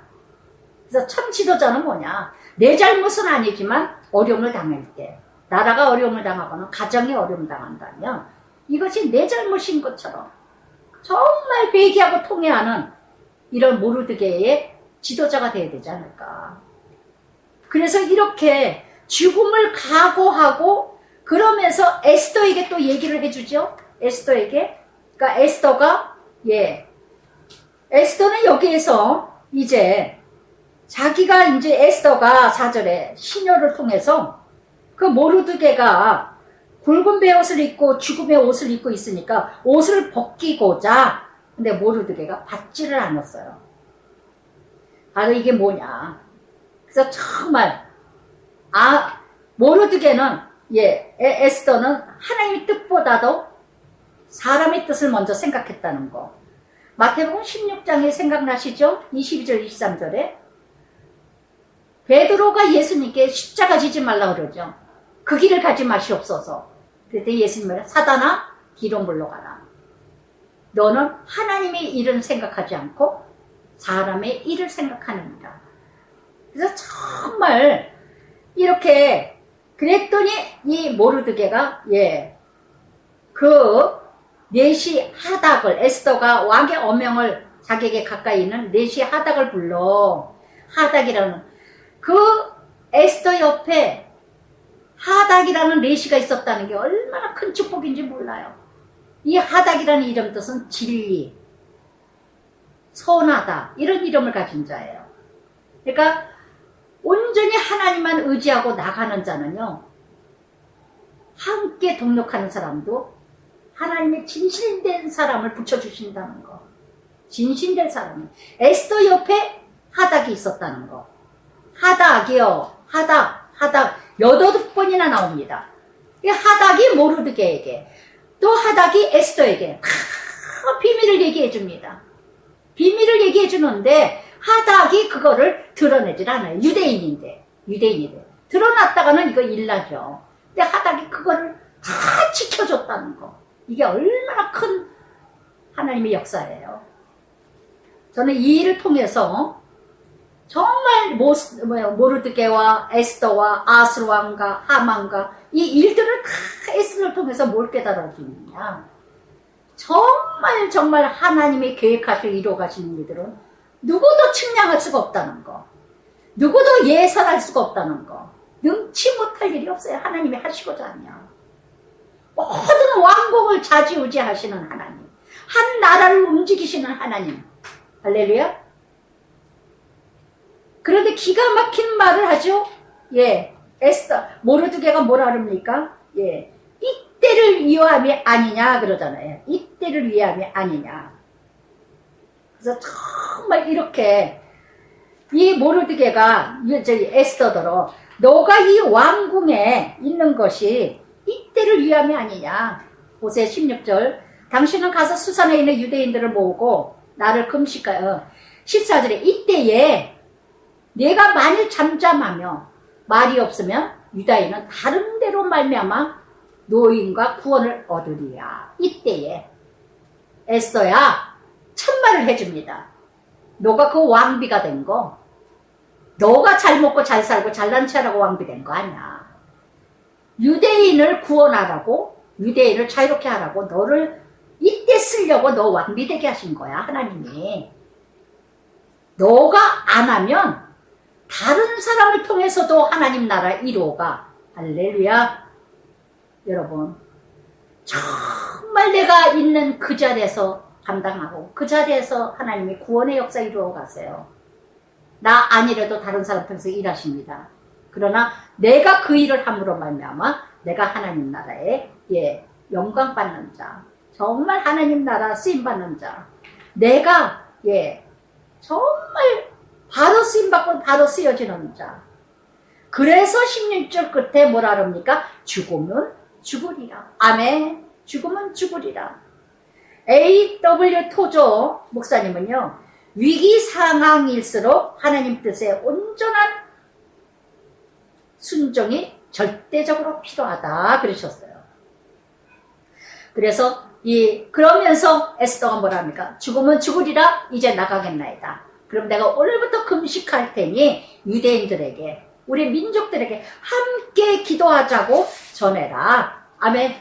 A: 그래서 참 지도자는 뭐냐? 내 잘못은 아니지만 어려움을 당할 때, 나라가 어려움을 당하거나 가정이 어려움을 당한다면 이것이 내 잘못인 것처럼 정말 회개하고 통회하는 이런 모르드게의 지도자가 되어야 되지 않을까. 그래서 이렇게 죽음을 각오하고 그러면서 에스더에게 또 얘기를 해주죠. 에스더에게. 그러니까 에스더가 에스더는 여기에서 이제 자기가 이제 에스더가 4절에 시녀를 통해서 그 모르드게가 굵은 베옷을 입고 죽음의 옷을 입고 있으니까 옷을 벗기고자. 근데 모르드게가 받지를 않았어요. 바로 이게 뭐냐. 그래서 정말 모르드게는 에스더는 하나님의 뜻보다도 사람의 뜻을 먼저 생각했다는 거. 마태복음 16장에 생각나시죠? 22절 23절에 베드로가 예수님께 십자가 지지 말라 그러죠. 그 길을 가지 마시옵소서. 그때 예수님은 사단아 뒤로 물러가라. 너는 하나님의 일은 생각하지 않고 사람의 일을 생각하는다. 그래서 정말 이렇게 그랬더니 이 모르드게가 그 넷이 하닥을, 에스더가 왕의 어명을 자기에게 가까이 있는 넷이 하닥을 불러. 하닥이라는 그 에스더 옆에 하닥이라는 넷이가 있었다는 게 얼마나 큰 축복인지 몰라요. 이 하닥이라는 이름 뜻은 진리, 선하다, 이런 이름을 가진 자예요. 그러니까 온전히 하나님만 의지하고 나가는 자는요, 함께 동력하는 사람도 하나님의 진실된 사람을 붙여주신다는 거. 진실된 사람이. 에스더 옆에 하닥이 있었다는 거. 하닥이요. 하닥. 8번이나 나옵니다. 이 하닥이 모르드게에게, 또 하닥이 에스더에게 다 비밀을 얘기해 줍니다. 비밀을 얘기해 주는데 하닥이 그거를 드러내질 않아요. 유대인인데. 드러났다가는 이거 일나죠. 근데 하닥이 그거를 다 지켜줬다는 거. 이게 얼마나 큰 하나님의 역사예요. 저는 이 일을 통해서 정말 모르드게와 에스더와 아스로 왕과 하만과 이 일들을 다 에스더를 통해서 뭘 깨달아주느냐. 정말 하나님의 계획하실 이루어가시는 일들은 누구도 측량할 수가 없다는 거. 누구도 예상할 수가 없다는 거. 능치 못할 일이 없어요. 하나님이 하시고자 하면. 모든 왕국을 좌지우지하시는 하나님. 한 나라를 움직이시는 하나님. 할렐루야. 그런데 기가 막힌 말을 하죠. 예, 에스더, 모르드게가 뭐라 그럽니까? 예, 이때를 위함이 아니냐 그러잖아요. 이때를 위함이 아니냐. 그래서 정말 이렇게 이 모르드게가 저기 에스더더러 너가 이 왕궁에 있는 것이 이때를 위함이 아니냐. 보세요. 16절. 당신은 가서 수산에 있는 유대인들을 모으고 나를 금식하여 14절에 이때에 내가 만일 잠잠하며 말이 없으면 유다인은 다른 데로 말미암아 노임과 구원을 얻으리야. 이때에 에스더야 참말을 해줍니다. 너가 그 왕비가 된 거, 너가 잘 먹고 잘 살고 잘난 체하라고 왕비 된 거 아니야. 유대인을 구원하라고, 유대인을 자유롭게 하라고 너를 이때 쓰려고 너 왕비 되게 하신 거야. 하나님이. 너가 안 하면 다른 사람을 통해서도 하나님 나라 이루어가. 할렐루야. 여러분, 정말 내가 있는 그 자리에서 감당하고 그 자리에서 하나님이 구원의 역사 이루어 가세요. 나 아니라도 다른 사람 통해서 일하십니다. 그러나 내가 그 일을 함으로 말미암아 내가 하나님 나라에 영광 받는 자, 정말 하나님 나라 쓰임 받는 자, 내가 정말 바로 쓰임받고 바로 쓰여지는 자. 그래서 16절 끝에 뭐라 그럽니까? 죽으면 죽으리라. 아멘. 죽으면 죽으리라. A.W. 토조 목사님은요, 위기 상황일수록 하나님 뜻에 온전한 순종이 절대적으로 필요하다 그러셨어요. 그래서 그러면서 에스더가 뭐라 합니까? 죽으면 죽으리라. 이제 나가겠나이다. 그럼 내가 오늘부터 금식할 테니 유대인들에게, 우리 민족들에게 함께 기도하자고 전해라. 아멘.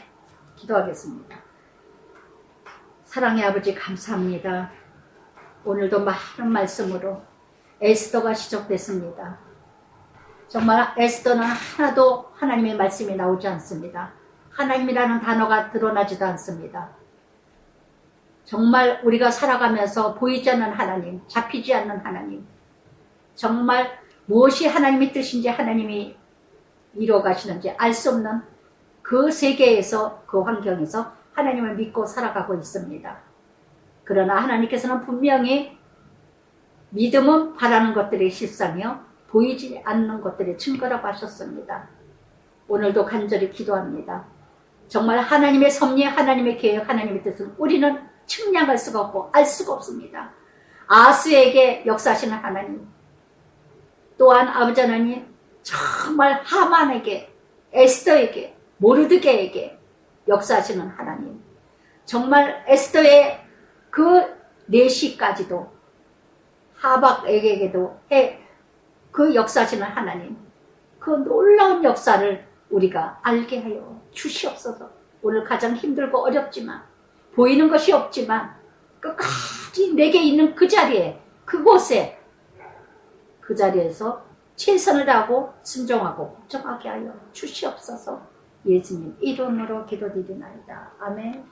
A: 기도하겠습니다. 사랑의 아버지 감사합니다. 오늘도 많은 말씀으로 에스더가 시작됐습니다. 정말 에스더는 하나도 하나님의 말씀이 나오지 않습니다. 하나님이라는 단어가 드러나지도 않습니다. 정말 우리가 살아가면서 보이지 않는 하나님, 잡히지 않는 하나님, 정말 무엇이 하나님의 뜻인지 하나님이 이루어가시는지 알 수 없는 그 세계에서, 그 환경에서 하나님을 믿고 살아가고 있습니다. 그러나 하나님께서는 분명히 믿음은 바라는 것들의 실상이요 보이지 않는 것들의 증거라고 하셨습니다. 오늘도 간절히 기도합니다. 정말 하나님의 섭리, 하나님의 계획, 하나님의 뜻은 우리는 측량할 수가 없고 알 수가 없습니다. 아스에게 역사하시는 하나님, 또한 아버지 하나님 정말 하만에게, 에스더에게, 모르드게에게 역사하시는 하나님, 정말 에스더의 그 내시까지도 하박에게도 그 역사하시는 하나님, 그 놀라운 역사를 우리가 알게 하여 주시옵소서. 오늘 가장 힘들고 어렵지만 보이는 것이 없지만 끝까지 내게 있는 그 자리에 그곳에 그 자리에서 최선을 다하고 순종하고 복종하게 하여 주시옵소서. 예수님 이름으로 기도드리나이다. 아멘.